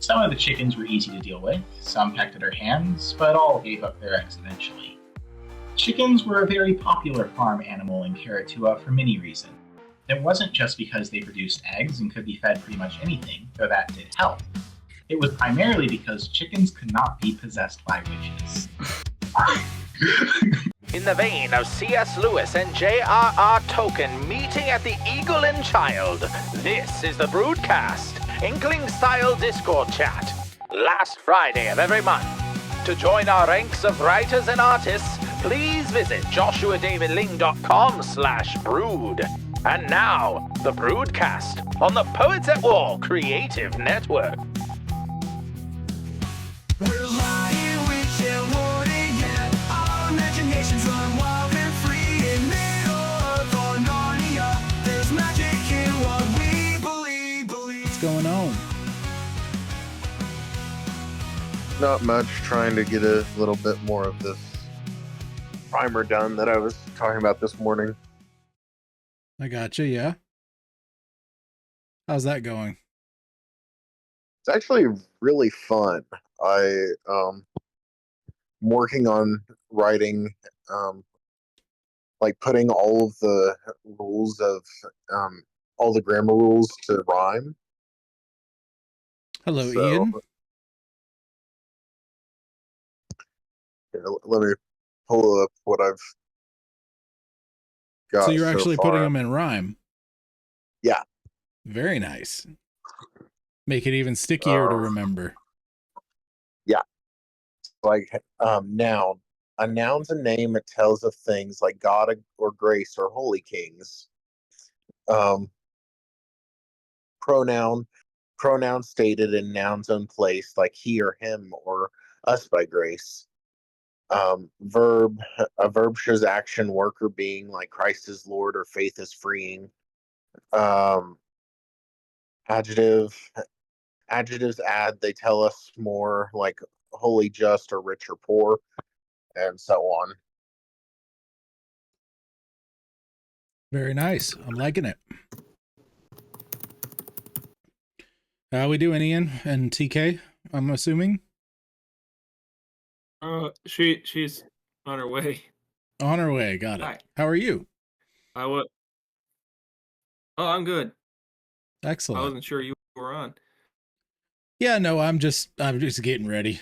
Some of the chickens were easy to deal with, some pecked at her hands, but all gave up their eggs eventually. Chickens were a very popular farm animal in Karatua for many reasons. It wasn't just because they produced eggs and could be fed pretty much anything, though that did help. It was primarily because chickens could not be possessed by witches. In the vein of C.S. Lewis and J.R.R. Tolkien meeting at the Eagle and Child, this is the Broodcast, Inkling-style Discord chat, last Friday of every month. To join our ranks of writers and artists, please visit joshuadavidling.com/brood. And now, the Broodcast on the Poets at War Creative Network. We're lying, we can't warn it yet. Our imaginations run wild and free. In middle of our Narnia, there's magic in what we believe. What's going on? Not much, trying to get a little bit more of this primer done that I was talking about this morning. I gotcha, yeah. How's that going? It's actually really fun. I'm working on writing, like putting all of the rules of all the grammar rules to rhyme. Hello, Ian. Here, let me pull up what I've got. So you're so actually far. putting them in rhyme? Yeah. Very nice. Make it even stickier to remember. Yeah. Like noun. A noun's a name. It tells of things like God or grace or holy kings. Pronoun. Pronoun stated in noun's own place, like he or him or us by grace. Verb. A verb shows action, work, or being, like Christ is Lord or faith is freeing. Adjective. Adjectives add, they tell us more, like holy, just, or rich or poor, and so on. Very nice. I'm liking it. How we doing, Ian and TK? I'm assuming. She's on her way. On her way. Got it. Hi. How are you? Oh, I'm good. Excellent. I wasn't sure you were on. Yeah, no, I'm just getting ready.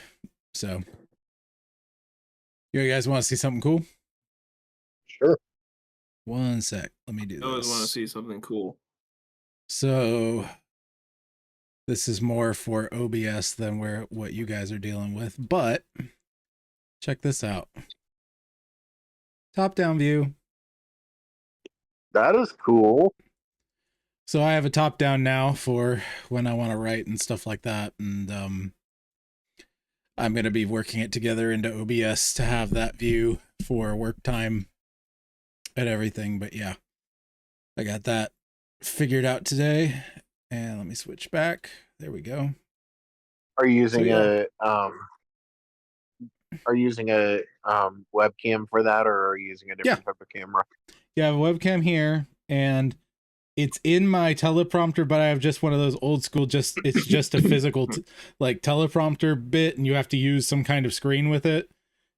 So, you guys want to see something cool? Sure. One sec. Let me do I always want to this. see something cool. So, this is more for OBS than what you guys are dealing with, but check this out. Top-down view. That is cool. So I have a top-down now for when I want to write and stuff like that, and I'm going to be working it together into OBS to have that view for work time and everything. But yeah, I got that figured out today. And let me switch back. There we go. Are you using So, a webcam for that, or are you using a different type of camera? Yeah, I have a webcam here, and it's in my teleprompter, but I have just one of those old school, it's just a physical like teleprompter bit, and you have to use some kind of screen with it.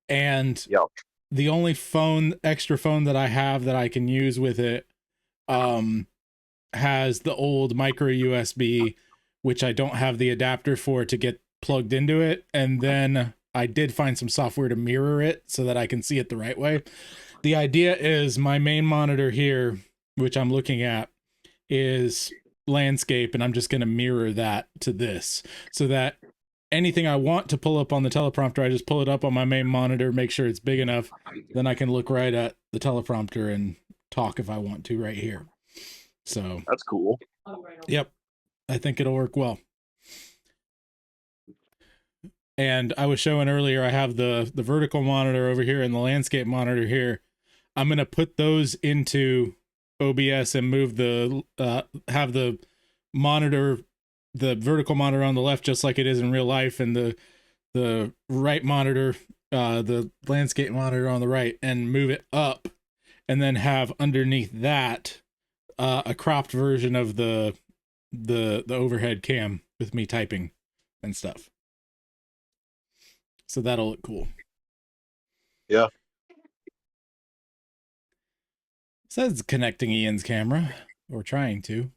And Yep. the only extra phone that I have that I can use with it has the old micro USB, which I don't have the adapter for to get plugged into it. And then I did find some software to mirror it so that I can see it the right way. The idea is my main monitor here, which I'm looking at, is landscape, and I'm just going to mirror that to this so that anything I want to pull up on the teleprompter, I just pull it up on my main monitor, make sure it's big enough, then I can look right at the teleprompter and talk if I want to right here. So That's cool. Yep, I think it'll work well. And I was showing earlier, I have the vertical monitor over here and the landscape monitor here. I'm going to put those into OBS and move have the monitor, the vertical monitor on the left, just like it is in real life, and the right monitor, the landscape monitor on the right, and move it up, and then have underneath that a cropped version of the overhead cam with me typing. and stuff. So that'll look cool. Yeah. It says connecting Ian's camera, or trying to.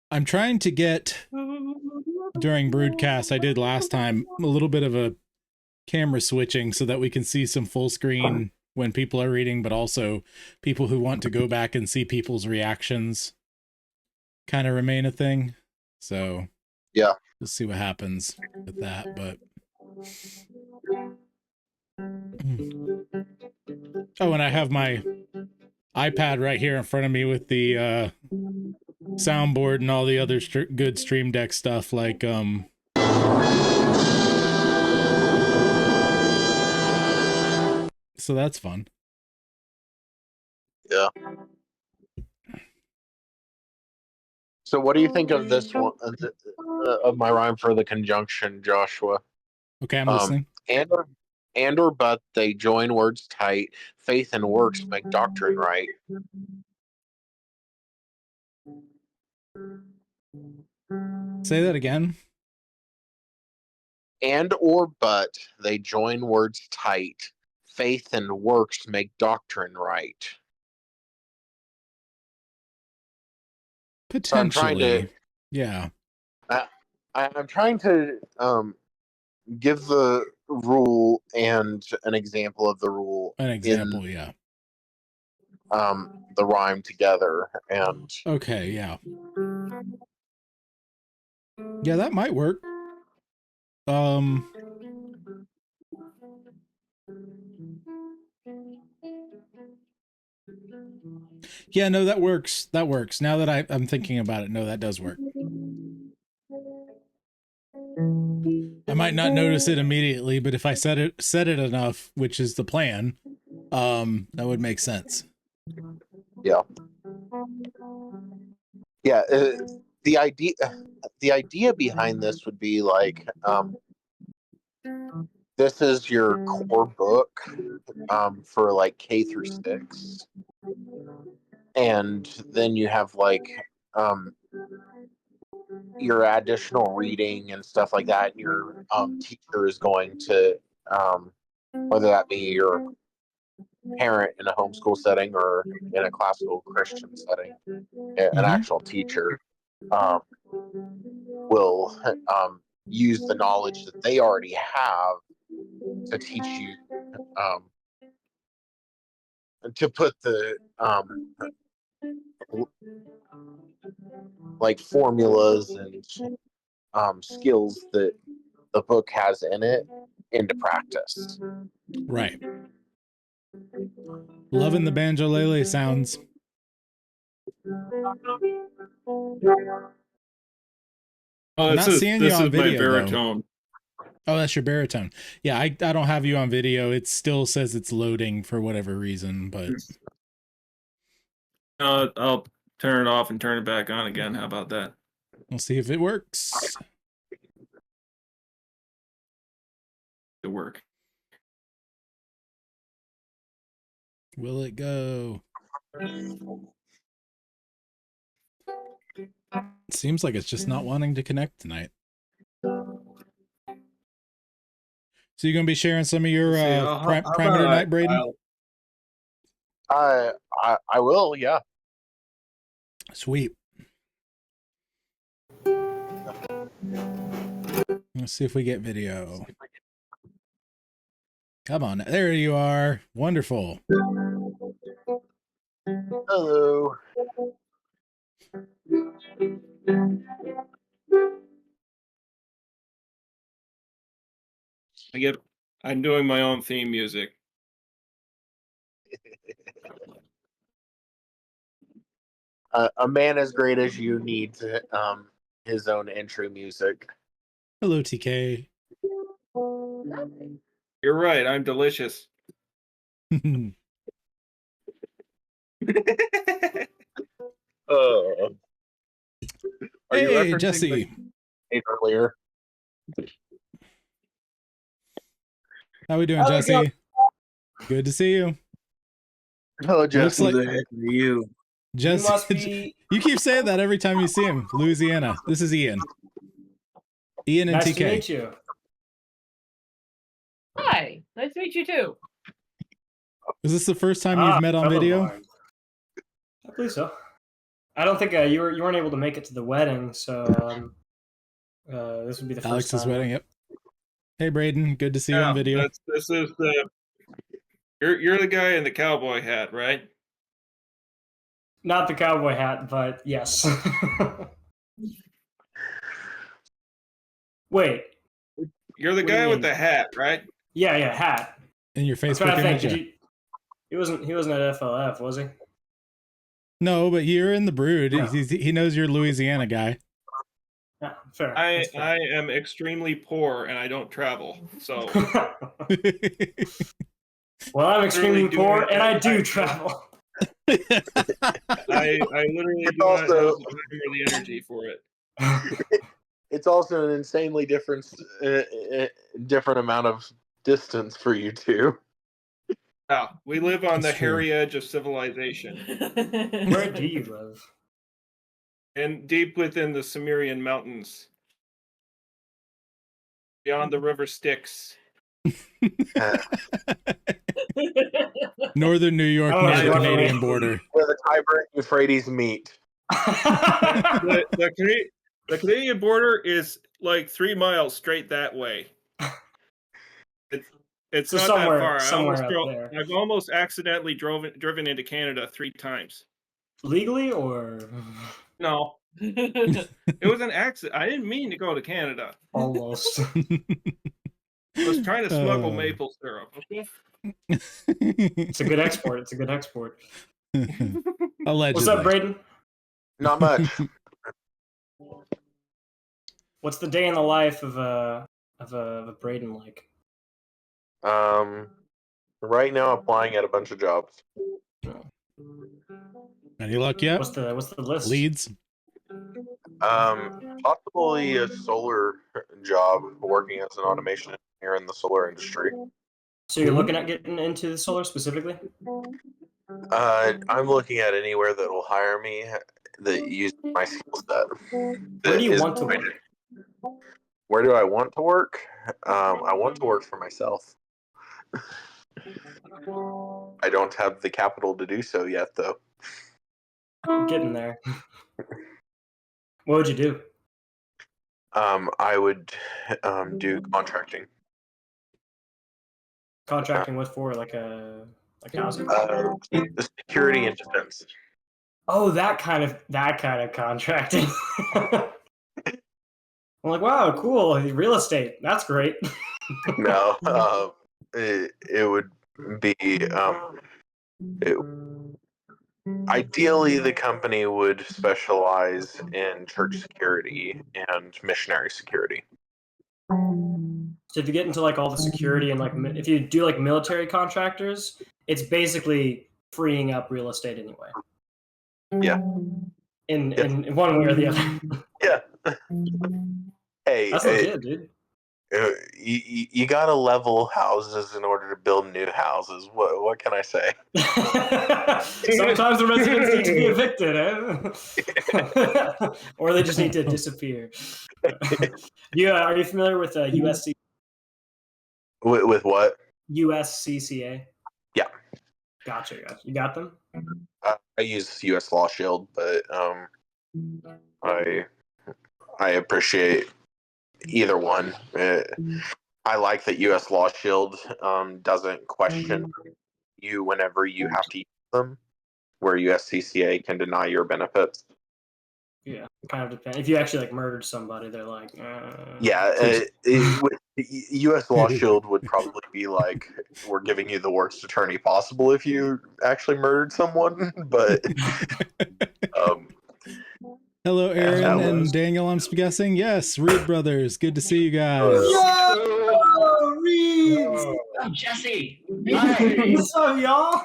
I'm trying to get, during Broodcast, I did last time, a little bit of a camera switching so that we can see some full screen when people are reading, but also people who want to go back and see people's reactions kind of remain a thing. So Yeah. we'll see what happens with that. But oh, and I have my iPad right here in front of me with the soundboard and all the other good Stream Deck stuff, like so that's fun. Yeah. So what do you think of this one, of my rhyme for the conjunction, Joshua? Okay, I'm listening. And or but they join words tight. Faith and works make doctrine right. Say that again. And or but they join words tight. Faith and works make doctrine right. Potentially. So I'm trying to, yeah. I'm trying to give the rule and an example of the rule. An example, in, the rhyme together, and okay, yeah. Yeah, that might work. Yeah, no, that works. That works. Now that I'm thinking about it, no, that does work. I might not notice it immediately, but if I said it enough, which is the plan, that would make sense. Yeah. Yeah. The idea behind this would be like, this is your core book, for like K through 6, and then you have like, your additional reading and stuff like that. And your teacher is going to, whether that be your parent in a homeschool setting or in a classical Christian setting, an actual teacher will use the knowledge that they already have to teach you, to put the like formulas and skills that the book has in it into practice. Right. Loving the banjolele sounds. Oh, I'm not seeing you on video, my baritone. Though. Oh, that's your baritone. Yeah, I don't have you on video. It still says it's loading for whatever reason, but I'll turn it off and turn it back on again. How about that? we'll see if it works. It work. Will it go? It seems like it's just not wanting to connect tonight. So you're going to be sharing some of your Parameter Night, Braden? I will, yeah. Sweet. Let's see if we get video. Come on. There you are. Wonderful. Hello. I'm doing my own theme music. A man as great as you needs his own entry music. Hello, TK. You're right. I'm delicious. Hey, Jesse. Earlier. How we doing, Jesse? Good to see you. Hello, Jesse. Looks like, you. Jesse, You must be. you keep saying that every time you see him. Louisiana. This is Ian. Ian and Nice TK. to meet you. Hi, nice to meet you too. Is this the first time you've met on fellow video? bard. I believe so. I don't think you weren't able to make it to the wedding, so this would be the first Alex's time. wedding. Yep. Hey, Braden. Good to see you on video. This is the. You're the guy in the cowboy hat, right? Not the cowboy hat, but yes. Wait. You're the What do you guy with mean? the hat, right? Yeah, hat. In your That's Facebook what I think. image. He wasn't at FLF, was he? No, but you're in the Brood. No. He knows you're a Louisiana guy. Yeah, fair. I That's fair. am extremely poor and I don't travel, so Well, I'm extremely Literally doing poor, it and I at do night. travel. I literally It's do not have also- the time or the energy for it. It's also an insanely different amount of distance for you two. Yeah, we live on That's the true. hairy edge of civilization, Where do you live? and deep within the Sumerian mountains, beyond the river Styx. Northern New York Oh, near the yeah. Canadian border. Where the Tiber and Euphrates meet. The Canadian border is like 3 miles straight that way. It's So not somewhere- that far. somewhere up there. I've almost accidentally driven into Canada 3 times. Legally or No, it was an accident. I didn't mean to go to Canada. almost? I was trying to smuggle Uh. maple syrup. Okay? It's a good export. It's a good export. Allegedly. What's up, Braden? Not much. What's the day in the life of a Braden like? Right now applying at a bunch of jobs. Any luck yet? What's the list? Leads? Possibly a solar job, working as an automation engineer in the solar industry. So you're looking at getting into the solar specifically? I'm looking at anywhere that will hire me that uses my skill set. Where do you want to work? Where do I want to work? I want to work for myself. I don't have the capital to do so yet, though. I'm getting there. What would you do? I would do contracting. Contracting with for like housing? Security and defense. Oh, that kind of contracting. I'm like, wow, cool, real estate. That's great. No, it would be ideally the company would specialize in church security and missionary security. So if you get into like all the security and like if you do like military contractors, it's basically freeing up real estate anyway. Yeah. In one way or the other. Yeah. Hey, That's legit, dude. you gotta level houses in order to build new houses. What can I say? Sometimes the residents need to be evicted, eh? Or they just need to disappear. Are you familiar with USC? With what? USCCA? Yeah. Gotcha. You got them? I use U.S. Law Shield, but I appreciate either one. I like that U.S. Law Shield doesn't question you whenever you have to use them, where USCCA can deny your benefits. Yeah, it kind of depends. If you actually like murdered somebody, they're like, Yeah, U.S. Law Shield would probably be like, we're giving you the worst attorney possible if you actually murdered someone, but Hello, Aaron that and was- Daniel. I'm guessing. Yes, Reed Brothers. Good to see you guys. Yo, Reeves! I'm Jesse. What's up, y'all?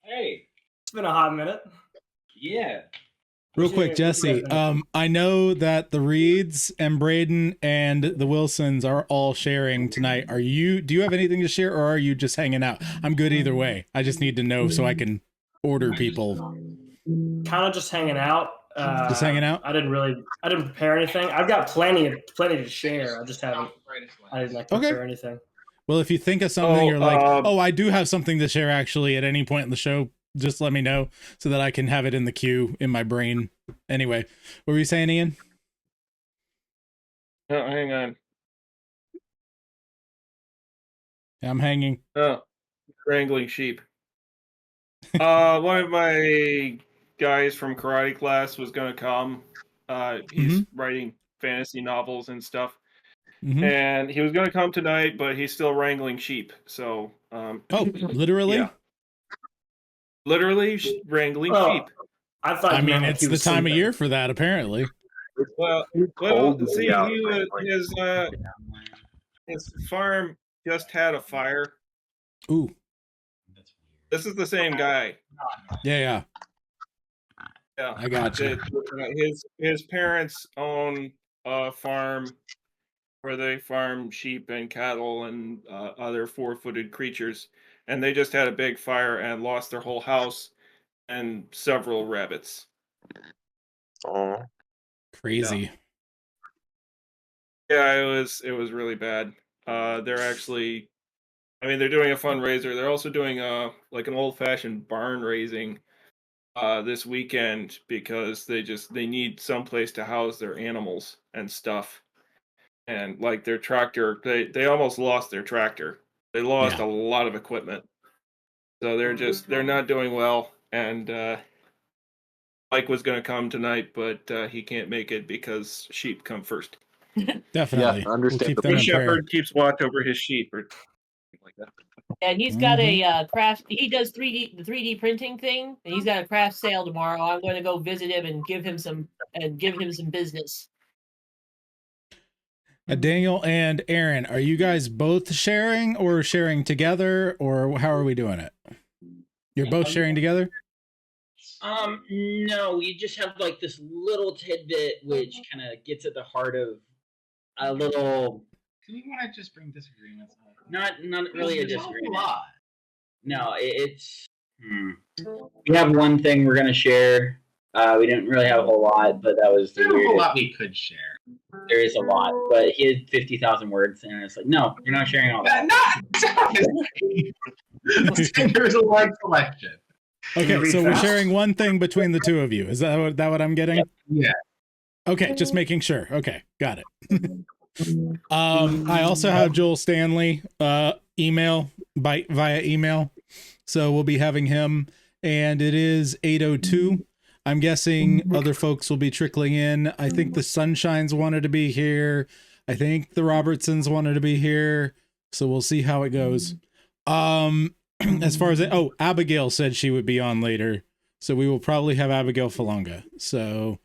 Hey. It's been a hot minute. Yeah. Real quick, Jesse. I know that the Reeds and Braden and the Wilsons are all sharing tonight. Do you have anything to share, or are you just hanging out? I'm good either way. I just need to know so I can order people. kind of just hanging out. Just hanging out? I didn't prepare anything. I've got plenty to share. I didn't like prepare anything. Well, if you think of something, you're like, oh, I do have something to share actually at any point in the show, just let me know so that I can have it in the queue in my brain. Anyway, what were you saying, Ian? Oh, hang on. I'm hanging. Oh, wrangling sheep. One of my guys from karate class was going to come. He's writing fantasy novels and stuff. And he was going to come tonight, but he's still wrangling sheep. So, oh, literally? Yeah. Literally wrangling sheep. I mean, it's the time of year for that, apparently. Well, see, his farm just had a fire. Ooh. This is the same guy. Yeah. I got you. His parents own a farm where they farm sheep and cattle and other four-footed creatures, and they just had a big fire and lost their whole house and several rabbits. Oh, crazy. Yeah, it was really bad. They're actually, they're doing a fundraiser. They're also doing like an old-fashioned barn raising this weekend because they need someplace to house their animals and stuff. And like their tractor, they almost lost their tractor. They lost a lot of equipment. So they're not doing well. And Mike was going to come tonight, but he can't make it because sheep come first. Definitely. Yeah, understand. We'll The shepherd keeps watch over his sheep or something like that. And he's got a craft. He does the 3D printing thing, and he's got a craft sale tomorrow. I'm going to go visit him and give him some business. Daniel and Aaron, are you guys both sharing or sharing together, or how are we doing it? You're both sharing together? No, we just have like this little tidbit which kind of gets at the heart of a little. Do we want to just bring disagreements up? Not really a disagreement. No, it's. We have one thing we're gonna share. We didn't really have a whole lot, but that was the There's a weirdest. whole lot we could share. There is a lot, but he had 50,000 words, and it's like, no, you're not sharing all that. There's a large selection. Okay, so we're sharing one thing between the two of you. Is that what I'm getting? Yeah. Okay, just making sure. Okay, got it. I also have Joel Stanley email via email, so we'll be having him, and it is 8:02. I'm guessing other folks will be trickling in. I think the Sunshines wanted to be here. I think the Robertsons wanted to be here, so we'll see how it goes. As far as Abigail said she would be on later, so we will probably have Abigail Falanga. So,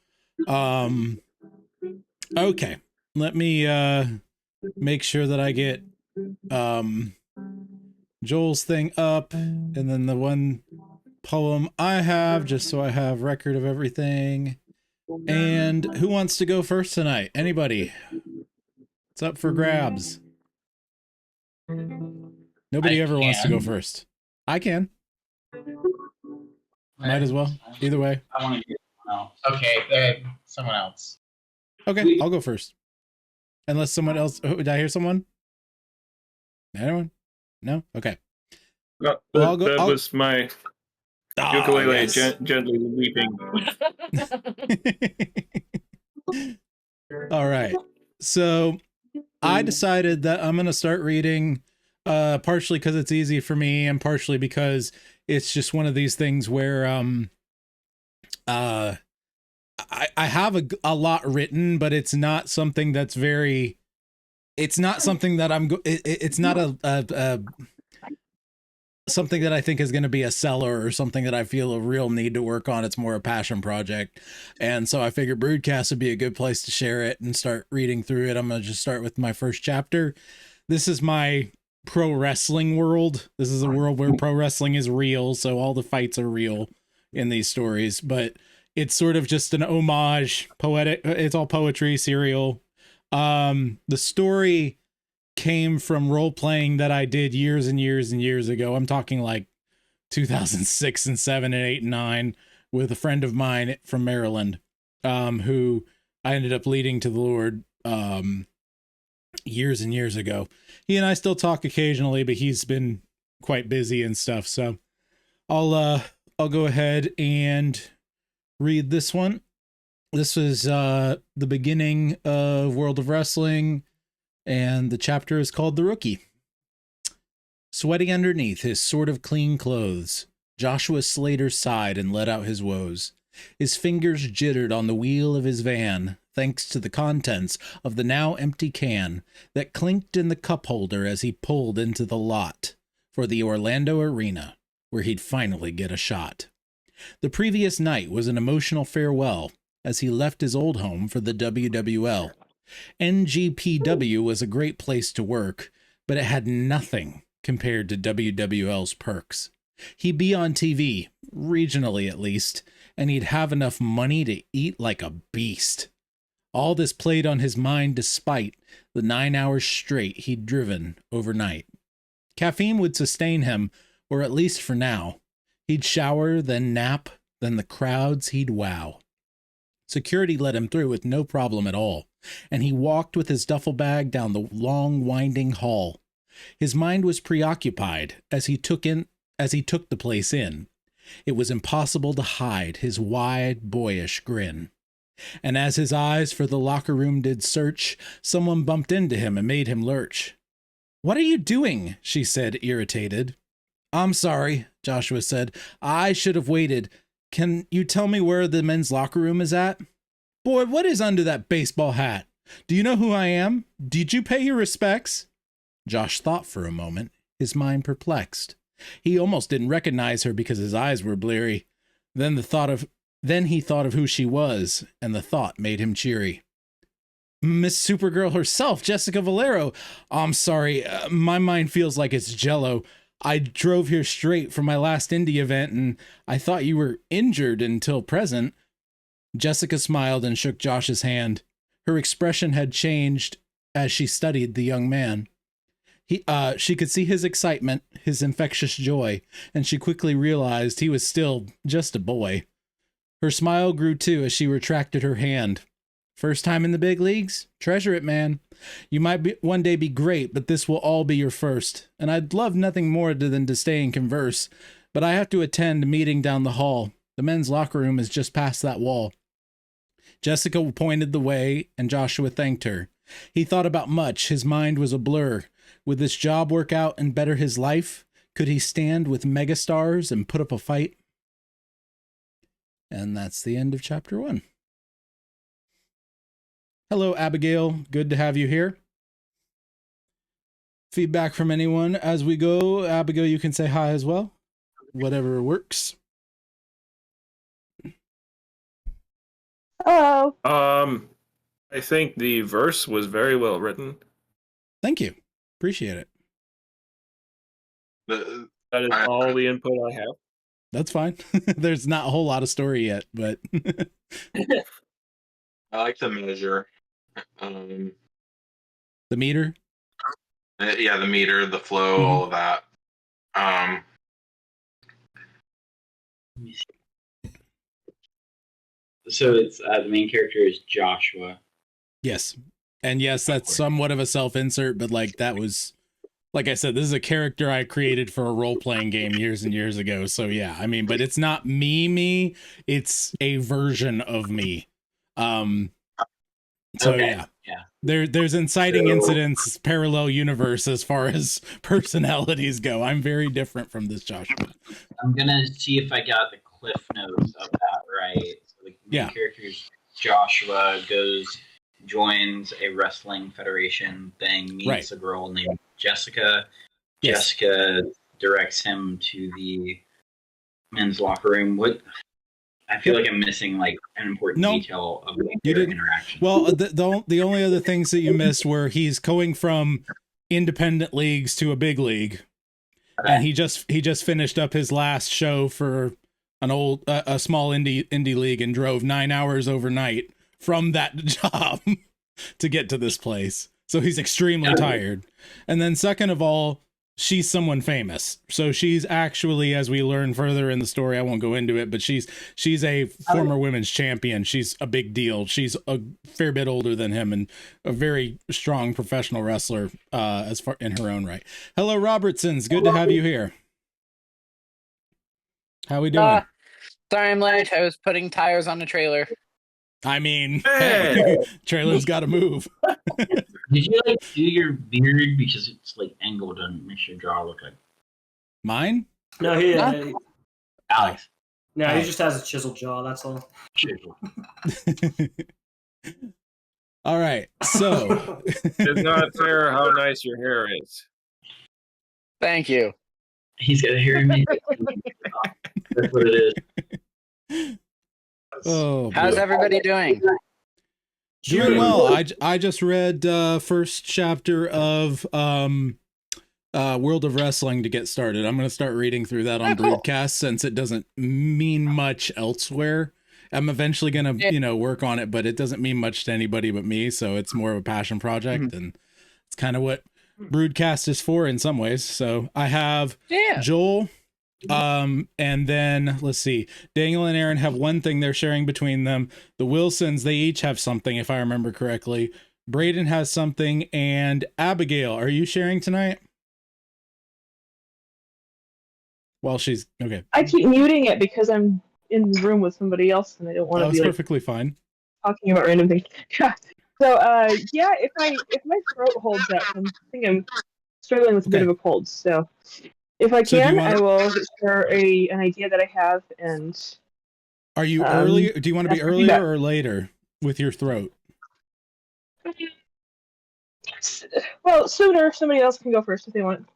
okay, let me make sure that I get Joel's thing up, and then the one poem I have, just so I have record of everything. And who wants to go first tonight? Anybody? It's up for grabs. Nobody ever wants to go first. I can. Might as well. Either way. I want to hear someone else. Okay, someone else. Okay, I'll go first. Unless someone else. Oh, did I hear someone? Anyone? No? Okay. No, Well, that was my ukulele yes. gently weeping. All right. So I decided that I'm going to start reading partially because it's easy for me and partially because it's just one of these things where I have a lot written, but it's not something that's very, it's not something that it's not a something that I think is going to be a seller or something that I feel a real need to work on. It's more a passion project. And so I figured Broodcast would be a good place to share it and start reading through it. I'm going to just start with my first chapter. This is my pro wrestling world. This is a world where pro wrestling is real. So all the fights are real in these stories, but it's sort of just an homage, poetic. It's all poetry, serial. The story came from role playing that I did years and years and years ago. I'm talking like 2006 and 7 and 8 and 9, with a friend of mine from Maryland, who I ended up leading to the Lord years and years ago. He and I still talk occasionally, but he's been quite busy and stuff. So I'll go ahead and read this one. This is the beginning of World of Wrestling, and the chapter is called The Rookie. Sweating underneath his sort of clean clothes, Joshua Slater sighed and let out his woes. His fingers jittered on the wheel of his van, thanks to the contents of the now empty can that clinked in the cup holder as he pulled into the lot for the Orlando Arena, where he'd finally get a shot. The previous night was an emotional farewell as he left his old home for the WWL. NGPW was a great place to work, but it had nothing compared to WWL's perks. He'd be on TV, regionally at least, and he'd have enough money to eat like a beast. All this played on his mind despite the 9 hours straight he'd driven overnight. Caffeine would sustain him, or at least for now. He'd shower, then nap, then the crowds he'd wow. Security let him through with no problem at all, and he walked with his duffel bag down the long, winding hall. His mind was preoccupied as he took the place in. It was impossible to hide his wide, boyish grin. And as his eyes for the locker room did search, someone bumped into him and made him lurch. "What are you doing?" she said, irritated. "I'm sorry," Joshua said. "I should have waited. Can you tell me where the men's locker room is at?" "Boy, what is under that baseball hat? Do you know who I am? Did you pay your respects?" Josh thought for a moment, his mind perplexed. He almost didn't recognize her because his eyes were bleary. Then he thought of who she was, and the thought made him cheery. "Miss Supergirl herself, Jessica Valero. I'm sorry, my mind feels like it's jello. I drove here straight from my last indie event, and I thought you were injured until present." Jessica smiled and shook Josh's hand. Her expression had changed as she studied the young man. She could see his excitement, his infectious joy, and she quickly realized he was still just a boy. Her smile grew too as she retracted her hand. "First time in the big leagues? Treasure it, man. You might one day be great, but this will all be your first. And I'd love nothing more than to stay and converse, but I have to attend a meeting down the hall. The men's locker room is just past that wall." Jessica pointed the way, and Joshua thanked her. He thought about much. His mind was a blur. Would this job work out and better his life? Could he stand with megastars and put up a fight? And that's the end of chapter 1. Hello, Abigail. Good to have you here. Feedback from anyone as we go. Abigail, you can say hi as well. Whatever works. Hello. I think the verse was very well written. Thank you. Appreciate it. That is all the input I have. That's fine. There's not a whole lot of story yet, but I like the measure. the meter. Yeah, the meter, the flow, all of that. So it's the main character is Joshua. Yes. And yes, that's somewhat of a self-insert, but like that was, like I said, this is a character I created for a role-playing game years and years ago. So yeah, I mean, but it's not me, it's a version of me. So Okay, yeah. There's inciting incidents, parallel universe as far as personalities go. I'm very different from this Joshua. I'm gonna see if I got the cliff notes of that right. So the main character is Joshua, joins a wrestling federation thing, meets a girl named Jessica. Yes. Jessica directs him to the men's locker room. I feel like I'm missing like an important detail of their interaction. Well, the only other things that you missed were he's going from independent leagues to a big league, and he just finished up his last show for a small indie league and drove 9 hours overnight from that job to get to this place. So he's extremely tired. And then second of all, she's someone famous. So she's actually, as we learn further in the story, I won't go into it, but she's a former women's champion. She's a big deal. She's a fair bit older than him and a very strong professional wrestler as far in her own right. Hello, Robertsons. Good to have you here. How we doing? Sorry I'm late. I was putting tires on the trailer. I mean, Hey. trailer's got to move. Did you like do your beard because it's like angled and makes your jaw look like Mine? No, Alex? No, he just has a chiseled jaw. That's all. Chisel. All right. So It's not fair how nice your hair is. Thank you. He's got a hairy man. That's what it is. oh, How's boy. everybody doing? Doing well. I just read first chapter of World of Wrestling to get started. I'm going to start reading through that on Broodcast since it doesn't mean much elsewhere. I'm eventually going to, work on it, but it doesn't mean much to anybody but me. So it's more of a passion project, and it's kind of what Broodcast is for in some ways. So I have Joel, and then let's see, Daniel and Aaron have one thing they're sharing between them. The Wilsons, they each have something, if I remember correctly. Braden has something, and Abigail, are you sharing tonight? Well, she's okay. I keep muting it because I'm in the room with somebody else and I don't want to be perfectly fine talking about random things. So yeah, if my throat holds up, I think I'm struggling with a bit of a cold. So if I can, I will share an idea that I have. And are you early? Do you want to be earlier or later with your throat? Well, sooner. Somebody else can go first if they want.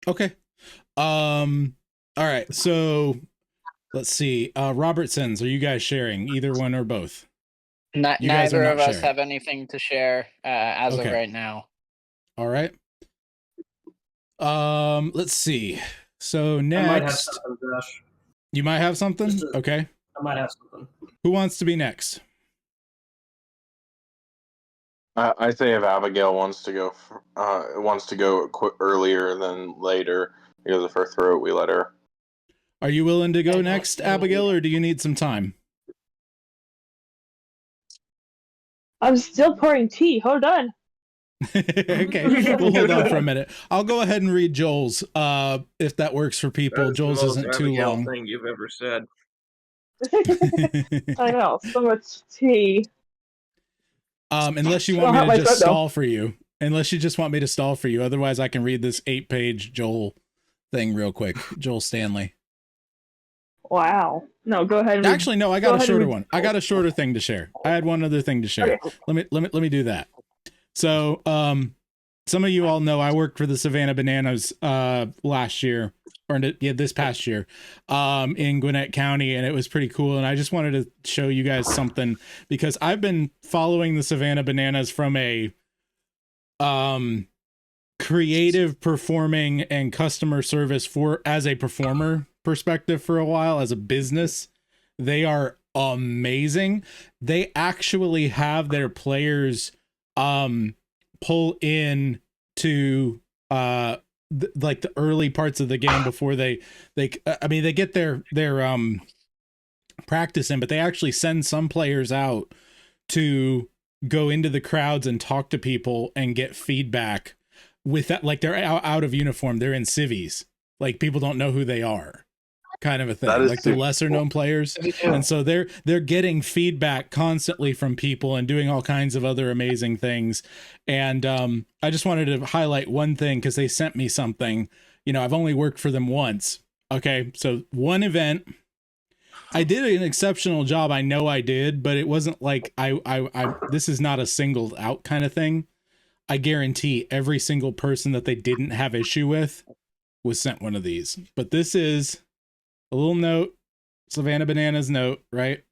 Okay. All right. So let's see. Robertsons, are you guys sharing either one or both? Neither of us have anything to share as of right now. All right. Let's see. So next, I might have something, Josh. You might have something? Okay. I might have something. Who wants to be next? I say if Abigail wants to go earlier than later because of her throat, we let her. Are you willing to go next, Abigail, or do you need some time? I'm still pouring tea. Hold on. Okay, we'll hold on for a minute. I'll go ahead and read Joel's, if that works for people. That's Joel's the most isn't too Abigail long. thing you've ever said. I know, so much tea. Unless you want me to just stall for you. Unless you just want me to stall for you. Otherwise, I can read this 8-page Joel thing real quick. Joel Stanley. Wow. No, go ahead. Actually, no, I got a shorter one. I got a shorter thing to share. I had one other thing to share. Okay. Let me do that. So, some of you all know I worked for the Savannah Bananas last year, or this past year, in Gwinnett County, and it was pretty cool. And I just wanted to show you guys something because I've been following the Savannah Bananas from a creative, performing, and customer service as a performer perspective for a while. As a business, they are amazing. They actually have their players pull in to like the early parts of the game before they get their practice in, but they actually send some players out to go into the crowds and talk to people and get feedback with that. Like they're out of uniform, they're in civvies, like people don't know who they are, kind of a thing, like the lesser known players. And so they're getting feedback constantly from people and doing all kinds of other amazing things. And I just wanted to highlight one thing because they sent me something. I've only worked for them once. Okay, so one event, I did an exceptional job. I know I did, but it wasn't like I this is not a singled out kind of thing. I guarantee every single person that they didn't have issue with was sent one of these. But this is a little note, Savannah Bananas note, right?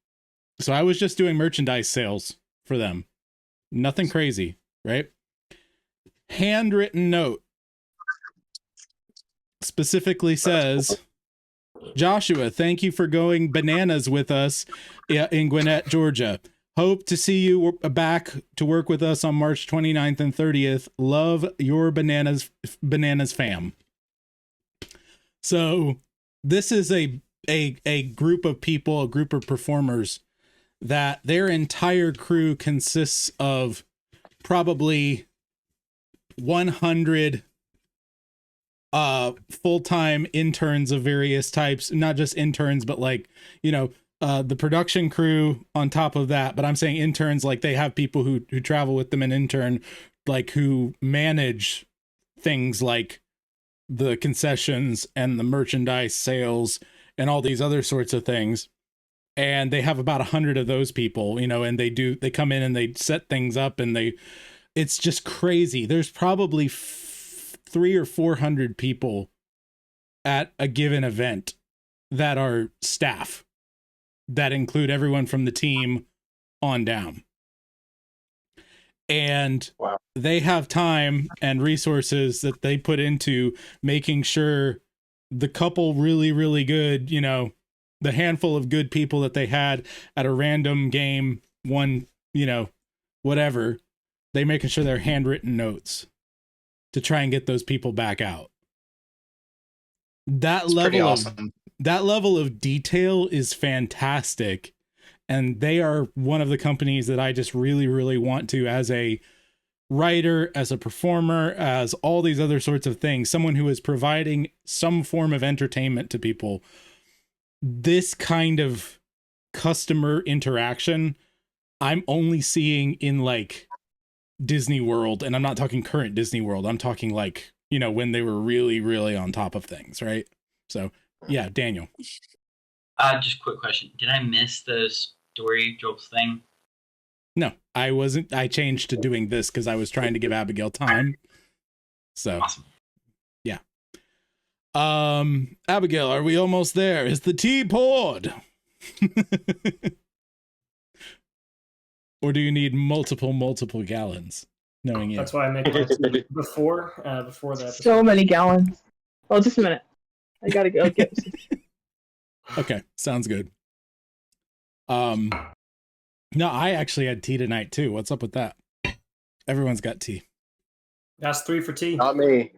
So I was just doing merchandise sales for them. Nothing crazy, right? Handwritten note. Specifically says, Joshua, thank you for going bananas with us in Gwinnett, Georgia. Hope to see you back to work with us on March 29th and 30th. Love, your bananas fam. So this is a group of people, a group of performers that their entire crew consists of probably 100 full-time interns of various types, not just interns, but like, you know, the production crew on top of that. But I'm saying interns, like they have people who travel with them and intern, like who manage things like the concessions and the merchandise sales and all these other sorts of things. And they have about 100 of those people, you know, and they come in and they set things up, and it's just crazy. There's probably 300 or 400 people at a given event that are staff, that include everyone from the team on down. And wow, they have time and resources that they put into making sure the couple really, really good, you know, the handful of good people that they had at a random game, one, you know, whatever, they making sure they're handwritten notes to try and get those people back out. That level of detail is fantastic. And they are one of the companies that I just really, really want to, as a writer, as a performer, as all these other sorts of things, someone who is providing some form of entertainment to people. This kind of customer interaction, I'm only seeing in like Disney World, and I'm not talking current Disney World. I'm talking like, you know, when they were really, really on top of things, right? So, yeah, Daniel. Just a quick question. Did I miss the story jobs thing? No, I wasn't. I changed to doing this because I was trying to give Abigail time. So, awesome. Yeah. Abigail, are we almost there? Is the tea poured? Or do you need multiple gallons? Knowing you. That's why I make it before the episode. So many gallons. Well, just a minute. I gotta go get some. Okay, sounds good. No, I actually had tea tonight too. What's up with that? Everyone's got tea. That's 3 for tea. Not me.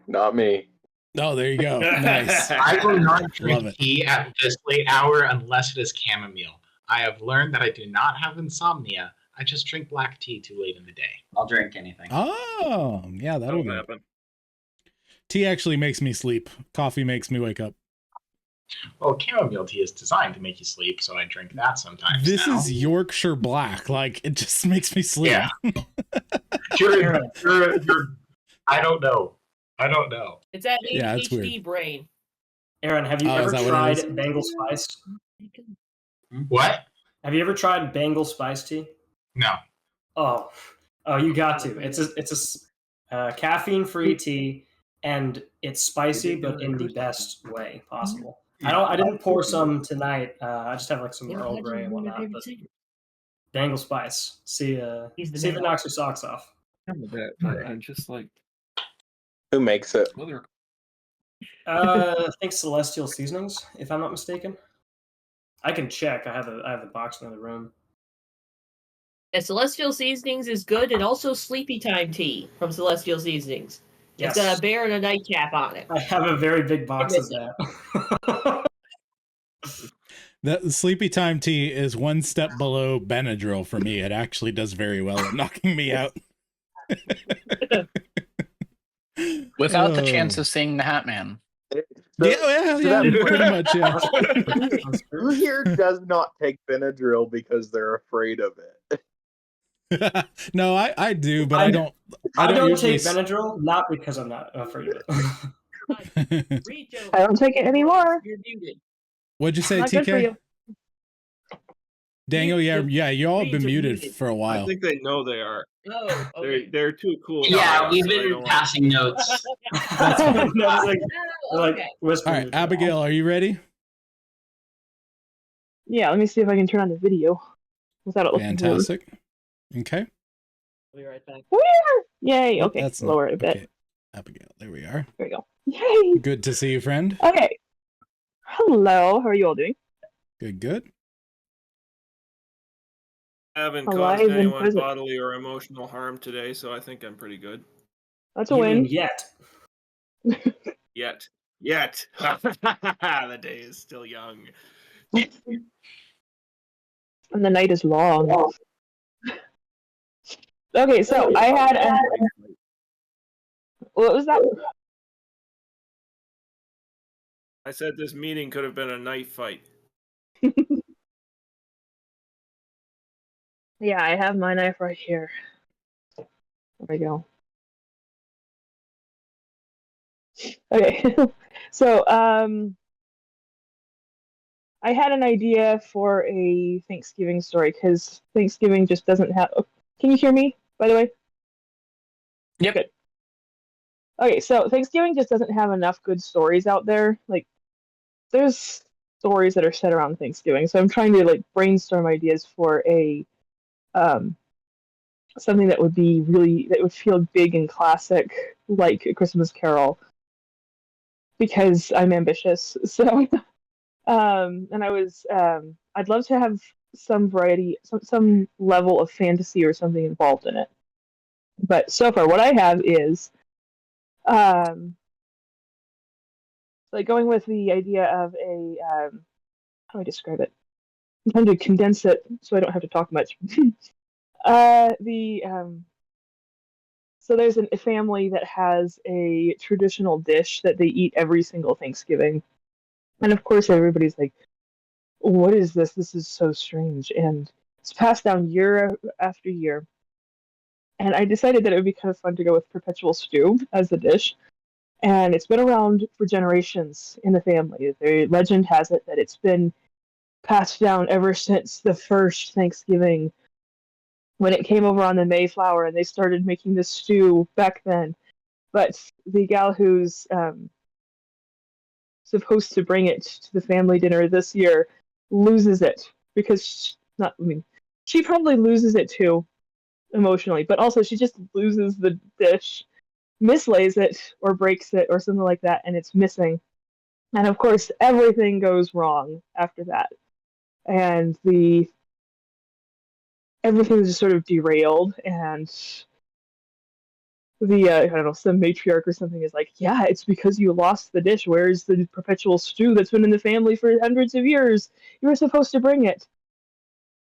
Oh, there you go. Nice. I will not drink tea at this late hour unless it is chamomile. I have learned that I do not have insomnia. I just drink black tea too late in the day. I'll drink anything. Oh, yeah, that'll happen. Tea actually makes me sleep. Coffee makes me wake up. Well, chamomile tea is designed to make you sleep, so I drink that sometimes. This is Yorkshire Black. Like, it just makes me sleep. Yeah. you're, I don't know. It's that ADHD brain. Aaron, have you ever tried Bengal Spice? What? Have you ever tried Bengal Spice tea? No. Oh, you got to. It's a caffeine-free tea, and it's spicy, but in the best way possible. I didn't pour some tonight. I just have like some Earl Grey and whatnot. But Bengal Spice. See if it knocks your socks off. I'm just like, who makes it? I think Celestial Seasonings, if I'm not mistaken. I can check. I have the box in the room. Yeah, Celestial Seasonings is good, and also Sleepy Time tea from Celestial Seasonings. Yes. It's got a bear and a nightcap on it. I have a very big box of that. The Sleepy Time tea is one step below Benadryl for me. It actually does very well at knocking me out. Without the chance of seeing the Hat Man. Yeah, pretty much, yeah. Who here does not take Benadryl because they're afraid of it? No, I do, but I don't take Benadryl, not because I'm not afraid of it. I don't take it anymore. You're muted. What'd you say, TK? Daniel, yeah, you all have been muted for a while. I think they know they are. Oh, okay. They're too cool. Yeah, we've been passing notes. That's fine. Okay. All right, Abigail, are you ready? Yeah, let me see if I can turn on the video without it looking fantastic. Okay. We'll be right back. Yay! Okay, that's lower it a bit. Okay. Abigail, there we are. There we go. Yay! Good to see you, friend. Okay. Hello. How are you all doing? Good. haven't Alive caused and anyone present. bodily or emotional harm today, so I think I'm pretty good. That's a You win. mean yet? Yet. The day is still young. And the night is long. Okay, so I had what was that? I said this meeting could have been a knife fight. Yeah, I have my knife right here. There we go. Okay, so I had an idea for a Thanksgiving story because Thanksgiving just doesn't have. Oh, can you hear me? By the way. Yep. Good. Okay, so Thanksgiving just doesn't have enough good stories out there. Like, there's stories that are set around Thanksgiving, so I'm trying to like brainstorm ideas for a something that would be that would feel big and classic, like A Christmas Carol, because I'm ambitious. So, and I'd love to have some variety, some level of fantasy or something involved in it. But so far, what I have is, like going with the idea of a, how do I describe it? I'm trying to condense it so I don't have to talk much. So there's a family that has a traditional dish that they eat every single Thanksgiving. And of course, everybody's like, what is this? This is so strange. And it's passed down year after year. And I decided that it would be kind of fun to go with perpetual stew as the dish. And it's been around for generations in the family. The legend has it that it's been passed down ever since the first Thanksgiving when it came over on the Mayflower and they started making this stew back then. But the gal who's supposed to bring it to the family dinner this year loses it because she probably loses it too emotionally, but also she just loses the dish, mislays it or breaks it or something like that, and it's missing. And of course, everything goes wrong after that, and everything is just sort of derailed. And I don't know, some matriarch or something is like, yeah, it's because you lost the dish. Where's the perpetual stew that's been in the family for hundreds of years? You were supposed to bring it.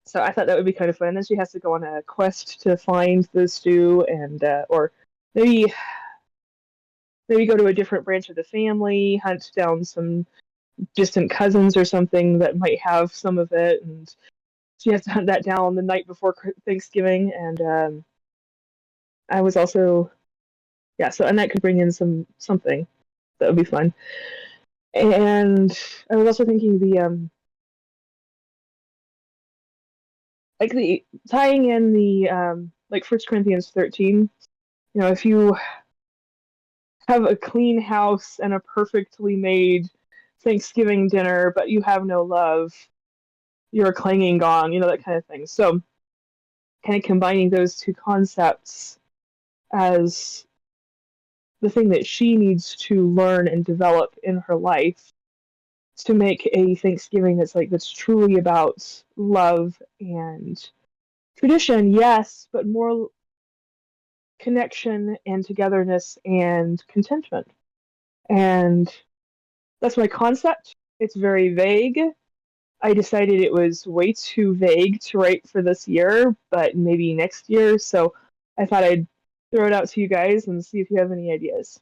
So I thought that would be kind of fun. And then she has to go on a quest to find the stew, and or maybe go to a different branch of the family, hunt down some distant cousins or something that might have some of it, and she has to hunt that down the night before Thanksgiving. And I was also, yeah, so and that could bring in something that would be fun. And I was also thinking like the tying in the like 1 Corinthians 13. You know, if you have a clean house and a perfectly made Thanksgiving dinner, but you have no love, you're a clanging gong, you know, that kind of thing. So kind of combining those two concepts as the thing that she needs to learn and develop in her life to make a Thanksgiving that's truly about love and tradition, yes, but more connection and togetherness and contentment. And that's my concept. It's very vague. I decided it was way too vague to write for this year, but maybe next year. So I thought I'd throw it out to you guys and see if you have any ideas,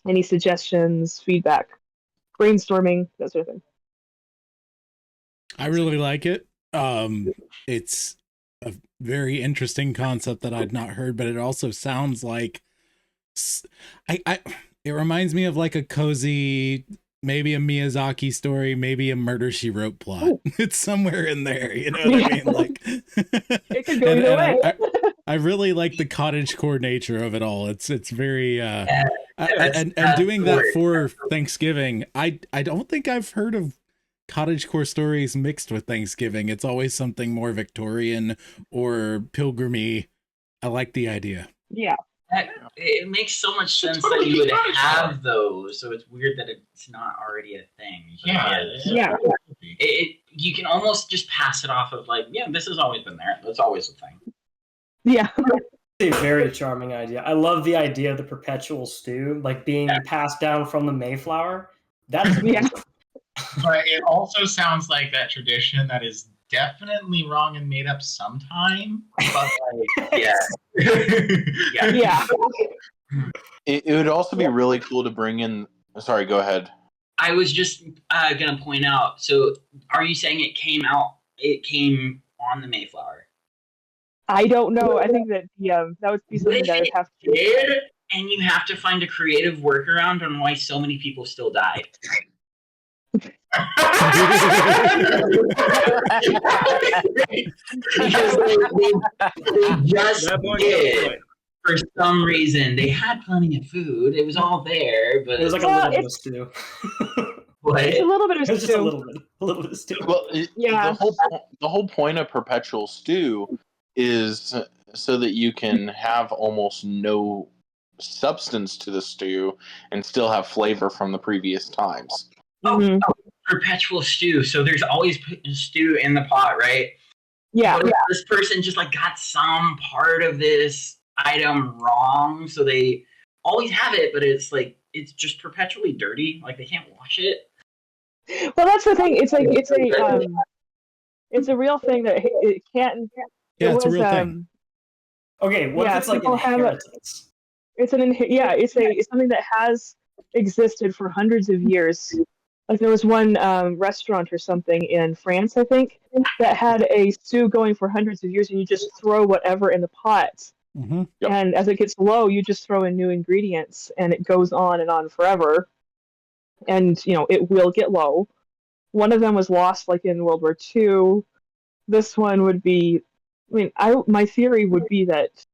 any suggestions, feedback, brainstorming, that sort of thing. I really like it. It's a very interesting concept that I'd not heard, but it also sounds like it reminds me of like a cozy, maybe a Miyazaki story, maybe a Murder She Wrote plot. Ooh. It's somewhere in there, you know what I mean? Like it could go either way. I really like the cottagecore nature of it all. It's very and doing that for Thanksgiving. I don't think I've heard of cottagecore stories mixed with Thanksgiving. It's always something more Victorian or pilgrimy. I like the idea. Yeah. It makes so much sense that you would have those, so it's weird that it's not already a thing. Yeah. agree. You can almost just pass it off of like, yeah, this has always been there. That's always the thing. Yeah. A very charming idea. I love the idea of the perpetual stew, like being passed down from the Mayflower. That is amazing. But it also sounds like that tradition that is definitely wrong and made up sometime. But like, yeah. It would also be really cool to bring in. Sorry, go ahead. I was just gonna point out. So, are you saying it came on the Mayflower? I don't know. I think that that would be something that I would have to do. And you have to find a creative workaround on why so many people still died. Because they just did. For some reason, they had plenty of food. It was all there, but it was like a little bit of stew. What? It's a little bit of stew. Just a little bit of stew. Well, the whole point of perpetual stew is so that you can have almost no substance to the stew and still have flavor from the previous times. Perpetual stew. So there's always stew in the pot, right? Yeah. But this person just like got some part of this item wrong, so they always have it, but it's like it's just perpetually dirty. Like they can't wash it. Well, that's the thing. It's a real thing that it can't. Yeah, it's a real thing. Okay, what if it's like inheritance? It's something that has existed for hundreds of years. Like there was one restaurant or something in France, I think, that had a stew going for hundreds of years, and you just throw whatever in the pot. Mm-hmm. Yep. And as it gets low, you just throw in new ingredients, and it goes on and on forever. And it will get low. One of them was lost, like in World War II. This one would be. My theory would be that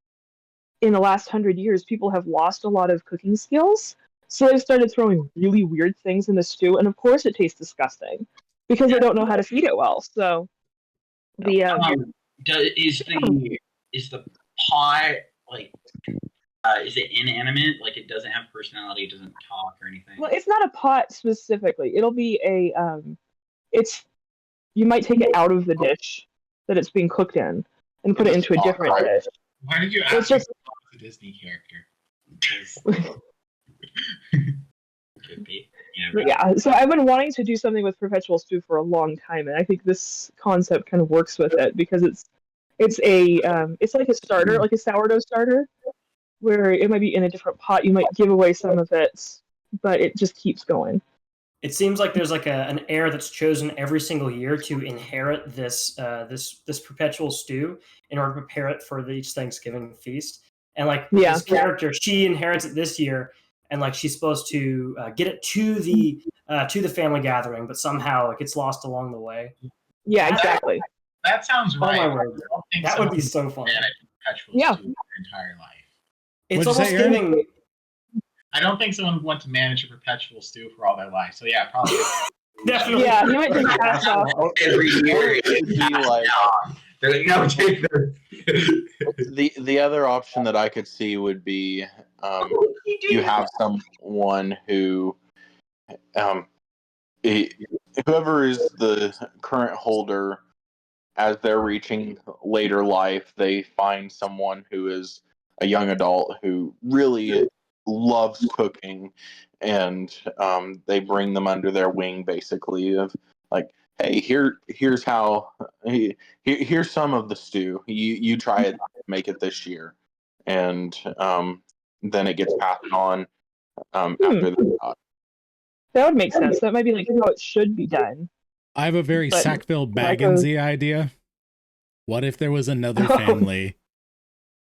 in the last 100 years, people have lost a lot of cooking skills. So they've started throwing really weird things in the stew, and of course it tastes disgusting because they don't know how to feed it well. So the is the pot like is it inanimate? Like it doesn't have personality, it doesn't talk or anything? Well, it's not a pot specifically. It'll be a you might take it out of the dish that it's being cooked in and put it into a different dish. Why did you ask me a Disney character? Could be. Yeah, so I've been wanting to do something with perpetual stew for a long time, and I think this concept kind of works with it because it's like a starter, like a sourdough starter, where it might be in a different pot. You might give away some of it, but it just keeps going. It seems like there's like an heir that's chosen every single year to inherit this perpetual stew in order to prepare it for each Thanksgiving feast. And like this character, she inherits it this year, and like she's supposed to get it to the family gathering, but somehow it gets lost along the way. Yeah, exactly. That sounds right. Oh my word. That would be so fun. Yeah. Their entire life. It's almost giving. I don't think someone would want to manage a perpetual stew for all their life. So yeah, probably. Definitely. Yeah, you might just pass off every year. They're like, no, take the other option that I could see would be you have someone who whoever is the current holder, as they're reaching later life, they find someone who is a young adult who really loves cooking, and they bring them under their wing, basically, of like, hey, here's some of the stew. You try it, make it this year, and then it gets passed on after the. That would make sense. That might be like how it should be done. I have a very Sackville Bagginsy idea. What if there was another family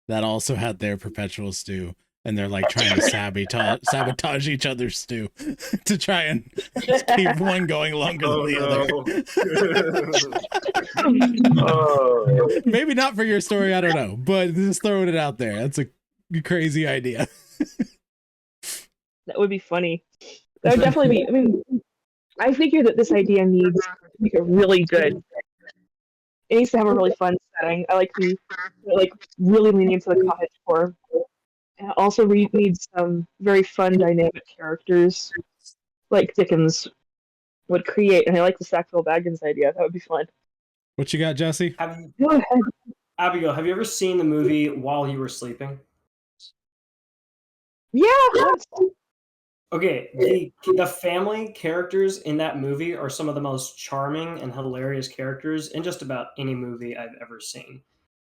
that also had their perpetual stew, and they're like trying to sabotage each other's stew to try and just keep one going longer than the other? Maybe not for your story, I don't know, but just throwing it out there. That's a crazy idea. That would be funny. That would definitely be. I mean, I figure that this idea needs to make it really good. It needs to have a really fun setting. I like the really leaning into the cottagecore. And it also needs some very fun, dynamic characters, like Dickens would create. And I like the Sackville Baggins idea. That would be fun. What you got, Jesse? Abigail, have you ever seen the movie While You Were Sleeping? Yeah, once. Okay, the family characters in that movie are some of the most charming and hilarious characters in just about any movie I've ever seen.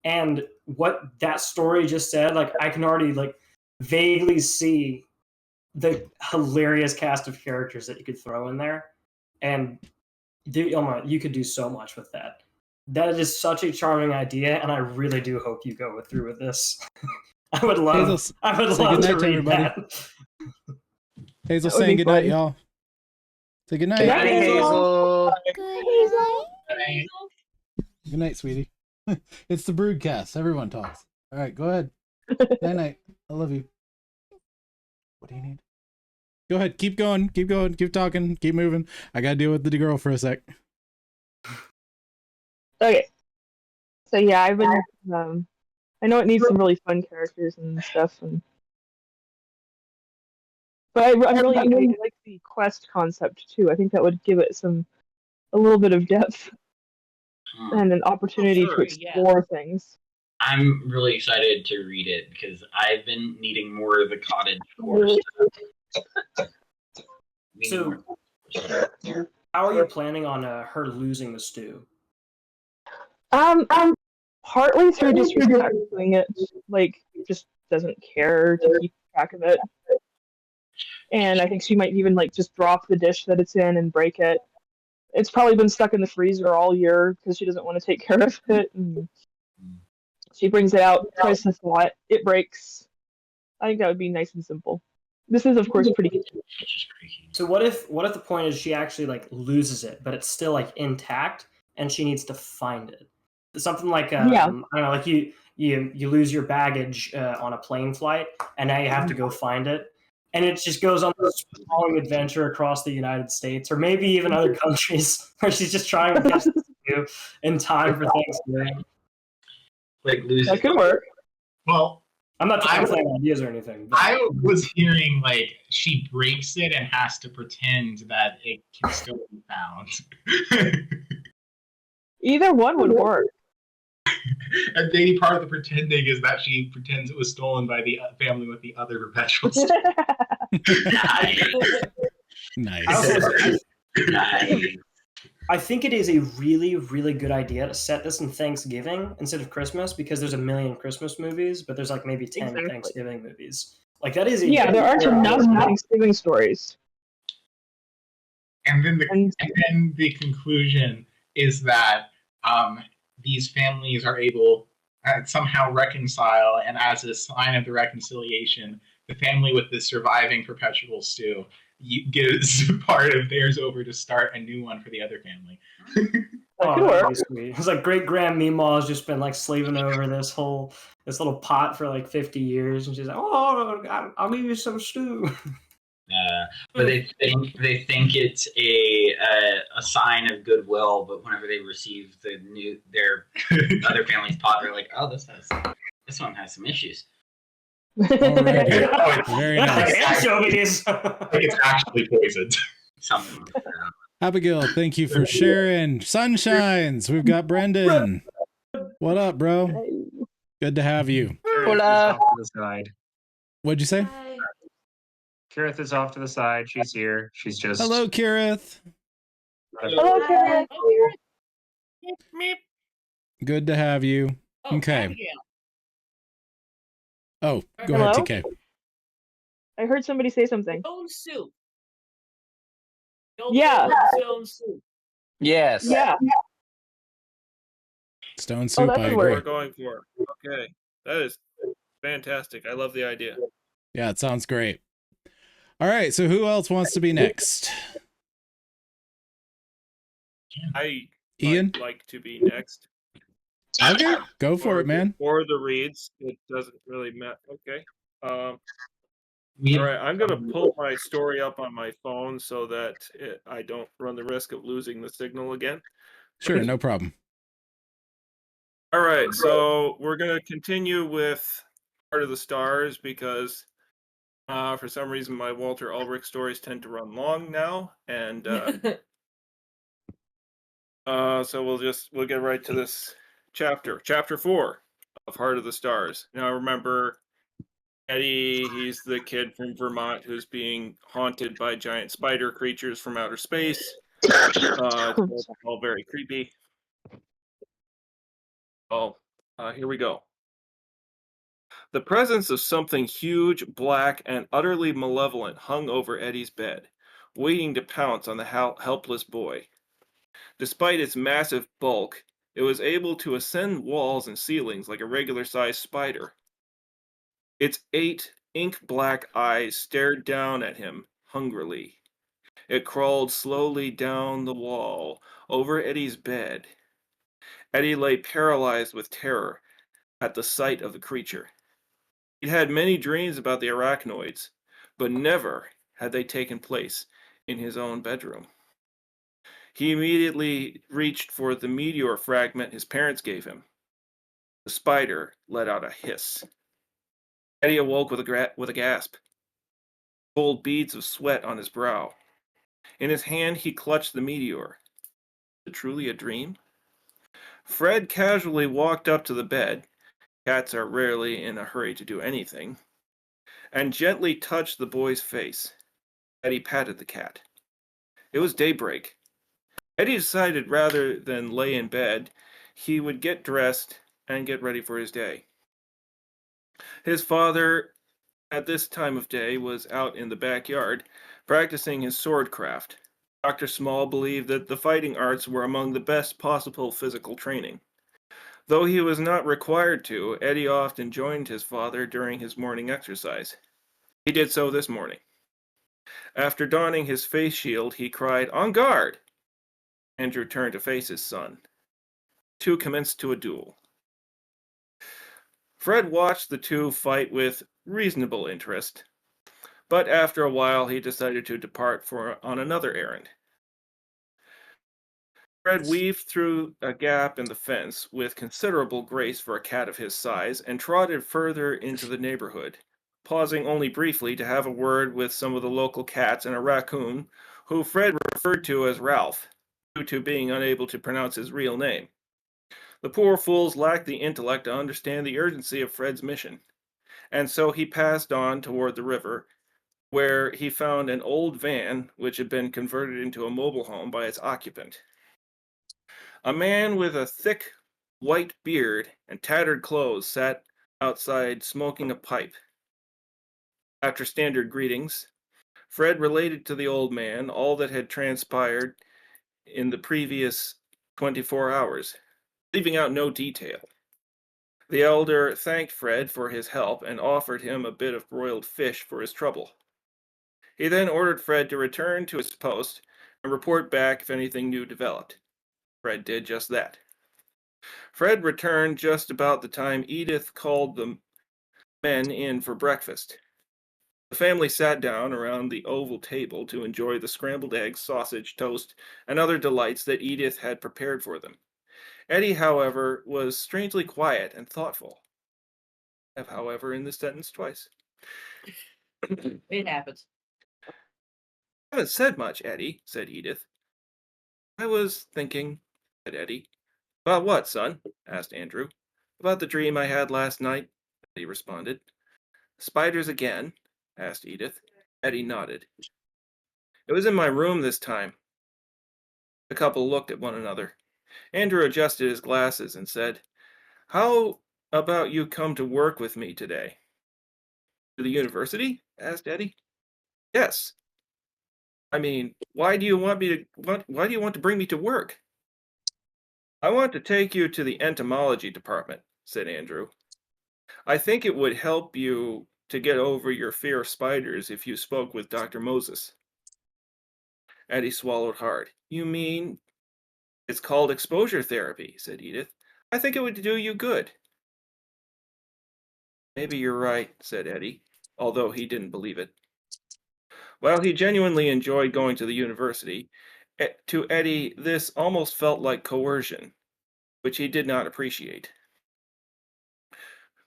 And what that story just said, like I can already like vaguely see the hilarious cast of characters that you could throw in there, and oh my, you could do so much with that. That is such a charming idea, and I really do hope you go through with this. I would love, Hazel, I would say love goodnight to to read everybody. that. Hazel That would saying be goodnight, fun. y'all. Say goodnight. Good night, Hazel. Good night, sweetie. It's the Broodcast. Everyone talks. All right, go ahead. Night night. I love you. What do you need? Go ahead. Keep going. Keep going. Keep talking. Keep moving. I gotta deal with the girl for a sec. Okay. So yeah, I've been. I know it needs some really fun characters and stuff, but I really like the quest concept too. I think that would give it a little bit of depth and an opportunity to explore things. I'm really excited to read it because I've been needing more of the cottage core stuff. So, how are you planning on her losing the stew? Partly through disrespect, doing it like just doesn't care to keep track of it, and I think she might even like just drop the dish that it's in and break it. It's probably been stuck in the freezer all year because she doesn't want to take care of it. And she brings it out, tries to thaw it, it breaks. I think that would be nice and simple. This is, of course, pretty. So what if the point is she actually like loses it, but it's still like intact, and she needs to find it? Something like I don't know, like you lose your baggage on a plane flight, and now you have to go find it, and it just goes on this sprawling adventure across the United States, or maybe even other countries, where she's just trying to catch the stew in time for Thanksgiving. Like lose that could work. Well, I'm not trying to play ideas or anything. I was hearing like she breaks it and has to pretend that it can still be found. Either one would work. And maybe part of the pretending is that she pretends it was stolen by the family with the other perpetuals. Nice. I think it is a really, really good idea to set this in Thanksgiving instead of Christmas, because there's a million Christmas movies, but there's like maybe 10 Thanksgiving movies. Like that is there aren't enough Thanksgiving stories. And then the conclusion is that these families are able to somehow reconcile, and as a sign of the reconciliation, the family with the surviving perpetual stew gives part of theirs over to start a new one for the other family. It's like great grand Meemaw has just been like slaving over this little pot for like 50 years, and she's like, "Oh, I'll give you some stew." But they think it's a sign of goodwill. But whenever they receive their other family's pot, they're like, "Oh, this one has some issues." Very nice. It's actually poisoned. Something like that. Abigail, thank you for sharing. Sunshines. We've got Brendan. What up, bro? Good to have you. Hola. Off to the side. What'd you say? Kirith is off to the side. She's here. She's just. Hello, Kirith. Hello, Kirith. Good to have you. Okay. Oh, go Hello? ahead, TK. I heard somebody say something. Stone soup. Yeah. Stone soup. Yes. Yeah. Stone soup, I agree. We're going for. Okay. That is fantastic. I love the idea. Yeah, it sounds great. All right, so who else wants to be next? Ian? I'd like to be next. Okay, go for it, man. Or the reads. It doesn't really matter. Okay. All right, I'm going to pull my story up on my phone so that I don't run the risk of losing the signal again. Sure, no problem. All right, so we're going to continue with Part of the Stars because for some reason my Walter Ulrich stories tend to run long now, and So we'll get right to this chapter. Chapter 4 of Heart of the Stars. Now remember, Eddie, he's the kid from Vermont who's being haunted by giant spider creatures from outer space. It's all very creepy. Here we go. The presence of something huge, black, and utterly malevolent hung over Eddie's bed, waiting to pounce on the helpless boy. Despite its massive bulk, it was able to ascend walls and ceilings like a regular-sized spider. Its 8 ink-black eyes stared down at him hungrily. It crawled slowly down the wall, over Eddie's bed. Eddie lay paralyzed with terror at the sight of the creature. He'd had many dreams about the arachnoids, but never had they taken place in his own bedroom. He immediately reached for the meteor fragment his parents gave him. The spider let out a hiss. Eddie awoke with a gasp, cold beads of sweat on his brow. In his hand, he clutched the meteor. Was it truly a dream? Fred casually walked up to the bed. Cats are rarely in a hurry to do anything. And gently touched the boy's face. Eddie patted the cat. It was daybreak. Eddie decided rather than lay in bed, he would get dressed and get ready for his day. His father, at this time of day, was out in the backyard practicing his swordcraft. Dr. Small believed that the fighting arts were among the best possible physical training. Though he was not required to, Eddie often joined his father during his morning exercise. He did so this morning. After donning his face shield, he cried, "On guard!" Andrew turned to face his son. The two commenced to a duel. Fred watched the two fight with reasonable interest, but after a while he decided to depart on another errand. Fred weaved through a gap in the fence with considerable grace for a cat of his size and trotted further into the neighborhood, pausing only briefly to have a word with some of the local cats and a raccoon, who Fred referred to as Ralph, due to being unable to pronounce his real name. The poor fools lacked the intellect to understand the urgency of Fred's mission, and so he passed on toward the river, where he found an old van which had been converted into a mobile home by its occupant. A man with a thick white beard and tattered clothes sat outside smoking a pipe. After standard greetings, Fred related to the old man all that had transpired in the previous 24 hours, leaving out no detail. The elder thanked Fred for his help and offered him a bit of broiled fish for his trouble. He then ordered Fred to return to his post and report back if anything new developed. Fred did just that. Fred returned just about the time Edith called the men in for breakfast. The family sat down around the oval table to enjoy the scrambled eggs, sausage, toast, and other delights that Edith had prepared for them. Eddie, however, was strangely quiet and thoughtful. I have however in this sentence twice. It happens. I haven't said much, Eddie, said Edith. I was thinking, said Eddie. About what, son? Asked Andrew. About the dream I had last night, Eddie responded. Spiders again? Asked Edith. Eddie nodded. It was in my room this time. The couple looked at one another. Andrew adjusted his glasses and said, How about you come to work with me today? To the university? Asked Eddie. Yes. I mean, why do you want to bring me to work? I want to take you to the entomology department, said Andrew. I think it would help you to get over your fear of spiders if you spoke with Dr. Moses. Eddie swallowed hard. You mean it's called exposure therapy, said Edith. I think it would do you good. Maybe you're right, said Eddie, although he didn't believe it. While he genuinely enjoyed going to the university, to Eddie this almost felt like coercion, which he did not appreciate.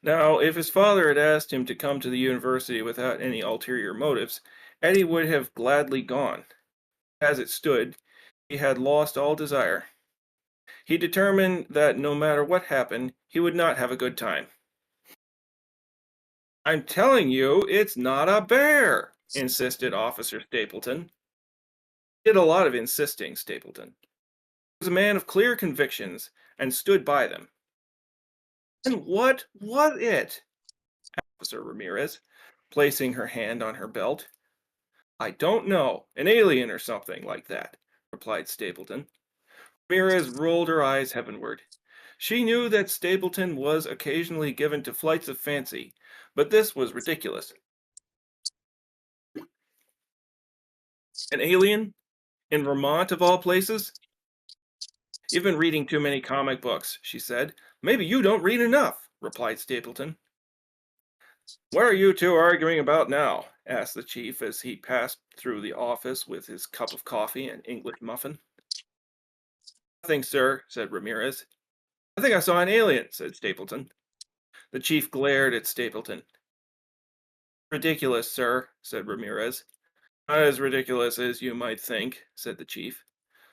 Now, if his father had asked him to come to the university without any ulterior motives, Eddie would have gladly gone. As it stood, he had lost all desire. He determined that no matter what happened, he would not have a good time. "I'm telling you, it's not a bear," insisted Officer Stapleton. He did a lot of insisting, Stapleton. He was a man of clear convictions and stood by them. "And what was it?" Officer Ramirez, placing her hand on her belt. "I don't know, an alien or something like that," replied Stapleton. Ramirez rolled her eyes heavenward. She knew that Stapleton was occasionally given to flights of fancy, but this was ridiculous. "An alien? In Vermont, of all places?" "You've been reading too many comic books," she said. "Maybe you don't read enough," replied Stapleton. "What are you two arguing about now?" asked the chief as he passed through the office with his cup of coffee and English muffin. "Nothing, sir," said Ramirez. "I think I saw an alien," said Stapleton. The chief glared at Stapleton. "Ridiculous, sir," said Ramirez. "Not as ridiculous as you might think," said the chief.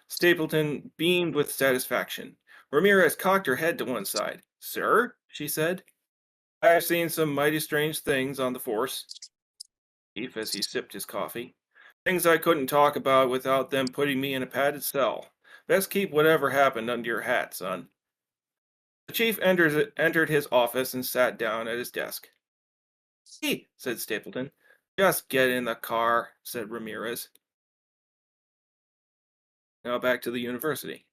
Stapleton beamed with satisfaction. Ramirez cocked her head to one side. "Sir," she said, "I have seen some mighty strange things on the force," Chief, as he sipped his coffee. "Things I couldn't talk about without them putting me in a padded cell. Best keep whatever happened under your hat, son." The chief entered his office and sat down at his desk. "Hey," said Stapleton. "Just get in the car," said Ramirez. Now back to the university.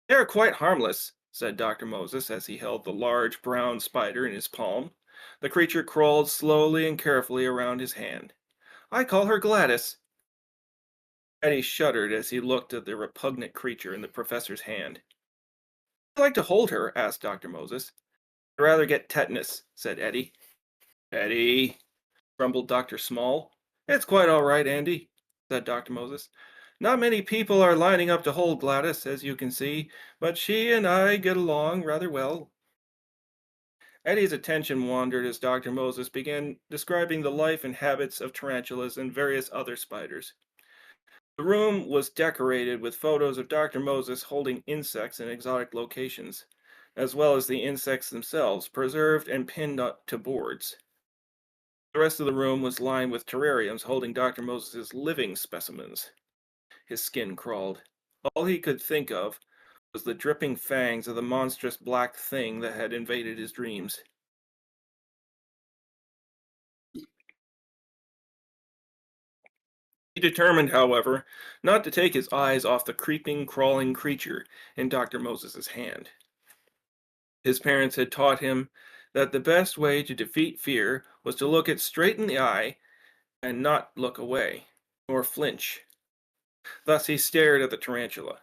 "They're quite harmless," said Dr. Moses as he held the large brown spider in his palm. The creature crawled slowly and carefully around his hand. "I call her Gladys." Eddie shuddered as he looked at the repugnant creature in the professor's hand. "Would you like to hold her?" asked Dr. Moses. "I'd rather get tetanus," said Eddie. "Eddie," grumbled Dr. Small. "It's quite all right, Andy," said Dr. Moses. "Not many people are lining up to hold Gladys, as you can see, but she and I get along rather well." Eddie's attention wandered as Dr. Moses began describing the life and habits of tarantulas and various other spiders. The room was decorated with photos of Dr. Moses holding insects in exotic locations, as well as the insects themselves, preserved and pinned up to boards. The rest of the room was lined with terrariums holding Dr. Moses' living specimens. His skin crawled. All he could think of was the dripping fangs of the monstrous black thing that had invaded his dreams. He determined, however, not to take his eyes off the creeping, crawling creature in Dr. Moses' hand. His parents had taught him that the best way to defeat fear was to look it straight in the eye and not look away, nor flinch. Thus he stared at the tarantula.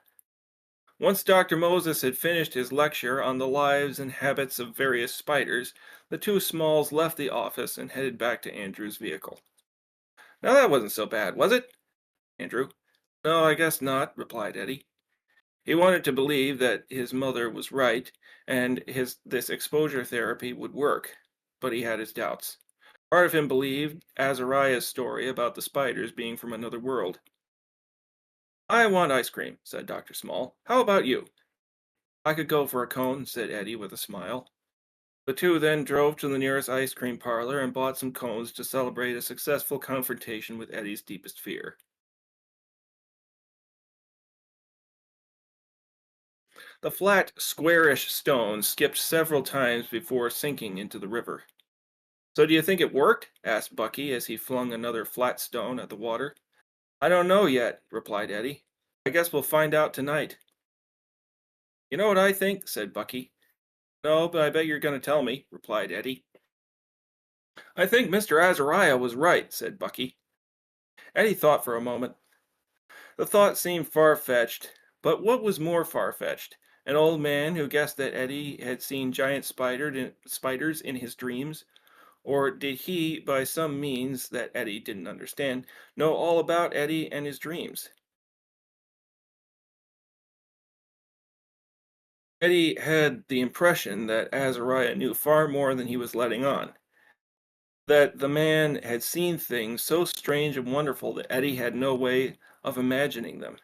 Once Dr. Moses had finished his lecture on the lives and habits of various spiders, the two Smalls left the office and headed back to Andrew's vehicle. "Now that wasn't so bad, was it?" Andrew. "No, I guess not," replied Eddie. He wanted to believe that his mother was right and this exposure therapy would work, but he had his doubts. Part of him believed Azariah's story about the spiders being from another world. "I want ice cream," said Dr. Small. "How about you?" "I could go for a cone," said Eddie with a smile. The two then drove to the nearest ice cream parlor and bought some cones to celebrate a successful confrontation with Eddie's deepest fear. The flat, squarish stone skipped several times before sinking into the river. "So do you think it worked?" asked Bucky as he flung another flat stone at the water. "I don't know yet," replied Eddie. "I guess we'll find out tonight." "You know what I think?" said Bucky. "No, but I bet you're going to tell me," replied Eddie. "I think Mr. Azariah was right," said Bucky. Eddie thought for a moment. The thought seemed far-fetched, but what was more far-fetched? An old man who guessed that Eddie had seen giant spiders in his dreams? Or did he, by some means that Eddie didn't understand, know all about Eddie and his dreams? Eddie had the impression that Azariah knew far more than he was letting on. That the man had seen things so strange and wonderful that Eddie had no way of imagining them.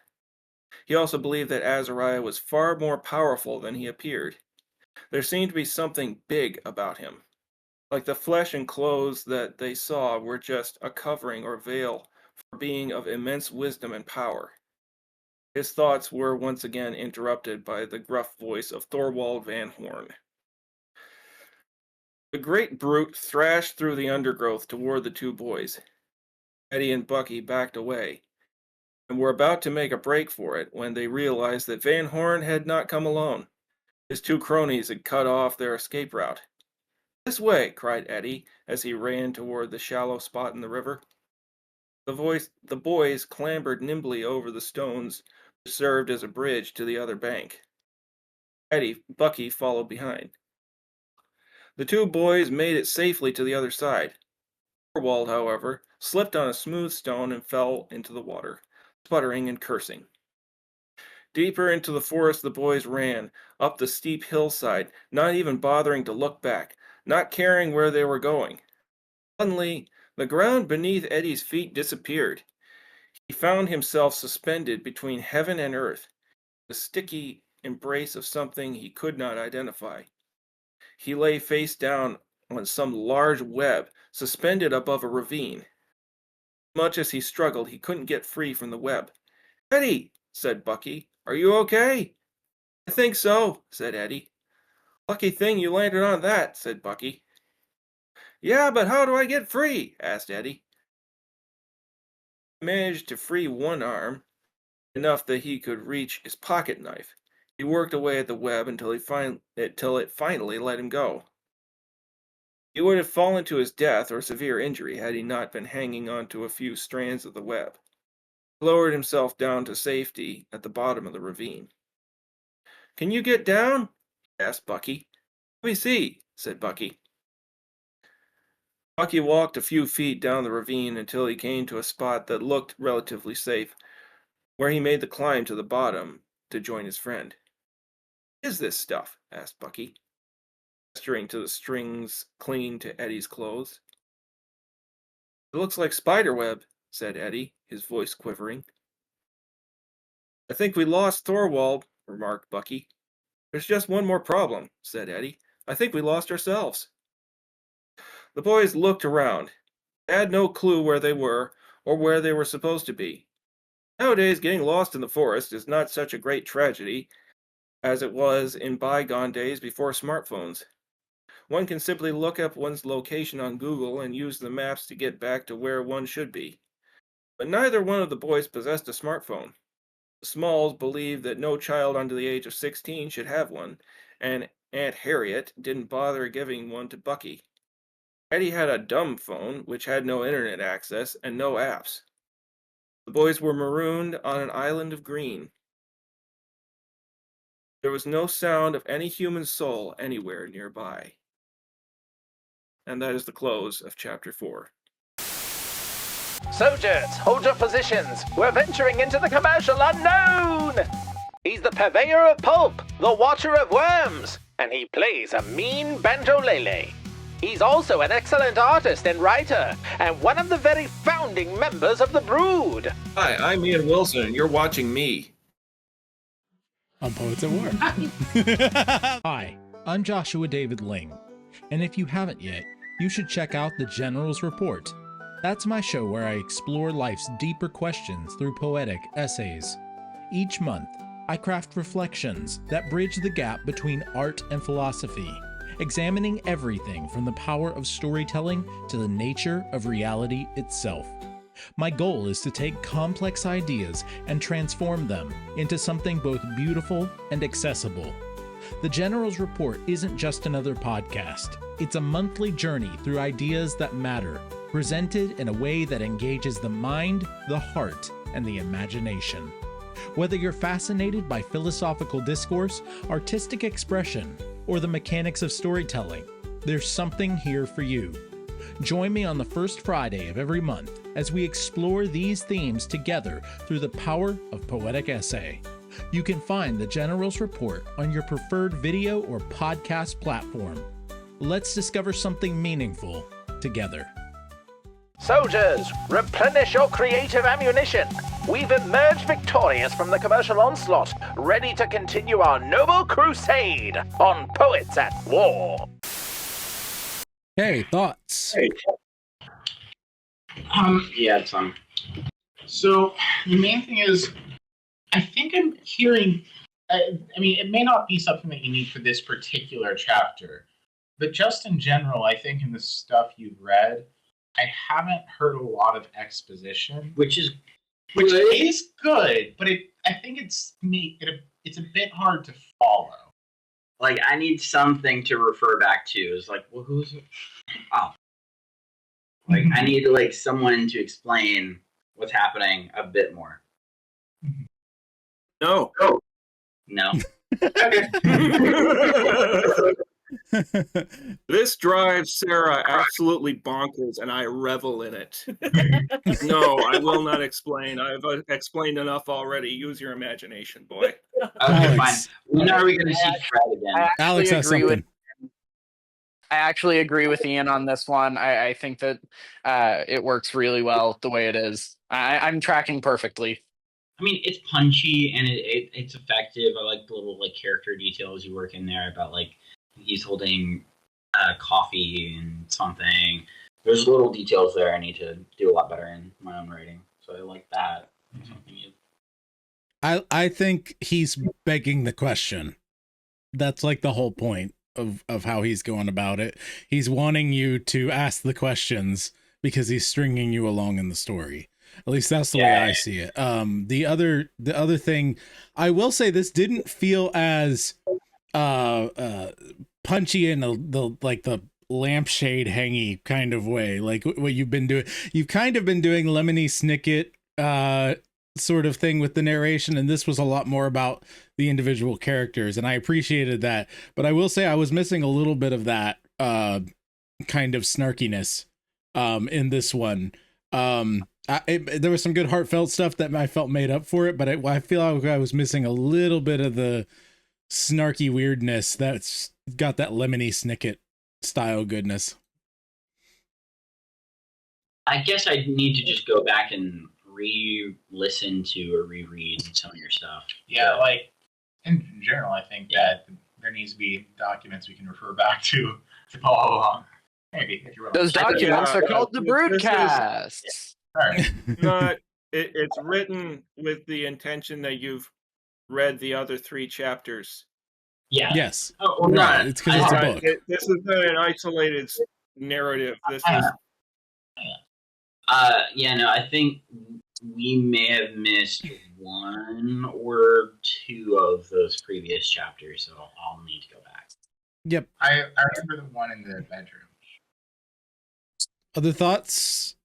He also believed that Azariah was far more powerful than he appeared. There seemed to be something big about him. Like the flesh and clothes that they saw were just a covering or veil for a being of immense wisdom and power. His thoughts were once again interrupted by the gruff voice of Thorwald Van Horn. The great brute thrashed through the undergrowth toward the two boys. Eddie and Bucky backed away, and were about to make a break for it when they realized that Van Horn had not come alone. His two cronies had cut off their escape route. "This way!" cried Eddie as he ran toward the shallow spot in the river. The boys clambered nimbly over the stones which served as a bridge to the other bank. Bucky followed behind. The two boys made it safely to the other side. Thorwald, however, slipped on a smooth stone and fell into the water, sputtering and cursing. Deeper into the forest the boys ran, up the steep hillside, not even bothering to look back, not caring where they were going. Suddenly, the ground beneath Eddie's feet disappeared. He found himself suspended between heaven and earth, the sticky embrace of something he could not identify. He lay face down on some large web, suspended above a ravine. Much as he struggled, he couldn't get free from the web. "Eddie," said Bucky, "are you okay?" "I think so," said Eddie. "Lucky thing you landed on that," said Bucky. "Yeah, but how do I get free?" asked Eddie. He managed to free one arm, enough that he could reach his pocket knife. He worked away at the web until it finally let him go. He would have fallen to his death or severe injury had he not been hanging on to a few strands of the web. He lowered himself down to safety at the bottom of the ravine. "Can you get down?" asked Bucky. "Let me see," said Bucky. Bucky walked a few feet down the ravine until he came to a spot that looked relatively safe, where he made the climb to the bottom to join his friend. "What is this stuff?" asked Bucky, gesturing to the strings clinging to Eddie's clothes. "It looks like spiderweb," said Eddie, his voice quivering. "I think we lost Thorwald," remarked Bucky. "There's just one more problem," said Eddie. "I think we lost ourselves." The boys looked around. They had no clue where they were or where they were supposed to be. Nowadays, getting lost in the forest is not such a great tragedy as it was in bygone days before smartphones. One can simply look up one's location on Google and use the maps to get back to where one should be. But neither one of the boys possessed a smartphone. The Smalls believed that no child under the age of 16 should have one, and Aunt Harriet didn't bother giving one to Bucky. Eddie had a dumb phone, which had no internet access and no apps. The boys were marooned on an island of green. There was no sound of any human soul anywhere nearby. And that is the close of Chapter 4. Soldiers, hold your positions. We're venturing into the commercial unknown. He's the purveyor of pulp, the watcher of worms, and he plays a mean bandolele. He's also an excellent artist and writer, and one of the very founding members of the Brood. Hi, I'm Ian Wilson, and you're watching me. On Poets at War. Hi, I'm Joshua David Ling, and if you haven't yet, you should check out The General's Report. That's my show where I explore life's deeper questions through poetic essays. Each month, I craft reflections that bridge the gap between art and philosophy, examining everything from the power of storytelling to the nature of reality itself. My goal is to take complex ideas and transform them into something both beautiful and accessible. The General's Report isn't just another podcast. It's a monthly journey through ideas that matter, presented in a way that engages the mind, the heart, and the imagination. Whether you're fascinated by philosophical discourse, artistic expression, or the mechanics of storytelling, there's something here for you. Join me on the first Friday of every month as we explore these themes together through the power of poetic essay. You can find the General's Report on your preferred video or podcast platform. Let's discover something meaningful together. Soldiers, replenish your creative ammunition. we've emerged victorious from the commercial onslaught, ready to continue our noble crusade on Poets at War. Hey, thoughts? Yeah, it's on. So the main thing is, I think I'm hearing. I mean, it may not be something that you need for this particular chapter, but just in general, I think in the stuff you've read, I haven't heard a lot of exposition, which is good, but I think it's a bit hard to follow. Like, I need something to refer back to. It's like, well, who's it? Oh. Like, I need like someone to explain what's happening a bit more. No. No. This drives Sarah absolutely bonkers, and I revel in it. No, I will not explain. I've explained enough already. Use your imagination, boy. Okay, fine. When are we going to see Fred again? Alex has something. I actually agree with Ian on this one. I think that it works really well the way it is. I'm tracking perfectly. I mean, it's punchy and it's effective. I like the little like character details you work in there about like he's holding coffee and something. There's little details there I need to do a lot better in my own writing. So I like that. I think he's begging the question. That's like the whole point of how he's going about it. He's wanting you to ask the questions because he's stringing you along in the story. At least that's the way I see it. The other thing I will say, this didn't feel as punchy in the lampshade hangy kind of way, like what you've been doing. You've kind of been doing Lemony Snicket sort of thing with the narration, and this was a lot more about the individual characters, and I appreciated that. But I will say I was missing a little bit of that kind of snarkiness in this one. There was some good heartfelt stuff that I felt made up for it, but I feel like I was missing a little bit of the snarky weirdness that's got that Lemony Snicket style goodness. I guess I need to just go back and re-listen to or reread some of your stuff. Yeah, like in general, I think that there needs to be documents we can refer back to follow along. Maybe if you want. Those documents are called the Broodcasts. It's written with the intention that you've read the other 3 chapters. Yeah. Yes. Oh, right. It's because it's a book. This is not an isolated narrative. This is. No, I think we may have missed 1 or 2 of those previous chapters, so I'll need to go back. Yep. I remember the one in the bedroom. Other thoughts?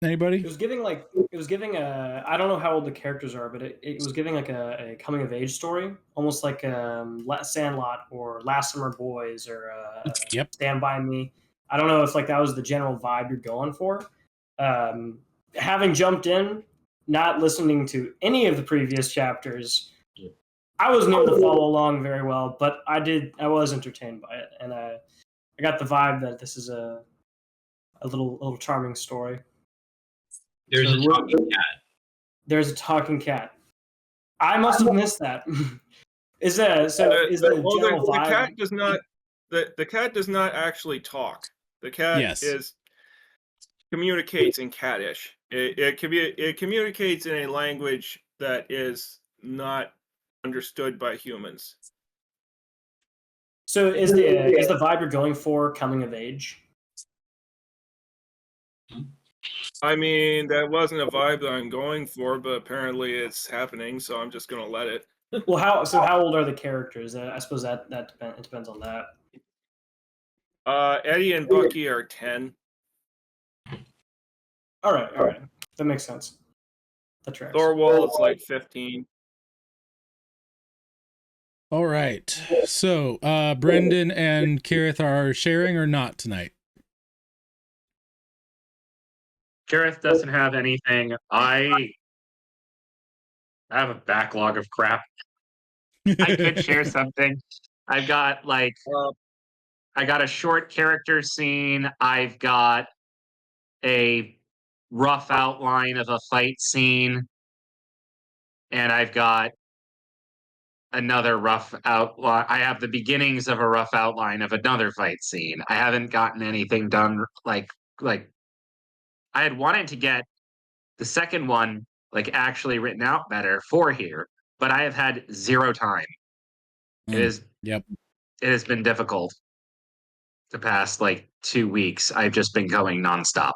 Anybody? It was giving a, I don't know how old the characters are, but it was giving like a coming of age story, almost like Sandlot or Last Summer Boys or Stand By Me. I don't know if like that was the general vibe you're going for. Having jumped in, not listening to any of the previous chapters, I wasn't able to follow along very well, but I was entertained by it, and I got the vibe that this is a little charming story. There's a talking cat. There's a talking cat. I must have missed that. Is the general vibe? The cat does not. The cat does not actually talk. The cat communicates in cattish. It communicates in a language that is not understood by humans. So is the vibe you're going for coming of age? I mean, that wasn't a vibe that I'm going for, but apparently it's happening, so I'm just going to let it. Well, how old are the characters? I suppose that depends on that. Eddie and Bucky are 10. All right, that makes sense. That tracks. Thorwald is like 15. All right. So, Brendan and Kirith are sharing or not tonight? Kirith doesn't have anything. I have a backlog of crap. I could share something. I've got I got a short character scene. I've got a rough outline of a fight scene. and I've got another rough outline. I have the beginnings of a rough outline of another fight scene. I haven't gotten anything done like I had wanted to get the second one like actually written out better for here, but I have had zero time. It is Yep. It has been difficult the past like 2 weeks. I've just been going nonstop.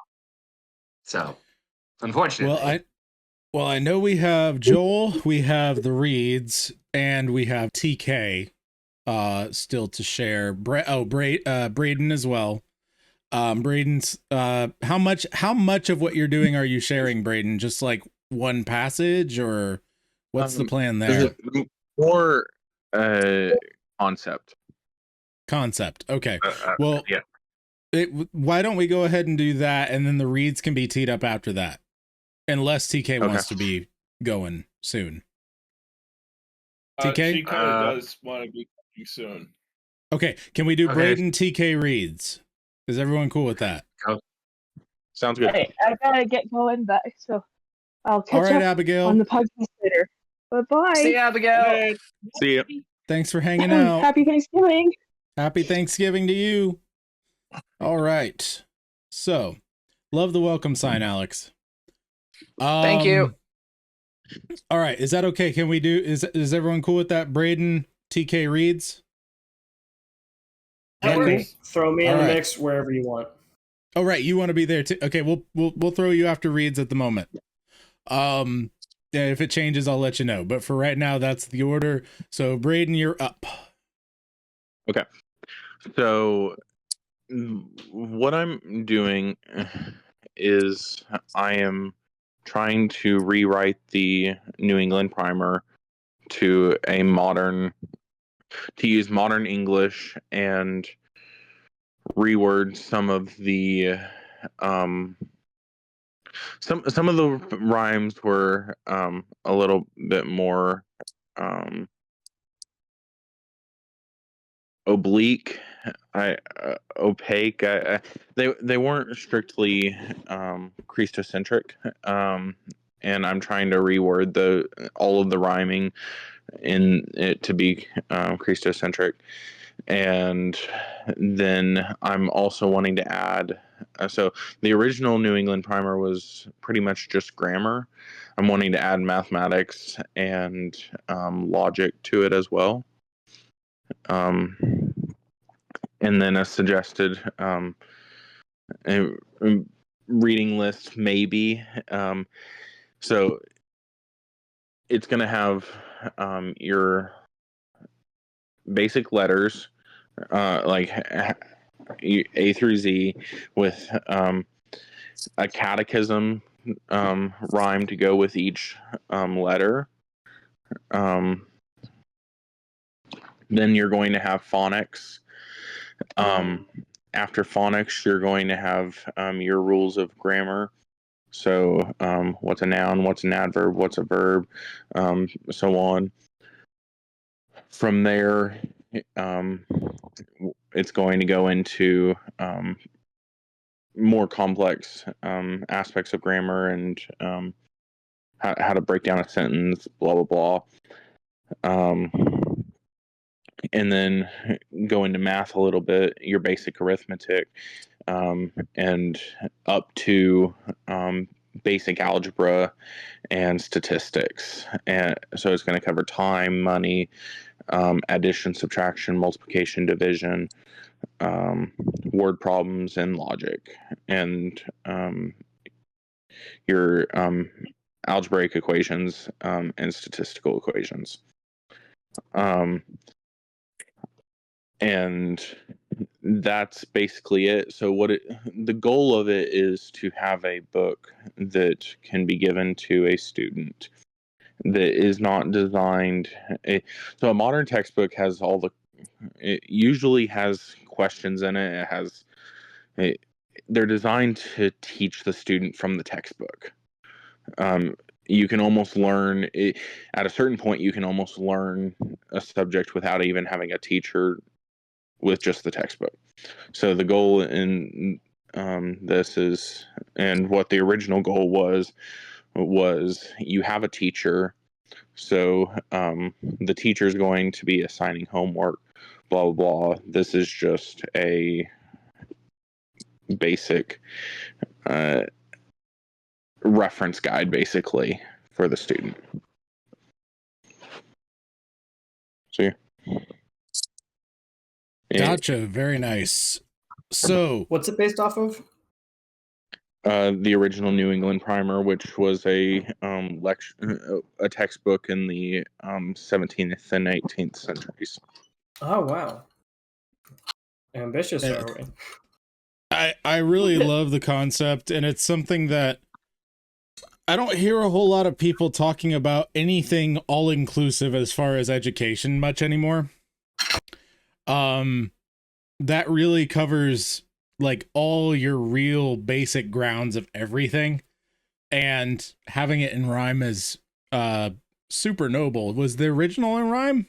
So, unfortunately. Well, I know we have Joel, we have the Reeds, and we have TK still to share. Braden as well. Braden's how much of what you're doing are you sharing, Braden? Just like one passage, or what's the plan there? More concept. Okay. Well, yeah. Why don't we go ahead and do that, and then the Reeds can be teed up after that, unless TK wants to be going soon. TK, she kind of does want to be going soon. Okay, can we do Braden, TK, Reeds? Is everyone cool with that? Sounds good. Hey, I gotta get going back, so I'll catch up Abigail. on the podcast later. Bye-bye. See you, Abigail. See ya. Thanks for hanging out. Happy Thanksgiving. Happy Thanksgiving to you. All right. So, love the welcome sign, Alex. Thank you. All right. Is that okay? Can we do, is everyone cool with that? Braden, TK, Reeds? Throw me in the mix wherever you want. Oh, right. You want to be there too. Okay. We'll throw you after Reeds at the moment. If it changes, I'll let you know. But for right now, that's the order. So Braden, you're up. Okay. So what I'm doing is I am trying to rewrite the New England primer to use modern English and reword some of the some of the rhymes were a little bit more oblique, opaque. They weren't strictly Christocentric, and I'm trying to reword all of the rhyming in it to be Christocentric. And then I'm also wanting to add. So the original New England primer was pretty much just grammar. I'm wanting to add mathematics and logic to it as well. And then a suggested a reading list, maybe. So it's going to have your basic letters, like A through Z, with a catechism rhyme to go with each letter. Then you're going to have phonics. After phonics, you're going to have your rules of grammar. So what's a noun, what's an adverb, what's a verb, so on. From there, it's going to go into more complex aspects of grammar and how to break down a sentence, blah, blah, blah. And then go into math a little bit, your basic arithmetic, and up to basic algebra and statistics. And so it's going to cover time, money, addition, subtraction, multiplication, division, word problems, and logic, and your algebraic equations and statistical equations. And that's basically it. So the goal of it is to have a book that can be given to a student that is not designed. So a modern textbook has it usually has questions in it. They're designed to teach the student from the textbook. You can almost learn at a certain point. You can almost learn a subject without even having a teacher with just the textbook. So the goal in this is, and what the original goal was you have a teacher So the teacher's going to be assigning homework, blah, blah, blah. This is just a basic reference guide, basically, for the student. So, Gotcha. Very nice. So, what's it based off of? The original New England Primer, which was a a textbook in the 17th and 18th centuries. Oh wow, ambitious, are we? I really love the concept, and it's something that I don't hear a whole lot of people talking about anything all inclusive as far as education much anymore. That really covers like all your real basic grounds of everything, and having it in rhyme is super noble. Was the original in rhyme?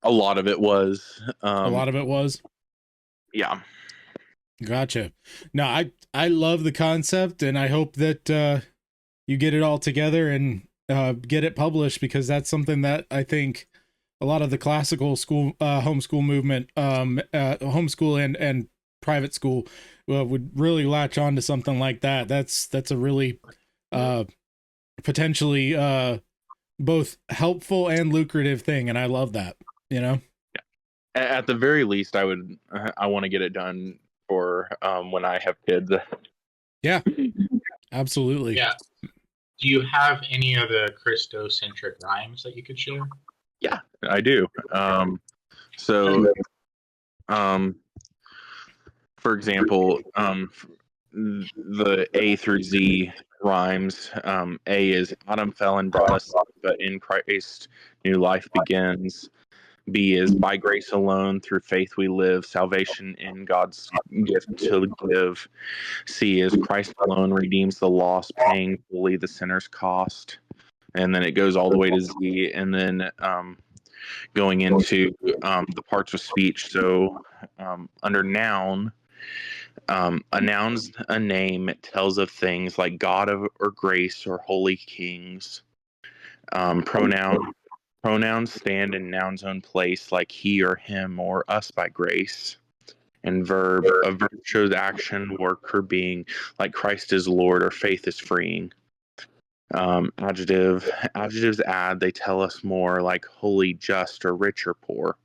A lot of it was. A lot of it was. Yeah. Gotcha. No, I love the concept, and I hope that you get it all together and get it published, because that's something that I think a lot of the classical school homeschool movement, homeschool and private school, would really latch on to something like that. That's a really potentially both helpful and lucrative thing, and I love that. You know. At the very least, I want to get it done for when I have kids. Yeah, absolutely. Yeah. Do you have any of the Christocentric rhymes that you could share? Yeah, I do. So, for example, the A through Z rhymes. A is Adam fell and brought us, but in Christ new life begins. B is by grace alone, through faith we live, salvation in God's gift to give. C is Christ alone redeems the lost, paying fully the sinner's cost. And then it goes all the way to Z, and then going into the parts of speech. So under noun, a noun's a name. It tells of things like God of, or grace or holy kings. Pronouns stand in noun's own place, like he or him or us by grace. And verb, a verb shows action, work, or being, like Christ is Lord or faith is freeing. Adjectives add, they tell us more, like holy, just, or rich or poor.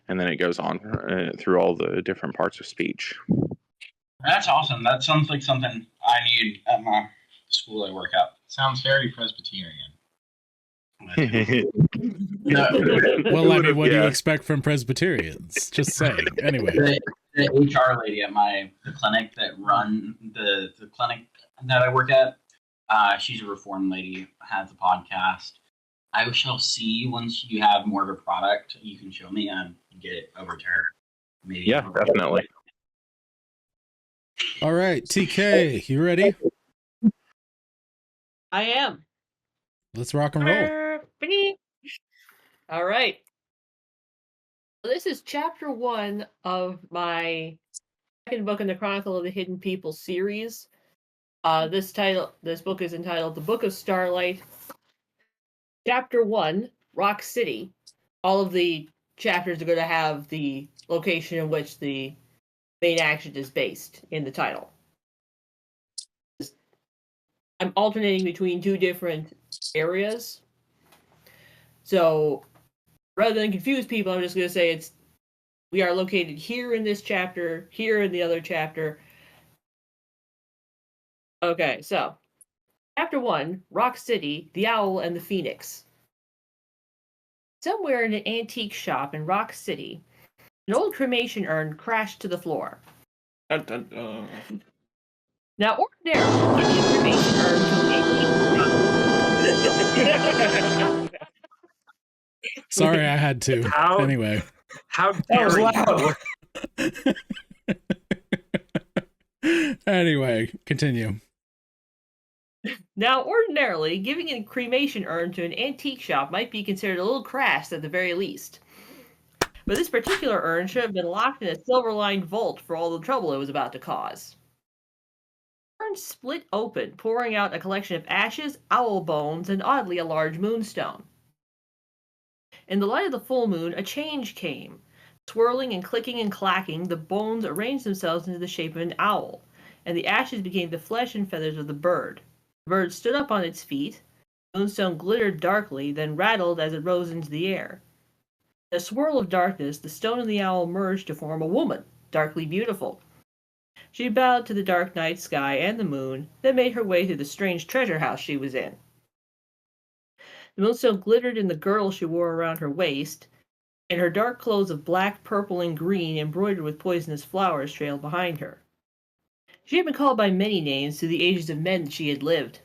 And then it goes on through all the different parts of speech. That's awesome. That sounds like something I need at my school I work at. Sounds very Presbyterian. Well, I mean, what do you expect from Presbyterians? Just saying. Anyway, the HR lady at the clinic that run the clinic that I work at, she's a Reformed lady, has a podcast. I shall see once you have more of a product you can show me and get it over to her. Maybe. Yeah, definitely. All right, TK, you ready? I am. Let's rock and roll. All right. So this is chapter 1 of my second book in the Chronicle of the Hidden People series. This book is entitled The Book of Starlight. Chapter 1, Rock City. All of the chapters are going to have the location in which the main action is based in the title. I'm alternating between two different areas. So rather than confuse people, I'm just going to say we are located here in this chapter, here in the other chapter. Okay, so chapter 1, Rock City, the Owl and the Phoenix. Somewhere in an antique shop in Rock City, an old cremation urn crashed to the floor. Dun, dun, dun. Now, ordinarily, giving a cremation urn to a Sorry, I had to. Anyway. How dare you? Anyway, continue. Now, ordinarily, giving a cremation urn to an antique shop might be considered a little crass at the very least. But this particular urn should have been locked in a silver-lined vault for all the trouble it was about to cause. urn split open, pouring out a collection of ashes, owl bones, and oddly a large moonstone. In the light of the full moon, a change came. Swirling and clicking and clacking, the bones arranged themselves into the shape of an owl, and the ashes became the flesh and feathers of the bird. The bird stood up on its feet. The moonstone glittered darkly, then rattled as it rose into the air. In a swirl of darkness, the stone and the owl merged to form a woman, darkly beautiful. She bowed to the dark night sky and the moon, then made her way to the strange treasure house she was in. The moonstone glittered in the girdle she wore around her waist, and her dark clothes of black, purple, and green embroidered with poisonous flowers trailed behind her. She had been called by many names through the ages of men that she had lived.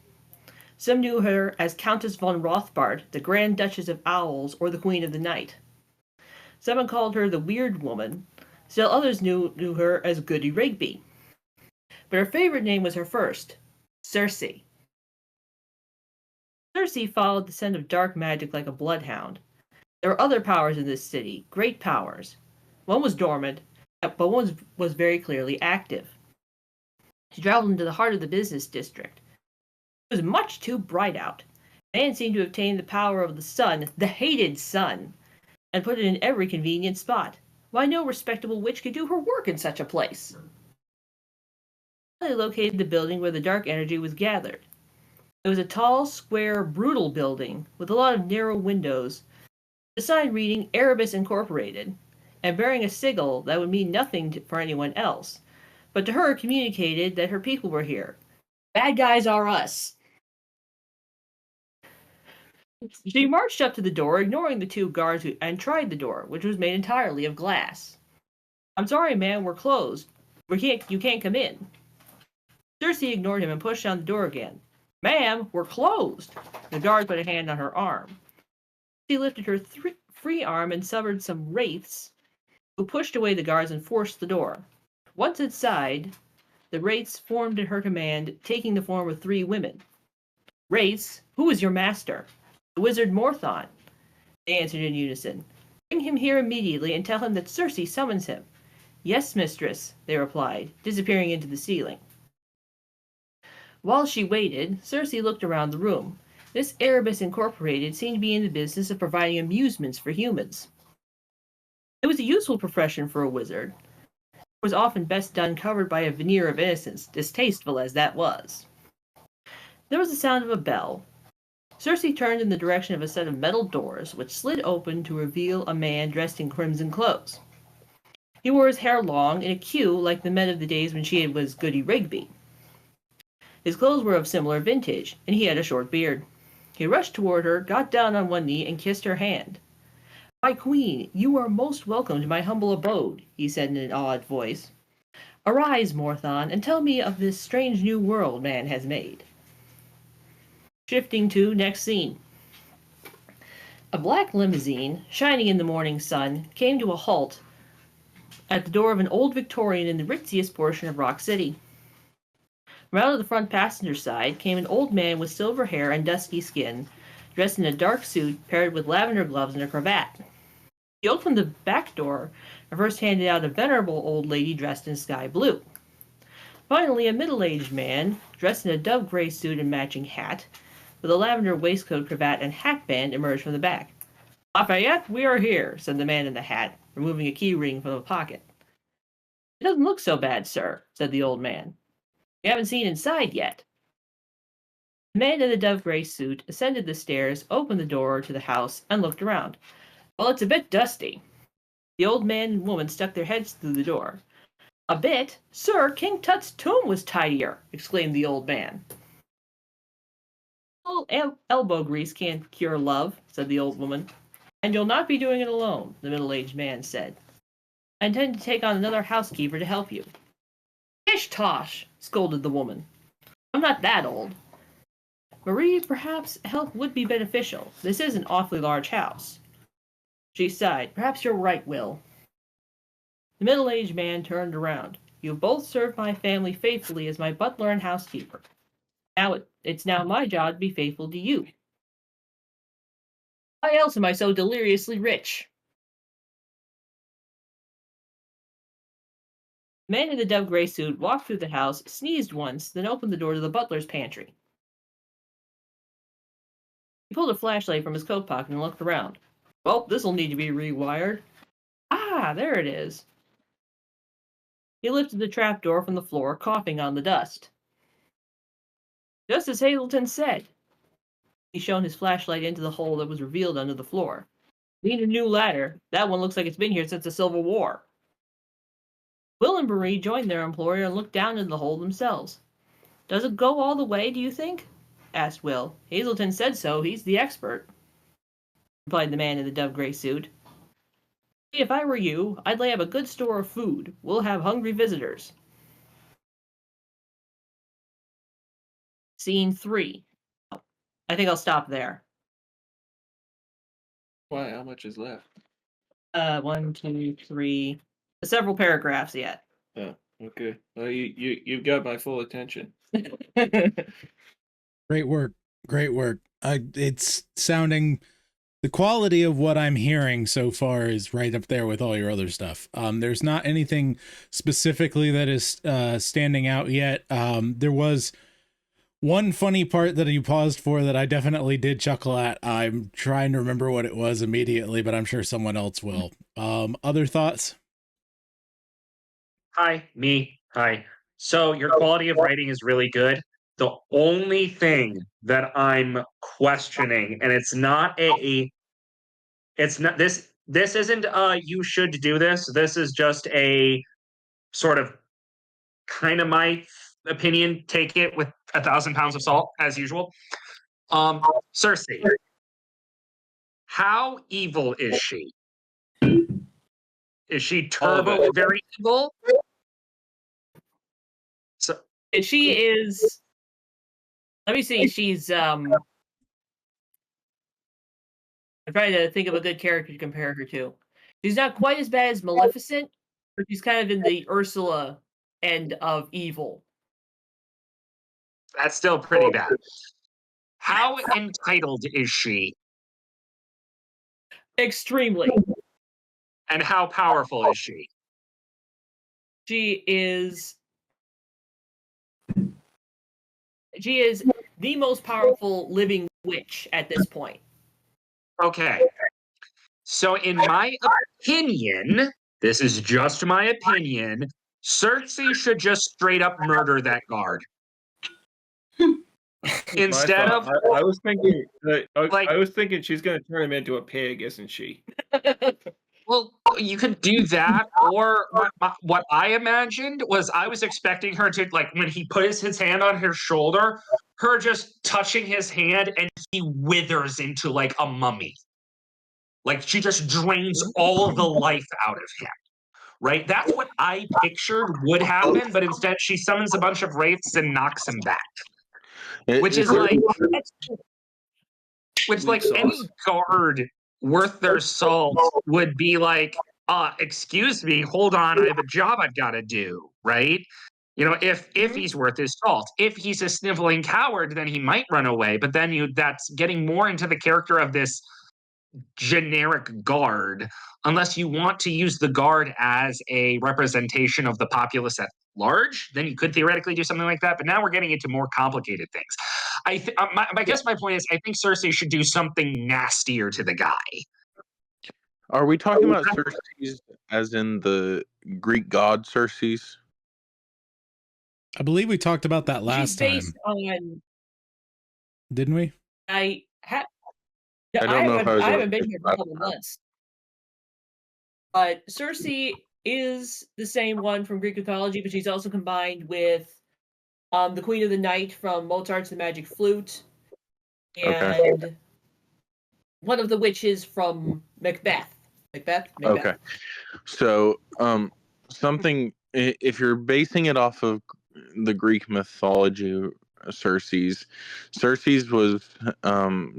Some knew her as Countess von Rothbard, the Grand Duchess of Owls, or the Queen of the Night. Some had called her the Weird Woman, still others knew her as Goody Rigby. But her favorite name was her first, Circe. Circe followed the scent of dark magic like a bloodhound. There were other powers in this city, great powers. One was dormant, but one was very clearly active. She traveled into the heart of the business district. It was much too bright out. Man seemed to have tamed the power of the sun, the hated sun, and put it in every convenient spot. Why, no respectable witch could do her work in such a place. They located the building where the dark energy was gathered. It was a tall, square, brutal building with a lot of narrow windows, a sign reading Erebus Incorporated, and bearing a sigil that would mean nothing for anyone else, but to her communicated that her people were here. Bad guys are us. She marched up to the door, ignoring the two guards, and tried the door, which was made entirely of glass. "I'm sorry, ma'am, we're closed. You can't come in." Circe ignored him and pushed on the door again. "Ma'am, we're closed." The guard put a hand on her arm. She lifted her free arm and summoned some wraiths, who pushed away the guards and forced the door. Once inside, the wraiths formed at her command, taking the form of 3 women. "Wraiths, who is your master?" "The wizard Morthon," they answered in unison. "Bring him here immediately and tell him that Circe summons him." "Yes, mistress," they replied, disappearing into the ceiling. While she waited, Circe looked around the room. This Erebus Incorporated seemed to be in the business of providing amusements for humans. It was a useful profession for a wizard. It was often best done covered by a veneer of innocence, distasteful as that was. There was the sound of a bell. Circe turned in the direction of a set of metal doors, which slid open to reveal a man dressed in crimson clothes. He wore his hair long in a queue like the men of the days when she was Goody Rigby. His clothes were of similar vintage, and he had a short beard. He rushed toward her, got down on one knee, and kissed her hand. "My queen, you are most welcome to my humble abode," he said in an awed voice. "Arise, Morthon, and tell me of this strange new world man has made." Shifting to next scene. A black limousine, shining in the morning sun, came to a halt at the door of an old Victorian in the ritziest portion of Rock City. From out of the front passenger side came an old man with silver hair and dusky skin, dressed in a dark suit paired with lavender gloves and a cravat. He opened the back door and first handed out a venerable old lady dressed in sky blue. Finally, a middle-aged man, dressed in a dove-gray suit and matching hat, with a lavender waistcoat, cravat, and hatband, emerged from the back. "Lafayette, we are here," said the man in the hat, removing a key ring from a pocket. "It doesn't look so bad, sir," said the old man. "We haven't seen inside yet." The man in the dove-gray suit ascended the stairs, opened the door to the house, and looked around. "Well, it's a bit dusty." The old man and woman stuck their heads through the door. "A bit? Sir, King Tut's tomb was tidier," exclaimed the old man. "Elbow grease can't cure love," said the old woman. "And you'll not be doing it alone," the middle-aged man said. "I intend to take on another housekeeper to help you." "Tish-tosh!" scolded the woman. "I'm not that old." "Marie, perhaps help would be beneficial. This is an awfully large house." She sighed. "Perhaps you're right, Will." The middle-aged man turned around. "You've both served my family faithfully as my butler and housekeeper. It's now my job to be faithful to you. Why else am I so deliriously rich?" The man in the dove gray suit walked through the house, sneezed once, then opened the door to the butler's pantry. He pulled a flashlight from his coat pocket and looked around. Well, this'll need to be rewired. Ah, there it is. He lifted the trapdoor from the floor, coughing on the dust. Just as Hazleton said. He shone his flashlight into the hole that was revealed under the floor. Need a new ladder. That one looks like it's been here since the Civil War. Will and Marie joined their employer and looked down into the hole themselves. Does it go all the way, do you think? Asked Will. Hazleton said so. He's the expert, replied the man in the dove gray suit. If I were you, I'd lay up a good store of food. We'll have hungry visitors. Scene 3. I think I'll stop there. Why? How much is left? 1, 2, 3. Several paragraphs yet. Oh, okay. Well, you've got my full attention. Great work. Great work. It's sounding, the quality of what I'm hearing so far is right up there with all your other stuff. There's not anything specifically that is standing out yet. There was one funny part that you paused for that I definitely did chuckle at. I'm trying to remember what it was immediately, but I'm sure someone else will. Other thoughts? Hi, me. Hi. So your quality of writing is really good. The only thing that I'm questioning, and it's not this isn't you should do this. This is just a sort of kind of my opinion. Take it with 1,000 pounds of salt, as usual. Cersei, how evil is she? Is she turbo very evil? So she is. Let me see. She's I'm trying to think of a good character to compare her to. She's not quite as bad as Maleficent, but she's kind of in the Ursula end of evil. That's still pretty bad. How entitled is she? Extremely. And how powerful is she? She is the most powerful living witch at this point. Okay. So in my opinion, this is just my opinion, Cersei should just straight up murder that guard. Instead of I was thinking I was thinking she's gonna turn him into a pig, isn't she? Well, you could do that, or what I imagined was I was expecting her to, like, when he put his hand on her shoulder, her just touching his hand and he withers into like a mummy. Like she just drains all the life out of him. Right? That's what I pictured would happen, but instead she summons a bunch of wraiths and knocks him back. Which is like any guard worth their salt would be like, excuse me, hold on, I have a job I've got to do, right? You know, if he's worth his salt. If he's a sniveling coward, then he might run away, but then that's getting more into the character of this generic guard, unless you want to use the guard as a representation of the populace at large, then you could theoretically do something like that. But now we're getting into more complicated things. I guess my point is, I think Cersei should do something nastier to the guy. Are we talking about Cersei's as in the Greek god Cersei's? I believe we talked about that last time. Didn't we? I don't know if I haven't been here for a couple months. But Cersei is the same one from Greek mythology, but she's also combined with the Queen of the Night from Mozart's The Magic Flute, and one of the witches from Macbeth. Macbeth? Okay. So, something, if you're basing it off of the Greek mythology, Cersei's was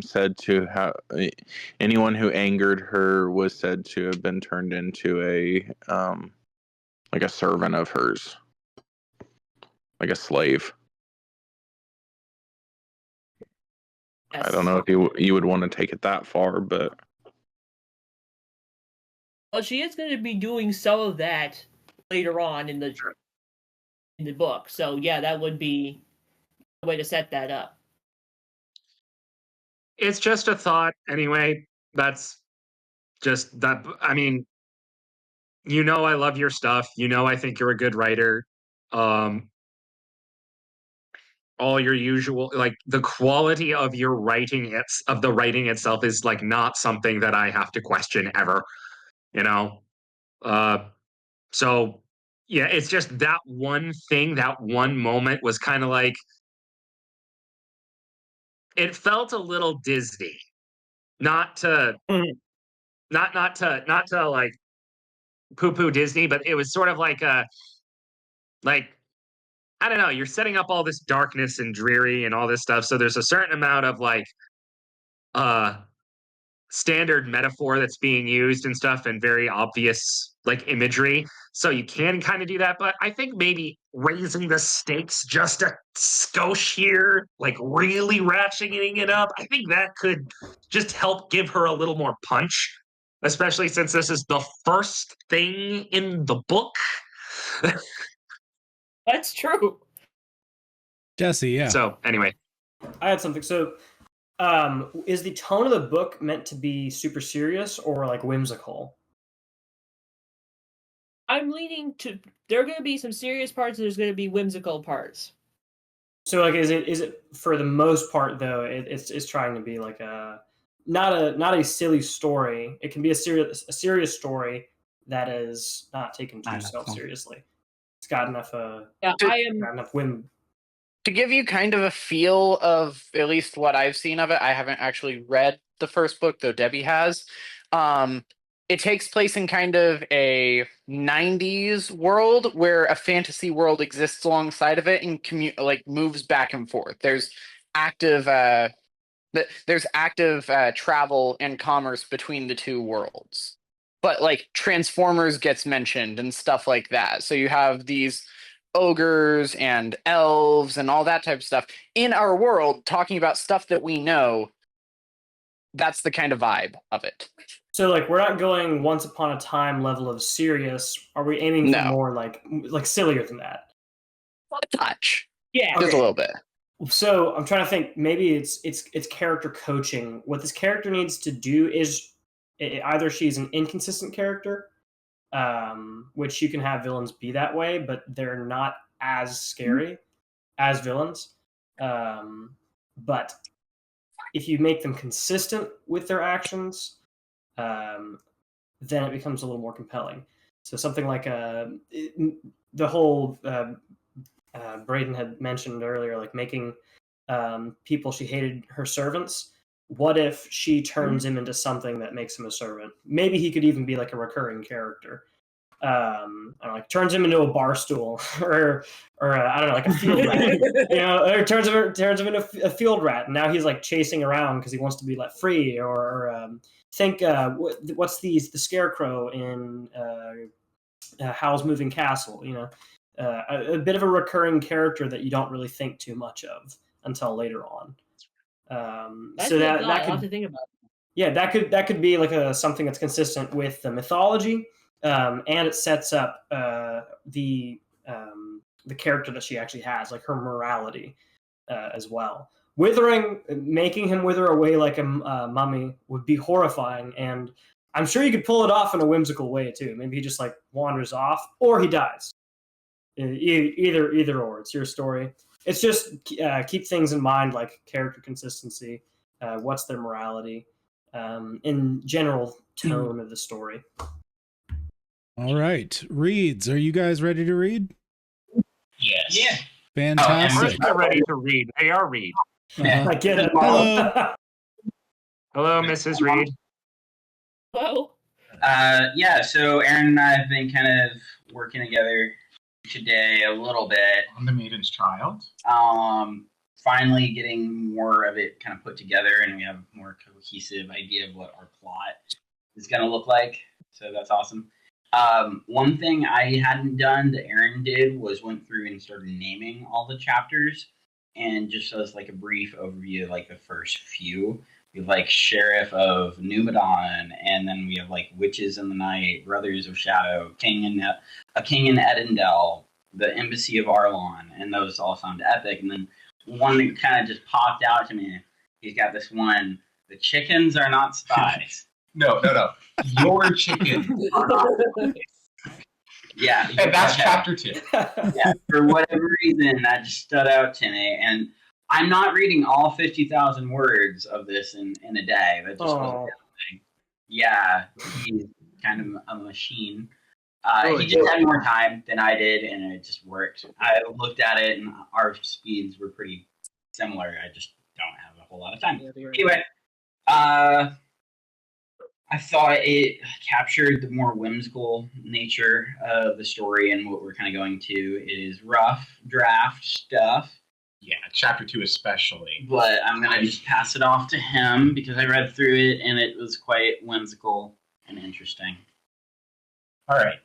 said to have, anyone who angered her was said to have been turned into like a servant of hers, like a slave. Yes. I don't know if you would want to take it that far, but well, she is going to be doing some of that later on in the book. So yeah, that would be a way to set that up. It's just a thought anyway. That's just that. I mean, I love your stuff. I think you're a good writer. All your usual, like, the quality of your writing, of the writing itself is like not something that I have to question ever. You know, so yeah, it's just that one thing, that one moment was kind of like, it felt a little Disney. Not to like poo-poo Disney, but it was sort of like like I don't know, you're setting up all this darkness and dreary and all this stuff, so there's a certain amount of like uh standard metaphor that's being used and stuff, and very obvious like imagery. So you can kind of do that, but I think maybe raising the stakes just a skosh here, like really ratcheting it up, I think that could just help give her a little more punch, especially since this is the first thing in the book. That's true. Jesse, yeah. So anyway, I had something. So, is the tone of the book meant to be super serious or like whimsical? I'm leaning to there are going to be some serious parts. And there's going to be whimsical parts. So, like, is it for the most part though? It's trying to be like not a silly story. It can be a serious story that is not taken too self-seriously. It's got enough got enough whim. To give you kind of a feel of at least what I've seen of it, I haven't actually read the first book, though Debbie has. It takes place in kind of a 90s world where a fantasy world exists alongside of it and moves back and forth. There's active travel and commerce between the two worlds. But like Transformers gets mentioned and stuff like that. So you have these ogres and elves and all that type of stuff in our world talking about stuff that we know. That's the kind of vibe of it. So like we're not going Once Upon a Time level of serious. Are we aiming for more like sillier than that? A touch. Yeah. Just a little bit. So I'm trying to think. Maybe it's character coaching. What this character needs to do is either she's an inconsistent character, which you can have villains be that way, but they're not as scary as villains. But if you make them consistent with their actions, then it becomes a little more compelling. So something like the whole Braden had mentioned earlier, like making people she hated her servants. What if she turns him into something that makes him a servant? Maybe he could even be like a recurring character. Like turns him into a bar stool, or I don't know, like a field rat. Or turns him into a field rat, and now he's like chasing around because he wants to be let free. Or think what's the scarecrow in Howl's Moving Castle? A bit of a recurring character that you don't really think too much of until later on. So that could, I'll have to think about. Yeah, that could be like something that's consistent with the mythology, and it sets up the character that she actually has, like her morality as well. Making him wither away like a mummy would be horrifying, and I'm sure you could pull it off in a whimsical way too. Maybe he just like wanders off, or he dies. Either or, it's your story. It's just keep things in mind, like character consistency, what's their morality, in general tone of the story. All right, reads. Are you guys ready to read? Yes. Yeah. Fantastic. They're ready to read. They are Reed. I get it. Hello. Hello, Mrs. Reed. Hello. Yeah. So Aaron and I have been kind of working together today a little bit on the Maiden's Child. Finally getting more of it kind of put together, and we have a more cohesive idea of what our plot is going to look like. So that's awesome. One thing I hadn't done that Aaron did was went through and started naming all the chapters, and just as like a brief overview, like the first few. We have like Sheriff of Numadon, and then we have like Witches in the Night, Brothers of Shadow, a King in Edendel, the Embassy of Arlon, and those all sound epic. And then one that kind of just popped out to me. He's got this one. The chickens are not spies. No. Your chickens are not spies. Yeah, and that's chapter 2. Yeah, for whatever reason, that just stood out to me, and I'm not reading all 50,000 words of this in a day. That just wasn't happening. Yeah, he's kind of a machine. He just had more time than I did, and it just worked. I looked at it, and our speeds were pretty similar. I just don't have a whole lot of time. Anyway, I thought it captured the more whimsical nature of the story and what we're kind of going to. It is rough draft stuff. Yeah, chapter 2 especially. But I'm going to just pass it off to him because I read through it and it was quite whimsical and interesting. All right.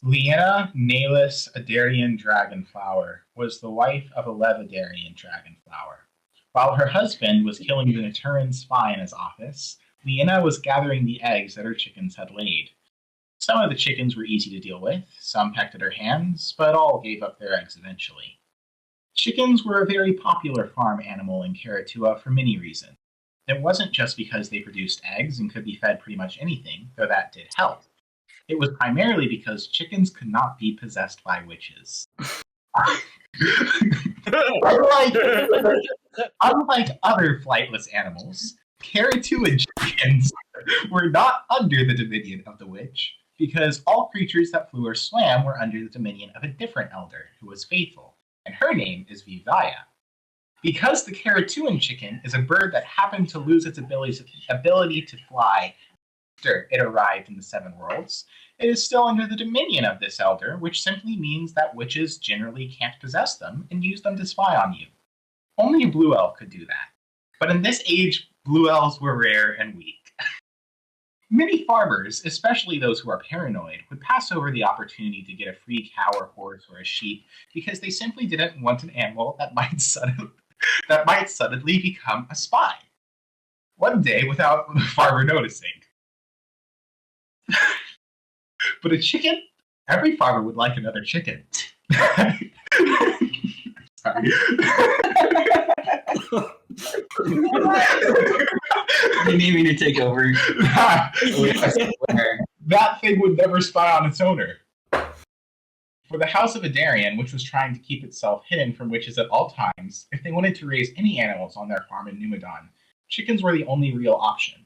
Liena Nalis Adarian Dragonflower was the wife of a Levidarian Dragonflower. While her husband was killing the Naturan spy in his office, Liena was gathering the eggs that her chickens had laid. Some of the chickens were easy to deal with, some pecked at her hands, but all gave up their eggs eventually. Chickens were a very popular farm animal in Karatua for many reasons. It wasn't just because they produced eggs and could be fed pretty much anything, though that did help. It was primarily because chickens could not be possessed by witches. Unlike other flightless animals, Karatua chickens were not under the dominion of the witch, because all creatures that flew or swam were under the dominion of a different elder, who was faithful, and her name is Vivaya. Because the Karatuan chicken is a bird that happened to lose its ability to fly after it arrived in the Seven Worlds, it is still under the dominion of this elder, which simply means that witches generally can't possess them and use them to spy on you. Only a blue elf could do that. But in this age, blue elves were rare and weak. Many farmers, especially those who are paranoid, would pass over the opportunity to get a free cow or horse or a sheep because they simply didn't want an animal that might suddenly become a spy. One day, without the farmer noticing. But a chicken? Every farmer would like another chicken. Sorry. You need me to take over? That thing would never spy on its owner. For the House of Adarian, which was trying to keep itself hidden from witches at all times, if they wanted to raise any animals on their farm in Numadon, chickens were the only real option.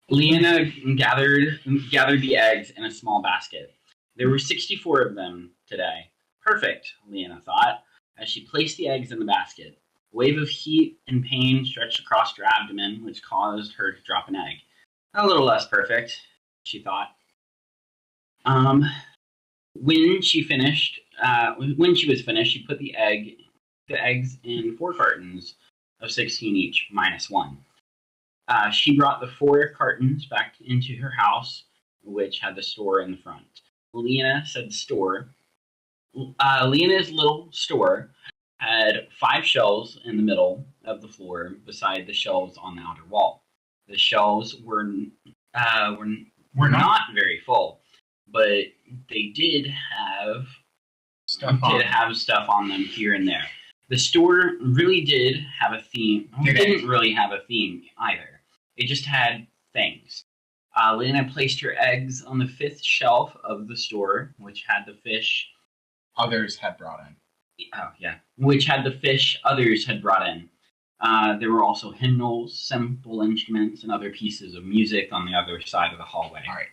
Liena gathered the eggs in a small basket. There were 64 of them today. Perfect, Liena thought, as she placed the eggs in the basket. A wave of heat and pain stretched across her abdomen, which caused her to drop an egg. A little less perfect, she thought. When she was finished, she put the eggs in 4 cartons of 16 each, minus 1. She brought the 4 cartons back into her house, which had the store in the front. Liena said the store. Liena's little store had 5 shelves in the middle of the floor, beside the shelves on the outer wall. The shelves were not very full, but they did have stuff on them here and there. The store really did have a theme. It didn't really have a theme either. It just had things. Liena placed her eggs on the 5th shelf of the store, which had the fish others had brought in. Oh, yeah. Which had the fish others had brought in. There were also hymnals, simple instruments, and other pieces of music on the other side of the hallway. All right.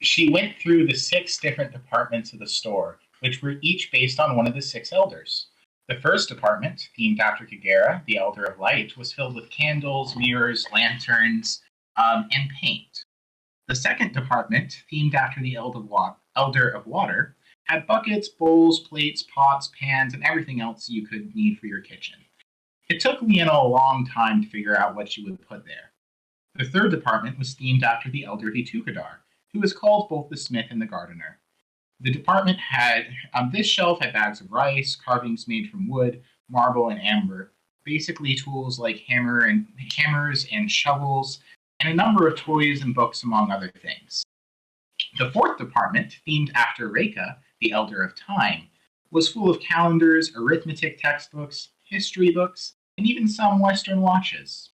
She went through the 6 different departments of the store, which were each based on one of the 6 elders. The first department, themed after Kagera, the Elder of Light, was filled with candles, mirrors, lanterns, and paint. The second department, themed after the Elder of Water, had buckets, bowls, plates, pots, pans, and everything else you could need for your kitchen. It took Liena a long time to figure out what she would put there. The third department was themed after the Elder Vitukadar, who was called both the Smith and the Gardener. The department had, this shelf had bags of rice, carvings made from wood, marble, and amber, basically tools like hammers and shovels, and a number of toys and books, among other things. The fourth department, themed after Reka, the Elder of Time, was full of calendars, arithmetic textbooks, history books, and even some Western watches.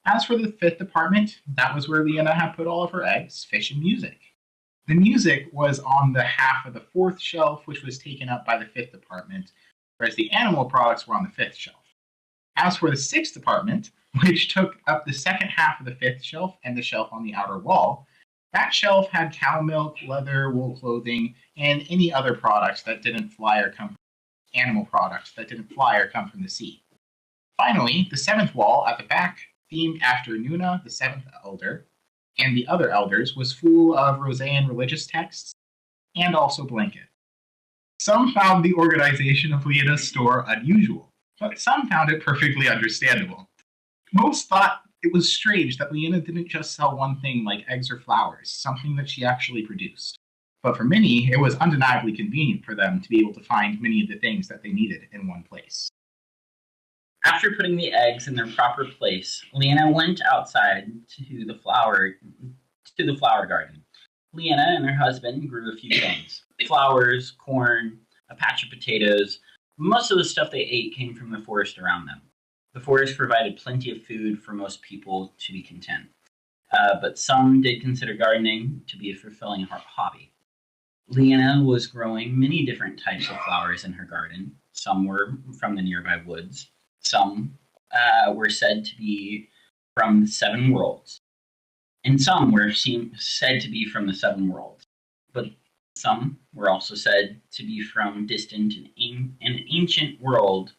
As for the fifth department, that was where Leanna had put all of her eggs, fish, and music. The music was on the half of the fourth shelf, which was taken up by the fifth department, whereas the animal products were on the fifth shelf. As for the sixth department, which took up the second half of the fifth shelf and the shelf on the outer wall, that shelf had cow milk, leather, wool clothing, and any other products that didn't fly or come animal products that didn't fly or come from the sea. Finally, the seventh wall at the back, themed after Nuna, the seventh elder, and the other elders, was full of Roseanne religious texts and also blankets. Some found the organization of Leanna's store unusual, but some found it perfectly understandable. Most thought it was strange that Leanna didn't just sell one thing like eggs or flowers, something that she actually produced. But for many, it was undeniably convenient for them to be able to find many of the things that they needed in one place. After putting the eggs in their proper place, Leanna went outside to the flower garden. Leanna and her husband grew a few things: flowers, corn, a patch of potatoes. Most of the stuff they ate came from the forest around them. The forest provided plenty of food for most people to be content, but some did consider gardening to be a fulfilling hobby. Leanna was growing many different types of flowers in her garden. Some were from the nearby woods. Some were said to be from the seven worlds. And some were said to be from the seven worlds. But some were also said to be from distant and an ancient world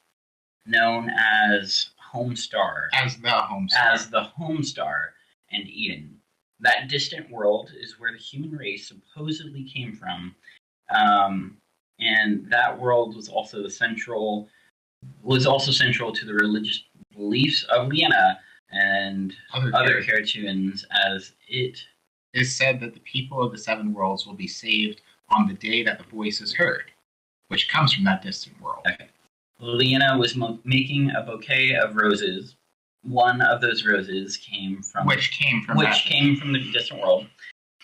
known as Homestar. As the Homestar and Eden. That distant world is where the human race supposedly came from. And that world was also central to the religious beliefs of Leanna and other Caratuans, as it is said that the people of the seven worlds will be saved on the day that the voice is heard, which comes from that distant world. Okay. Leanna was making a bouquet of roses. One of those roses came from the distant world.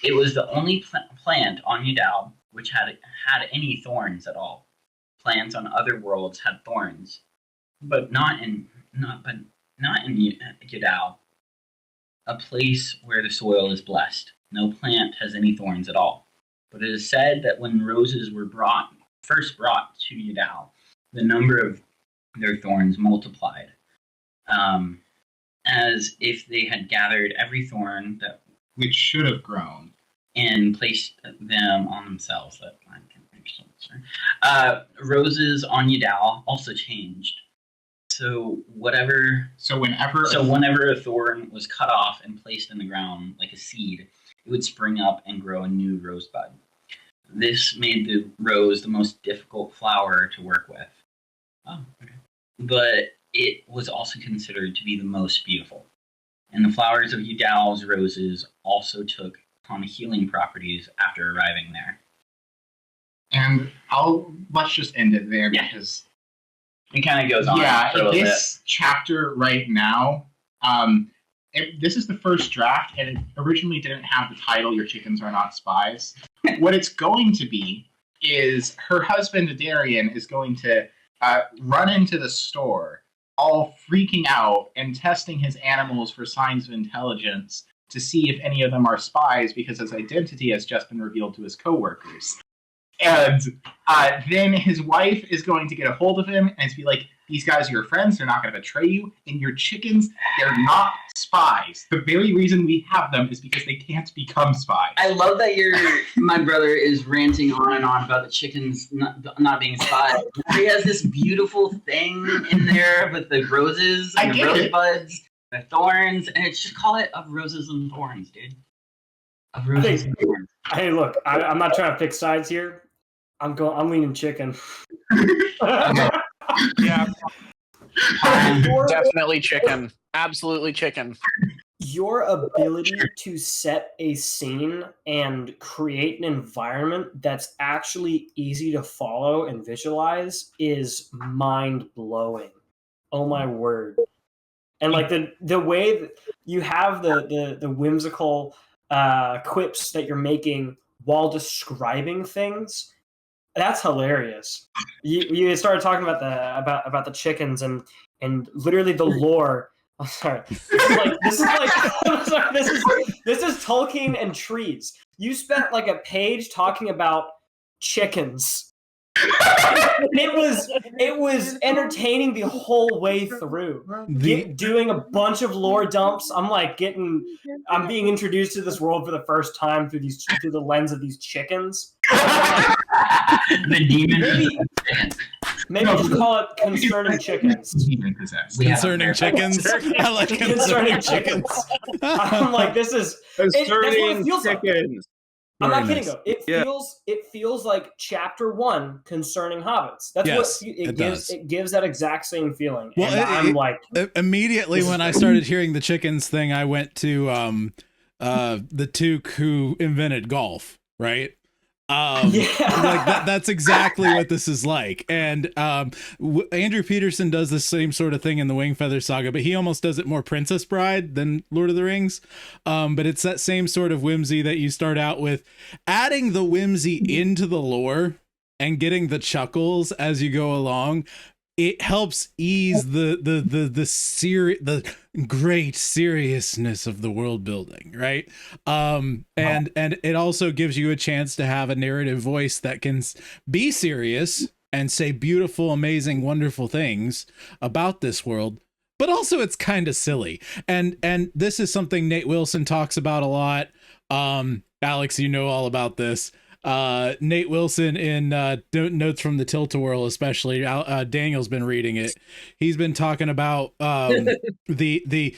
It was the only plant on Yudao which had any thorns at all. Plants on other worlds had thorns, but not in Yudao, a place where the soil is blessed. No plant has any thorns at all. But it is said that when roses were first brought to Yudao, the number of their thorns multiplied, as if they had gathered every thorn which should have grown and placed them on themselves. Roses on Yudao also changed. So whenever a thorn was cut off and placed in the ground like a seed, it would spring up and grow a new rosebud. This made the rose the most difficult flower to work with. Oh, okay. But it was also considered to be the most beautiful. And the flowers of Yudao's roses also took on healing properties after arriving there. And let's just end it there because it kind of goes on. Yeah, this chapter right now, this is the first draft, and it originally didn't have the title "Your Chickens Are Not Spies." What it's going to be is her husband Darian is going to run into the store, all freaking out and testing his animals for signs of intelligence to see if any of them are spies, because his identity has just been revealed to his coworkers. And then his wife is going to get a hold of him and to be like, these guys are your friends, they're not going to betray you, and your chickens, they're not spies. The very reason we have them is because they can't become spies. I love that my brother is ranting on and on about the chickens not being spies. He has this beautiful thing in there with the roses and the rosebuds, the thorns, and it's just call it of roses and thorns, dude. Of roses and thorns. Hey, look, I'm not trying to pick sides here. I'm leaning chicken. Yeah. Definitely chicken. Absolutely chicken. Your ability to set a scene and create an environment that's actually easy to follow and visualize is mind-blowing. Oh my word! And like the way that you have the whimsical quips that you're making while describing things, that's hilarious. You started talking about the chickens and literally the lore. I'm sorry. This is like I'm sorry, this is Tolkien and trees. You spent like a page talking about chickens. It was entertaining the whole way through. Doing a bunch of lore dumps. I'm being introduced to this world for the first time through the lens of these chickens. The demon. Maybe just call it concerning chickens. Concerning chickens. I like concerning chickens. I'm like, this is that's what it feels chickens. Like. I'm not kidding though. It feels like chapter 1 concerning hobbits. That's what it gives. It gives that exact same feeling. Well, and immediately when I started hearing the chickens thing, I went to the Took who invented golf, right? That's exactly what this is like. And Andrew Peterson does the same sort of thing in the Wingfeather Saga, but he almost does it more Princess Bride than Lord of the Rings. But it's that same sort of whimsy that you start out with, adding the whimsy into the lore and getting the chuckles as you go along. It helps ease the great seriousness of the world building, right? And it also gives you a chance to have a narrative voice that can be serious and say beautiful, amazing, wonderful things about this world, but also it's kind of silly. And this is something Nate Wilson talks about a lot. Alex, you know all about this. Nate Wilson in Notes from the Tilt-A-Whirl, especially Daniel's been reading it. He's been talking about we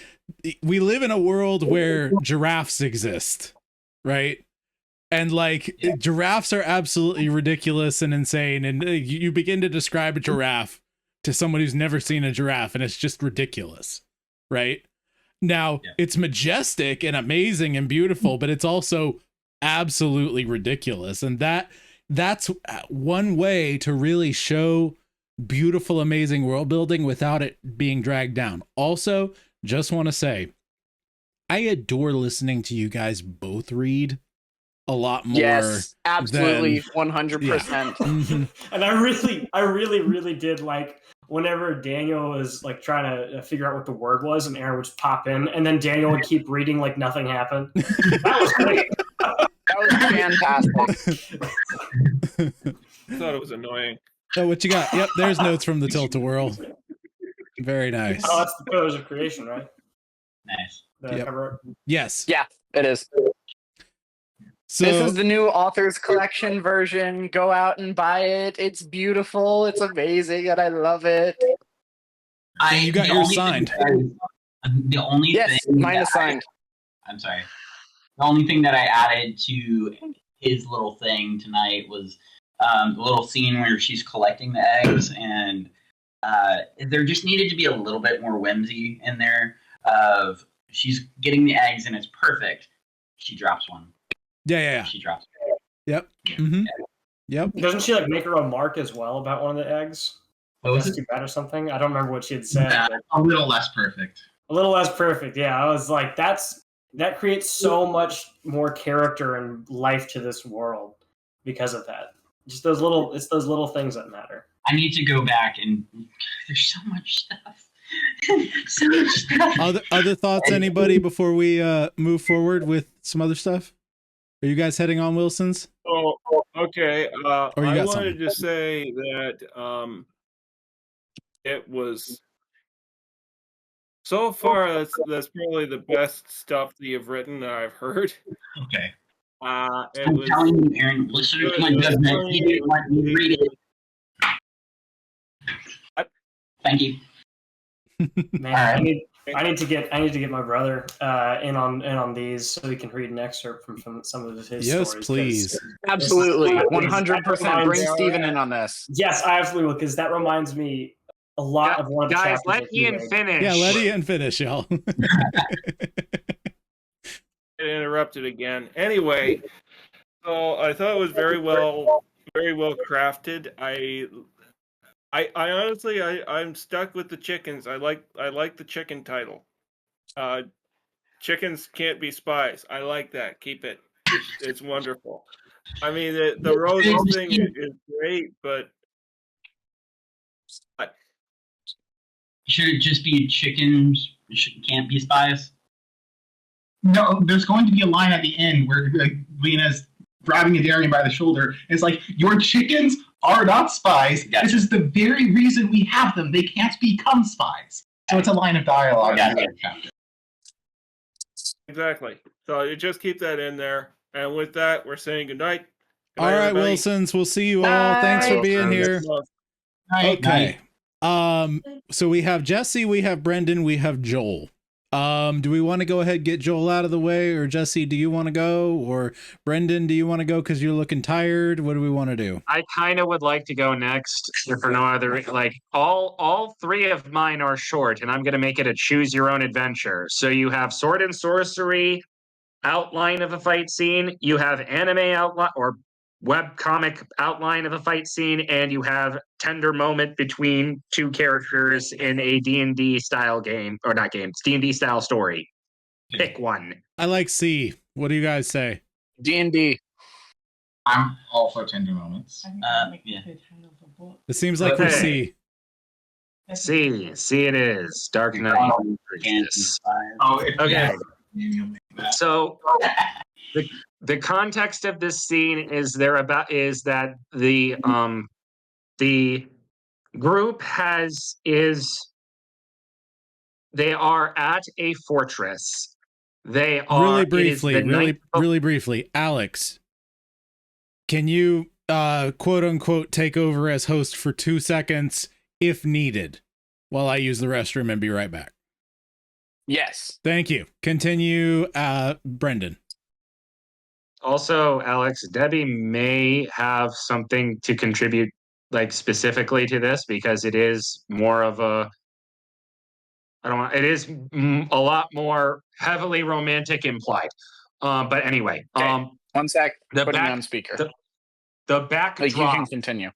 live in a world where giraffes exist, right? And giraffes are absolutely ridiculous and insane, and you begin to describe a giraffe to someone who's never seen a giraffe, and it's just ridiculous, right? Now it's majestic and amazing and beautiful, but it's also absolutely ridiculous. And that's one way to really show beautiful, amazing world building without it being dragged down. Also, just want to say, I adore listening to you guys both read a lot more. Yes, absolutely, 100%. Yeah. And I really did like whenever Daniel was like trying to figure out what the word was, and Aaron would just pop in, and then Daniel would keep reading like nothing happened. That was great. That was fantastic. I thought it was annoying. So what you got? Yep, there's Notes from the Tilt-A-Whirl. Very nice. Oh, that's the Pillars of Creation, right? Nice. Cover. Yes. Yeah, it is. So this is the new author's collection version. Go out and buy it. It's beautiful. It's amazing, and I love it. You got yours signed. The only thing mine is signed. I'm sorry. The only thing that I added to his little thing tonight was the little scene where she's collecting the eggs, and there just needed to be a little bit more whimsy in there. Of she's getting the eggs and it's perfect. She drops one. Yeah. She drops it. Yep. Mm-hmm. Yep. Doesn't she like make her remark as well about one of the eggs? That's too bad or something. I don't remember what she had said. A little less perfect. A little less perfect. Yeah, I was like, that creates so much more character and life to this world because of that. Just those little things that matter. I need to go back and there's so much stuff. So much stuff. Other thoughts, anybody, before we move forward with some other stuff? Are you guys heading on Wilson's? Oh, okay. I wanted something to say that it was so far that's probably the best stuff that you've written that I've heard. Okay. I'm telling you, Aaron, listen to my judgment. He didn't let me read it. Thank you. Man, right. I need to get my brother in on these so we can read an excerpt from some of his stories. Yes, please. Absolutely, 100%. Bring Steven in on this. Yes, I absolutely will, because that reminds me a lot of one of the guys. chapters. Let Ian finish. Yeah, let Ian finish, y'all. Get interrupted again. Anyway, so I thought it was very well crafted. I honestly, I'm stuck with the chickens. I like the chicken title. Chickens can't be spies. I like that. Keep it. It's wonderful. I mean, the roses thing is great, but should it just be chickens can't be spies? No, there's going to be a line at the end where Lena's grabbing Adarian by the shoulder. And it's like, your chickens are not spies. Gotcha. This is the very reason we have them. They can't become spies. So it's a line of dialogue. Gotcha. Exactly. So you just keep that in there. And with that, we're saying goodnight. All right, everybody. Wilsons, we'll see you all. Bye. Thanks for being here. Night. Okay. So we have Jesse, we have Brendan, we have Joel. Do we want to go ahead and get Joel out of the way, or Jesse, do you want to go, or Brendan, do you want to go because you're looking tired? What do we want to do? I kind of would like to go next, if for no other, like all three of mine are short, and I'm going to make it a choose your own adventure. So you have sword and sorcery outline of a fight scene, you have anime outline or web comic outline of a fight scene, and you have tender moment between two characters in a D&D style game, or not game, D&D style story. Pick one. I like C. What do you guys say? D&D. I'm all for tender moments. Yeah. It seems like we're C. C it is. Dark Knight. Okay. So the context of this scene is that the group they are at a fortress. They are really briefly. Alex, can you quote unquote take over as host for 2 seconds if needed while I use the restroom and be right back? Yes. Thank you. Continue, Brendan. Also, Alex, Debbie may have something to contribute, like specifically to this, because it is more of a, it is a lot more heavily romantic implied. But anyway, okay. 1 sec. Putting me on speaker. The backdrop. You can continue.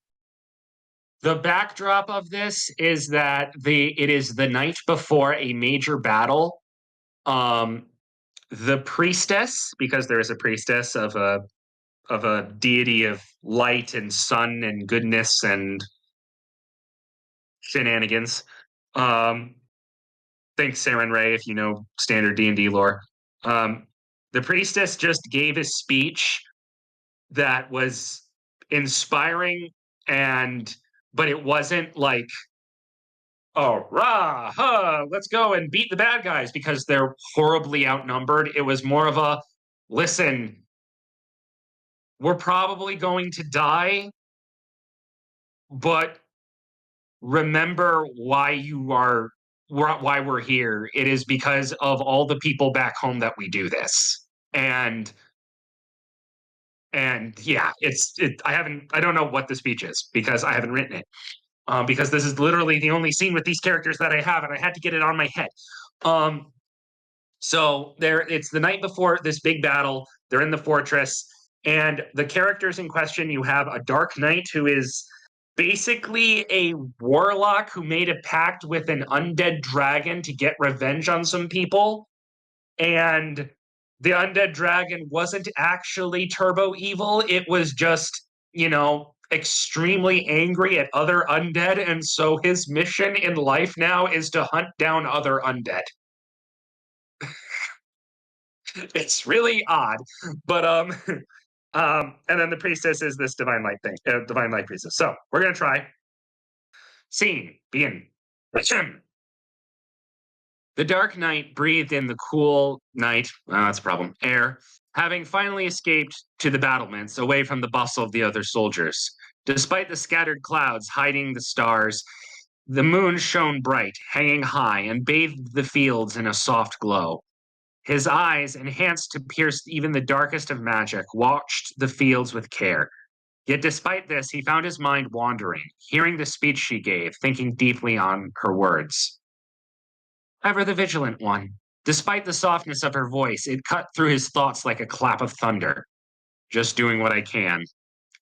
The backdrop of this is that it is the night before a major battle. The priestess, because there is a priestess of a deity of light and sun and goodness and shenanigans. Think Saren Ray if you know standard D&D lore. The priestess just gave a speech that was inspiring, but it wasn't like, oh, rah, huh, let's go and beat the bad guys because they're horribly outnumbered. It was more of a, listen, we're probably going to die, but remember why we're here. It is because of all the people back home that we do this. And yeah, I don't know what the speech is because I haven't written it. Because this is literally the only scene with these characters that I have, and I had to get it on my head. So it's the night before this big battle. They're in the fortress, and the characters in question, you have a Dark Knight who is basically a warlock who made a pact with an undead dragon to get revenge on some people. And the undead dragon wasn't actually turbo evil. It was just, extremely angry at other undead, and so his mission in life now is to hunt down other undead. It's really odd, but and then the priestess is this divine light priestess. So we're gonna try. Scene begin. The Dark Knight breathed in the cool night. That's a problem. Air, having finally escaped to the battlements, away from the bustle of the other soldiers. Despite the scattered clouds hiding the stars, the moon shone bright, hanging high, and bathed the fields in a soft glow. His eyes, enhanced to pierce even the darkest of magic, watched the fields with care. Yet despite this, he found his mind wandering, hearing the speech she gave, thinking deeply on her words. Ever the vigilant one. Despite the softness of her voice, it cut through his thoughts like a clap of thunder. Just doing what I can.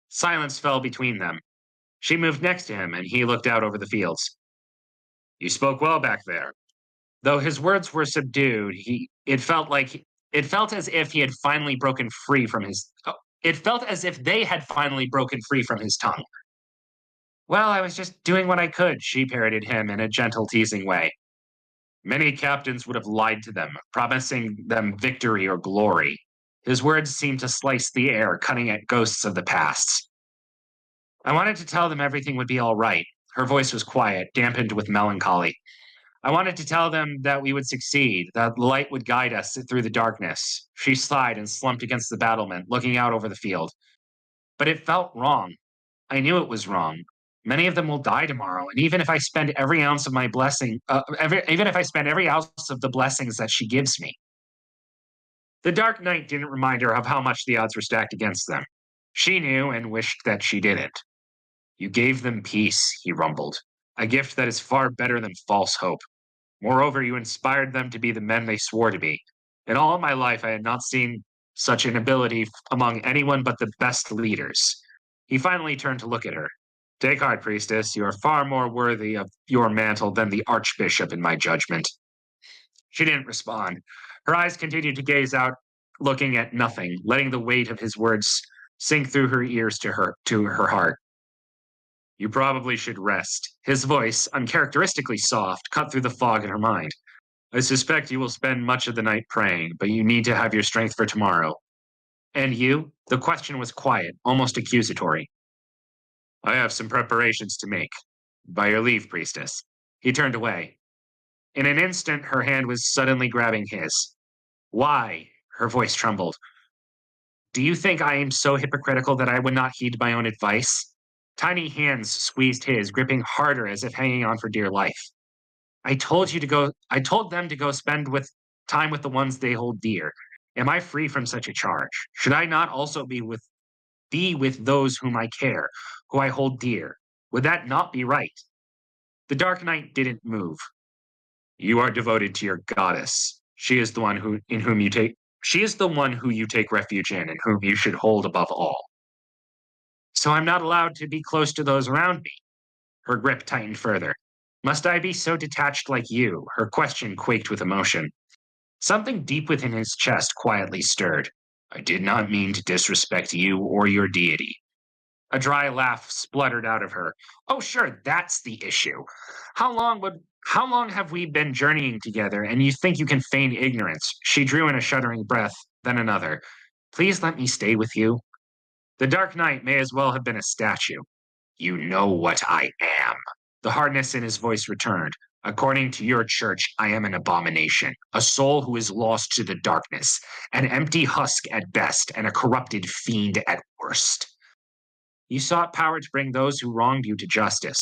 Silence fell between them. She moved next to him, and he looked out over the fields. You spoke well back there. Though his words were subdued, it felt as if he had finally broken free from his it felt as if they had finally broken free from his tongue. Well, I was just doing what I could, she parroted him in a gentle, teasing way. Many captains would have lied to them, promising them victory or glory. His words seemed to slice the air, cutting at ghosts of the past. I wanted to tell them everything would be all right. Her voice was quiet, dampened with melancholy. I wanted to tell them that we would succeed, that the light would guide us through the darkness. She sighed and slumped against the battlement, looking out over the field. But it felt wrong. I knew it was wrong. Many of them will die tomorrow, and even if I spend every ounce of my blessing, even if I spend every ounce of the blessings that she gives me. The Dark Knight didn't remind her of how much the odds were stacked against them. She knew and wished that she didn't. You gave them peace, he rumbled, a gift that is far better than false hope. Moreover, you inspired them to be the men they swore to be. In all of my life, I had not seen such an ability among anyone but the best leaders. He finally turned to look at her. Take heart, priestess. You are far more worthy of your mantle than the archbishop, in my judgment. She didn't respond. Her eyes continued to gaze out, looking at nothing, letting the weight of his words sink through her ears to her heart. You probably should rest. His voice, uncharacteristically soft, cut through the fog in her mind. I suspect you will spend much of the night praying, but you need to have your strength for tomorrow. And you? The question was quiet, almost accusatory. I have some preparations to make. By your leave, priestess. He turned away. In an instant, her hand was suddenly grabbing his. Why? Her voice trembled. Do you think I am so hypocritical that I would not heed my own advice? Tiny hands squeezed his, gripping harder as if hanging on for dear life. I told them to go spend time with the ones they hold dear. Am I free from such a charge? Should I not also be with those whom I care, who I hold dear? Would that not be right? The Dark Knight didn't move. You are devoted to your goddess. She is the one who you take refuge in and whom you should hold above all. So I'm not allowed to be close to those around me. Her grip tightened further. Must I be so detached like you? Her question quaked with emotion. Something deep within his chest quietly stirred. I did not mean to disrespect you or your deity. A dry laugh spluttered out of her. Oh, sure, that's the issue. How long have we been journeying together, and you think you can feign ignorance? She drew in a shuddering breath, then another. Please let me stay with you. The Dark Knight may as well have been a statue. You know what I am. The hardness in his voice returned. According to your church, I am an abomination, a soul who is lost to the darkness, an empty husk at best, and a corrupted fiend at worst. You sought power to bring those who wronged you to justice.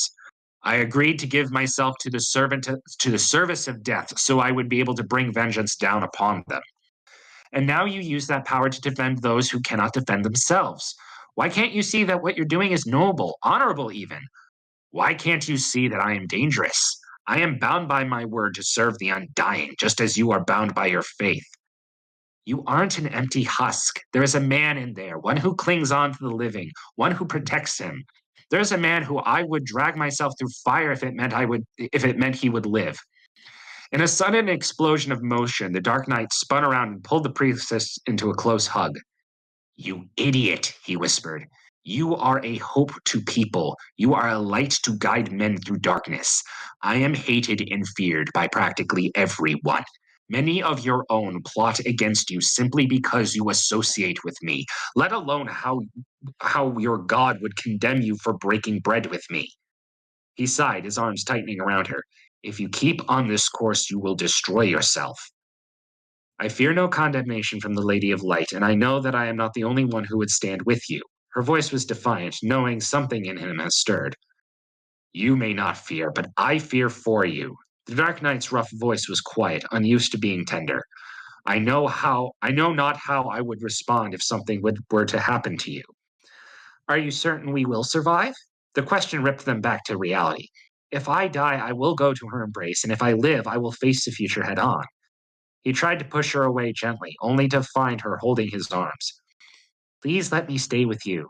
I agreed to give myself to the service of death, so I would be able to bring vengeance down upon them. And now you use that power to defend those who cannot defend themselves. Why can't you see that what you're doing is noble, honorable even? Why can't you see that I am dangerous? I am bound by my word to serve the undying, just as you are bound by your faith. You aren't an empty husk. There is a man in there, one who clings on to the living, one who protects him. There's a man who I would drag myself through fire if it meant he would live. In a sudden explosion of motion, the Dark Knight spun around and pulled the priestess into a close hug. You idiot, he whispered. You are a hope to people. You are a light to guide men through darkness. I am hated and feared by practically everyone. Many of your own plot against you simply because you associate with me, let alone how your God would condemn you for breaking bread with me. He sighed, his arms tightening around her. If you keep on this course, you will destroy yourself. I fear no condemnation from the Lady of Light, and I know that I am not the only one who would stand with you. Her voice was defiant, knowing something in him has stirred. You may not fear, but I fear for you. The Dark Knight's rough voice was quiet, unused to being tender. I know not how I would respond if something were to happen to you. Are you certain we will survive? The question ripped them back to reality. If I die, I will go to her embrace, and if I live, I will face the future head on. He tried to push her away gently, only to find her holding his arms. Please let me stay with you.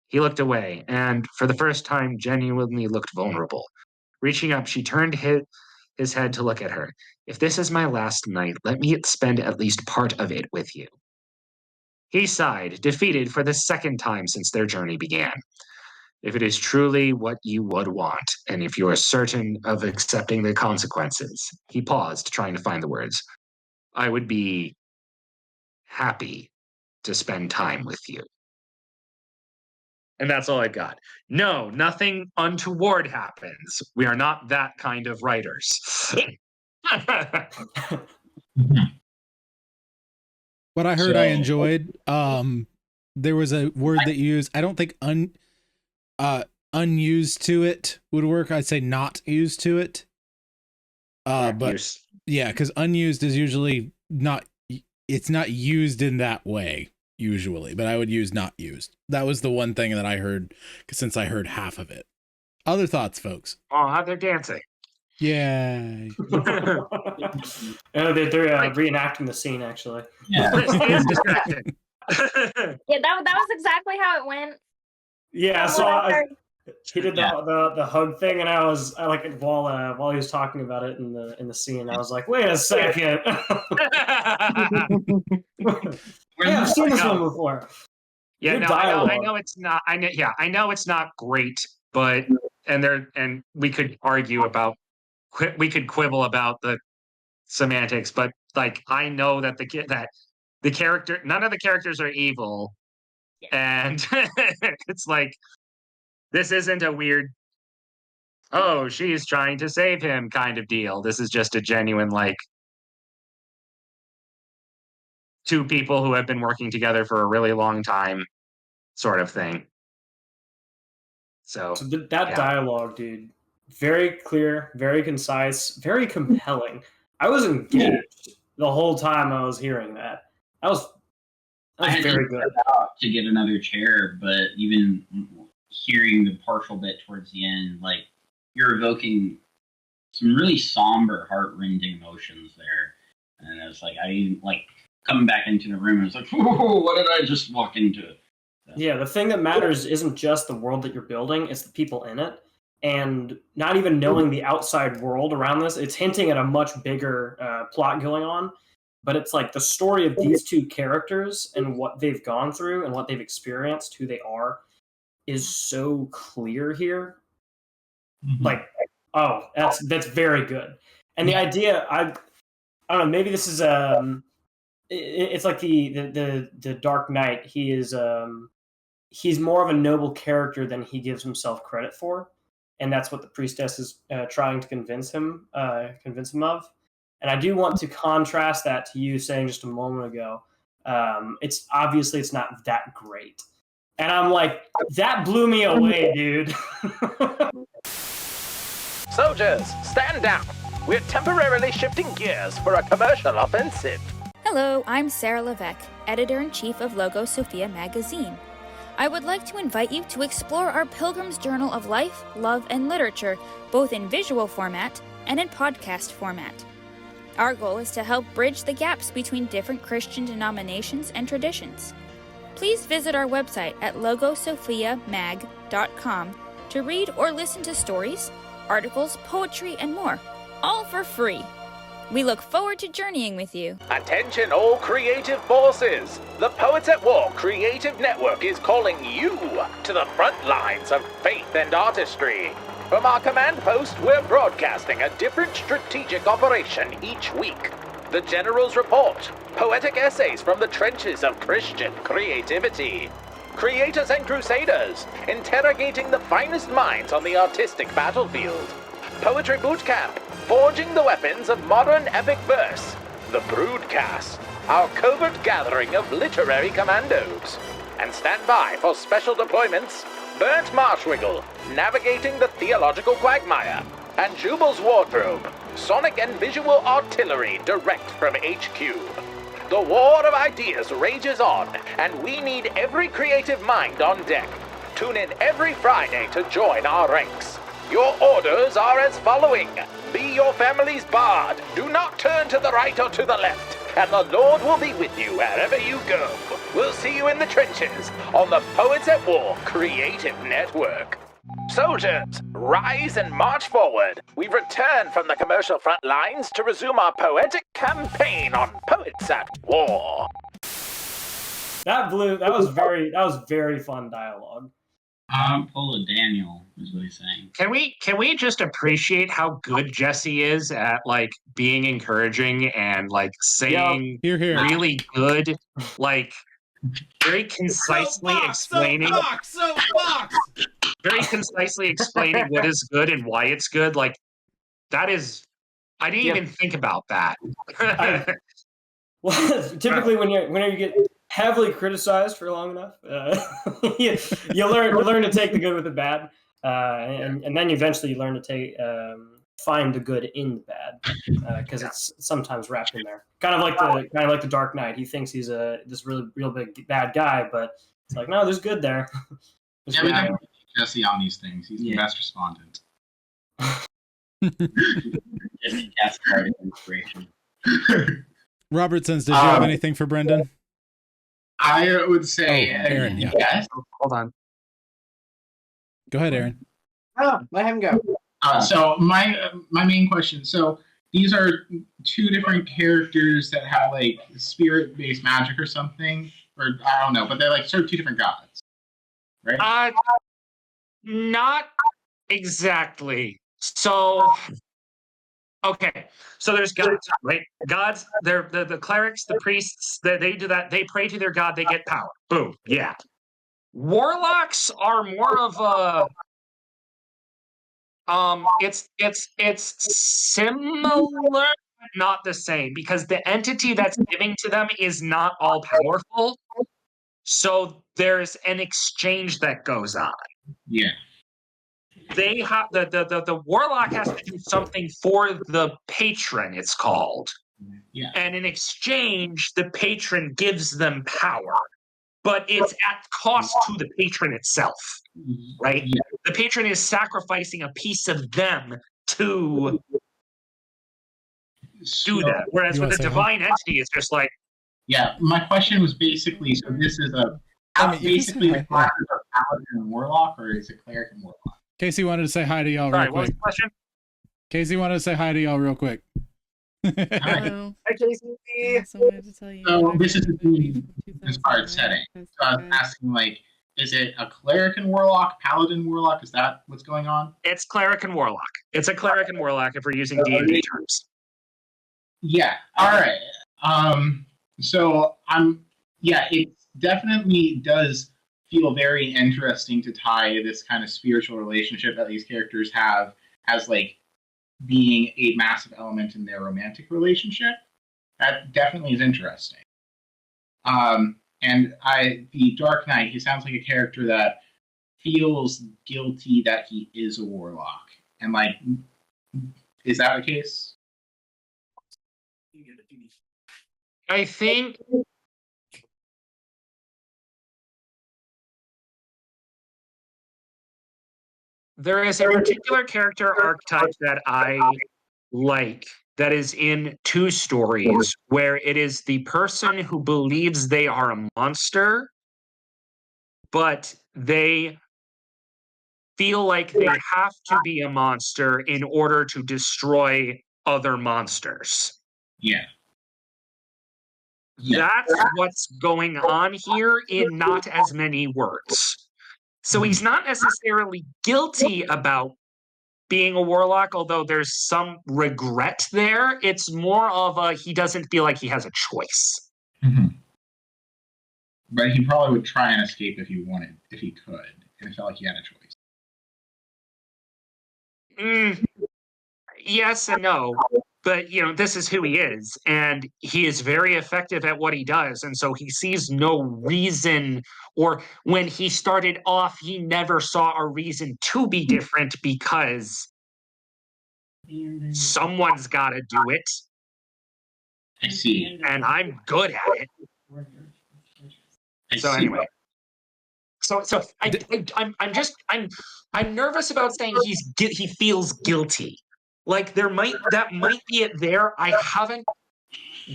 He looked away, and for the first time genuinely looked vulnerable. Reaching up, she turned his head to look at her. If this is my last night, let me spend at least part of it with you. He sighed, defeated for the second time since their journey began. If it is truly what you would want, and if you are certain of accepting the consequences, he paused, trying to find the words, I would be happy to spend time with you. And that's all I got. No, nothing untoward happens. We are not that kind of writers. What I heard I enjoyed. There was a word that you used. I don't think unused to it would work. I'd say not used to it. But yeah, because unused is usually not. It's not used in that way usually, but I would use not used. That was the one thing that I heard since I heard half of it. Other thoughts, folks? Oh, they're dancing. Yeah. They're reenacting the scene, actually. Yeah. Dance distraction. Yeah, that was exactly how it went. Yeah, so he did the hug thing, and I like while he was talking about it in the scene, I was like, wait a second. Yeah, I've seen this one before. Yeah, Good no, dialogue. I know it's not. I know it's not great, but and we could argue about, we could quibble about the semantics, but like I know that the character, none of the characters are evil, and it's like this isn't a weird, oh, she's trying to save him kind of deal. This is just a genuine, like, two people who have been working together for a really long time sort of thing. So that dialogue, dude, very clear, very concise, very compelling. I was engaged the whole time I was hearing that. That was very good. To get another chair, but even hearing the partial bit towards the end, like, you're evoking some really somber, heart-rending emotions there. And it's like, coming back into the room, and it's like, whoa, what did I just walk into? Yeah, the thing that matters isn't just the world that you're building, it's the people in it. And not even knowing the outside world around this, it's hinting at a much bigger plot going on. But it's like the story of these two characters and what they've gone through and what they've experienced, who they are, is so clear here. Mm-hmm. Like, oh, that's very good. And the idea, I don't know, maybe this is it's like the Dark Knight. He is he's more of a noble character than he gives himself credit for, and that's what the priestess is trying to convince him of. And I do want to contrast that to you saying just a moment ago, it's obviously it's not that great. And I'm like, that blew me away, dude. Soldiers, stand down. We're temporarily shifting gears for a commercial offensive. Hello, I'm Sarah Levesque, Editor-in-Chief of Logo Sophia magazine. I would like to invite you to explore our Pilgrim's Journal of Life, Love, and Literature, both in visual format and in podcast format. Our goal is to help bridge the gaps between different Christian denominations and traditions. Please visit our website at logosophiamag.com to read or listen to stories, articles, poetry, and more, all for free. We look forward to journeying with you. Attention all creative forces! The Poets at War Creative Network is calling you to the front lines of faith and artistry. From our command post, we're broadcasting a different strategic operation each week. The General's Report, poetic essays from the trenches of Christian creativity. Creators and Crusaders, interrogating the finest minds on the artistic battlefield. Poetry Bootcamp, forging the weapons of modern epic verse. The Broodcast, our covert gathering of literary commandos. And stand by for special deployments, Burnt Marshwiggle, navigating the theological quagmire. And Jubal's Wardrobe, sonic and visual artillery direct from HQ. The war of ideas rages on, and we need every creative mind on deck. Tune in every Friday to join our ranks. Your orders are as following. Be your family's bard. Do not turn to the right or to the left, and the Lord will be with you wherever you go. We'll see you in the trenches on the Poets at War Creative Network. Soldiers, rise and march forward. We've returned from the commercial front lines to resume our poetic campaign on Poets at War. That was very fun dialogue. Pull a Daniel is what he's saying. Can we just appreciate how good Jesse is at like being encouraging and like saying really good, like very concisely explaining very concisely explaining what is good and why it's good. Like that is, I didn't even think about that. Well, typically when you get heavily criticized for long enough, you learn to take the good with the bad, and then eventually you learn to find the good in the bad, because it's sometimes wrapped in there. Kind of like the Dark Knight. He thinks he's this really real big bad guy, but it's like, no, there's good there. Yeah, we definitely keep Jesse on these things. He's the best respondent. Jesse cast card of inspiration. Robertsons, did you have anything for Brendan? I would say Aaron, yeah. yes. Hold on. Go ahead, Aaron. Oh, let him go. So my main question. So these are two different characters that have like spirit-based magic or something, or I don't know, but they're like sort of two different gods, right? Not exactly. So, okay. So there's gods, right? Gods, they're the clerics, the priests, they do that. They pray to their god, they get power. Boom. Yeah. Warlocks are more of a it's similar, but not the same, because the entity that's giving to them is not all powerful. So there's an exchange that goes on. Yeah. They have the warlock has to do something for the patron, it's called. Yeah. And in exchange, the patron gives them power. But it's at cost to the patron itself. Right? Yeah. The patron is sacrificing a piece of them to do that. Whereas with a divine entity, it's just like. Yeah, my question was basically, so this is basically the classes are paladin and warlock, or is it cleric and warlock? Casey wanted to say hi to y'all real quick. What was the question? Casey wanted to say hi to y'all real quick. Hello. Hi, Casey. So this is the inspired setting. So I was asking, like, is it a cleric and warlock, paladin warlock? Is that what's going on? It's cleric and warlock. It's a cleric and warlock if we're using D&D terms. Yeah. All right. So it definitely does feel very interesting to tie this kind of spiritual relationship that these characters have as like being a massive element in their romantic relationship. That definitely is interesting. And the Dark Knight, he sounds like a character that feels guilty that he is a warlock. And like, is that the case? I think there is a particular character archetype that I like that is in two stories where it is the person who believes they are a monster, but they feel like they have to be a monster in order to destroy other monsters. Yeah. That's what's going on here in not as many words. So he's not necessarily guilty about being a warlock, although there's some regret there. It's more of he doesn't feel like he has a choice. Mm-hmm. But he probably would try and escape if he could, and it felt like he had a choice. Yes and no. But, this is who he is, and he is very effective at what he does, and so he sees no reason, or when he started off, he never saw a reason to be different because someone's got to do it. I see. And I'm good at it. So anyway. So I'm nervous about saying he feels guilty. Like that might be it there. I haven't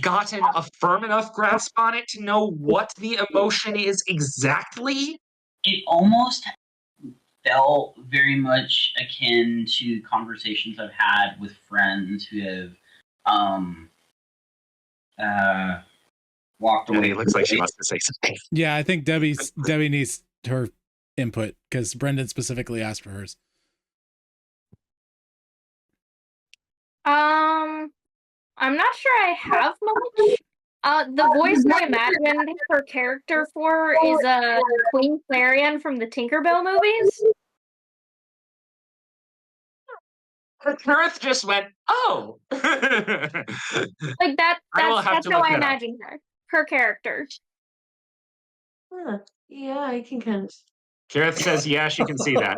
gotten a firm enough grasp on it to know what the emotion is exactly? It almost felt very much akin to conversations I've had with friends who have walked away. It looks like she wants to say something. Yeah, I think Debbie needs her input because Brendan specifically asked for hers. I'm not sure I have much. The voice I imagined her character for is Queen Clarion from the Tinkerbell movies. Kareth just went, oh! Like that's how I imagine her character. Yeah, I can kind of. Kareth says, yeah, she can see that.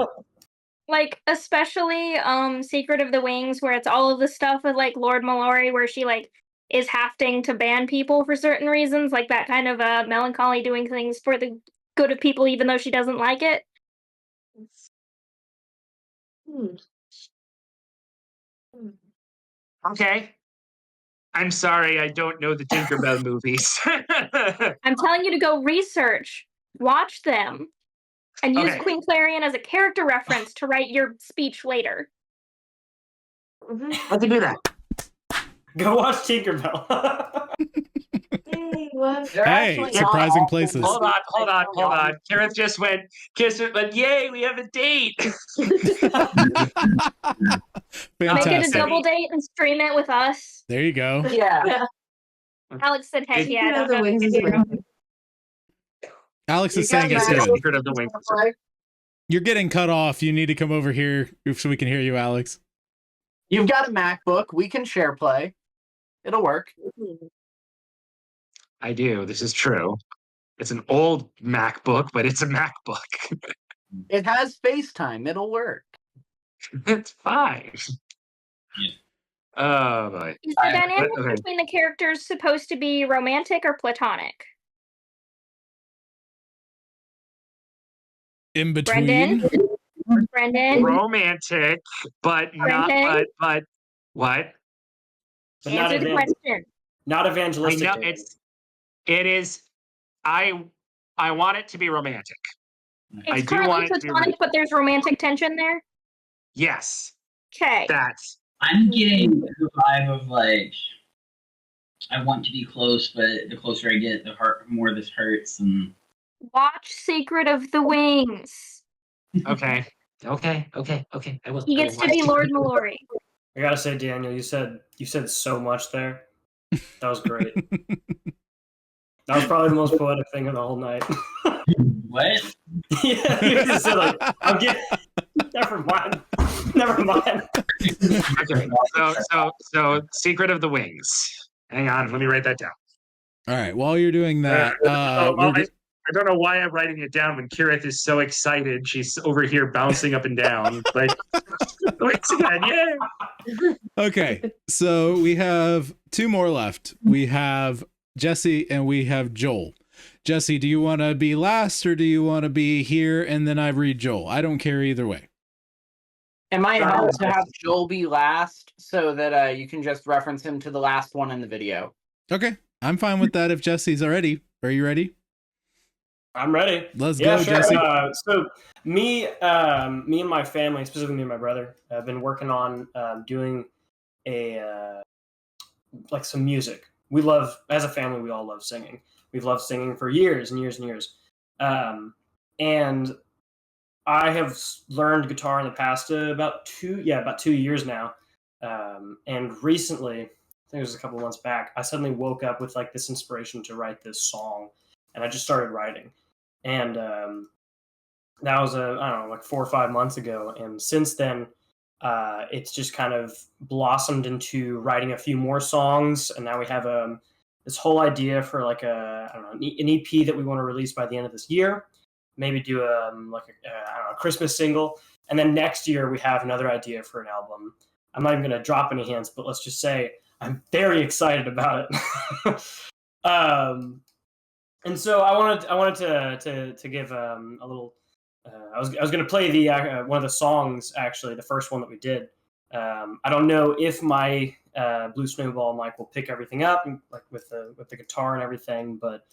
Like, especially Secret of the Wings, where it's all of the stuff with like Lord Mallory, where she like is having to ban people for certain reasons, like that kind of melancholy doing things for the good of people even though she doesn't like it. Okay. I'm sorry, I don't know the Tinkerbell movies. I'm telling you to go research, watch them, and use Okay. Queen Clarion as a character reference to write your speech later. I can do that. Go watch Tinkerbell. Hey, surprising places. Hold on. Kareth just went, yay, we have a date. Make it a double date and stream it with us. There you go. Yeah. Alex said, heck yeah, I don't know what to do. Alex is saying it's good. Secret of the Wings. You're getting cut off. You need to come over here so we can hear you, Alex. You've got a MacBook. We can share play. It'll work. I do. This is true. It's an old MacBook, but it's a MacBook. It has FaceTime. It'll work. It's fine. Oh, boy. Is the dynamic between the characters supposed to be romantic or platonic? In between? Brendan? Romantic, but not, but what? But Answer the question. Not evangelistic. I know, it is, I want it to be romantic. It's currently platonic, but there's romantic tension there? Yes. Okay. I'm getting the vibe of like, I want to be close, but the closer I get, the more this hurts. And Watch Secret of the Wings. Okay. I will. He gets to be Lord Mallory. I gotta say, Daniel, you said so much there. That was great. That was probably the most poetic thing of the whole night. What? Yeah, you just said like, I'll get. Never mind. Okay. So Secret of the Wings. Hang on, let me write that down. All right. While you're doing that, I don't know why I'm writing it down when Kirith is so excited. She's over here bouncing up and down. Like, once again, yay! Okay, so we have two more left. We have Jesse and we have Joel. Jesse, do you want to be last or do you want to be here and then I read Joel? I don't care either way. It might help to have Joel be last so that you can just reference him to the last one in the video. Okay, I'm fine with that if Jesse's already. Are you ready? I'm ready. Let's go, sure. Jesse. So me and my family, specifically me and my brother, have been working on doing a like some music. We love, as a family, we all love singing. We've loved singing for years and years and years. And I have learned guitar in the past about 2 years now. And recently, I think it was a couple months back, I suddenly woke up with like this inspiration to write this song, and I just started writing. And that was like 4 or 5 months ago. And since then, it's just kind of blossomed into writing a few more songs. And now we have this whole idea for like an EP that we want to release by the end of this year. Maybe do a Christmas single. And then next year we have another idea for an album. I'm not even going to drop any hints, but let's just say I'm very excited about it. And so I wanted to give a little. I was going to play the one of the songs, actually, the first one that we did. I don't know if my Blue Snowball and Mike will pick everything up, and, like with the guitar and everything. But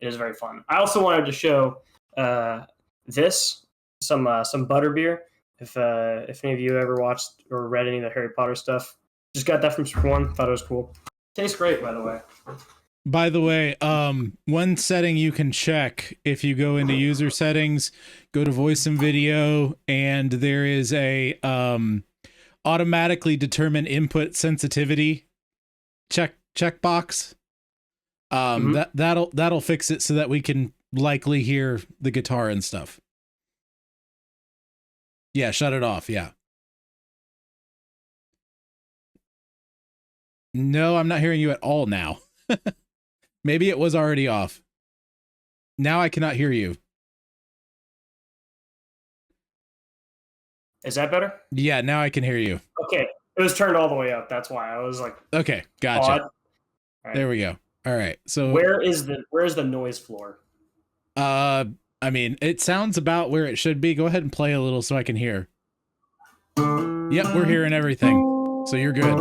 it is very fun. I also wanted to show some butterbeer. If any of you ever watched or read any of the Harry Potter stuff, just got that from Super One. Thought it was cool. Tastes great, by the way. By the way, one setting you can check if you go into user settings, go to voice and video, and there is a automatically determine input sensitivity checkbox. That'll fix it so that we can likely hear the guitar and stuff. Yeah, shut it off. Yeah. No, I'm not hearing you at all now. Maybe it was already off. Now I cannot hear you. Is that better? Yeah, now I can hear you. Okay. It was turned all the way up. That's why I was like, okay, gotcha. Right. There we go. All right. So where's the noise floor? I mean, it sounds about where it should be. Go ahead and play a little so I can hear. Yep, we're hearing everything. So you're good.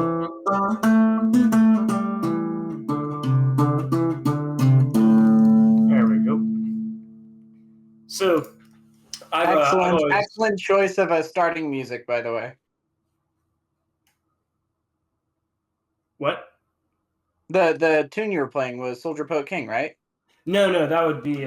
There we go. So excellent choice of a starting music, by the way. What? The tune you were playing was Soldier Poet King, right? No, that would be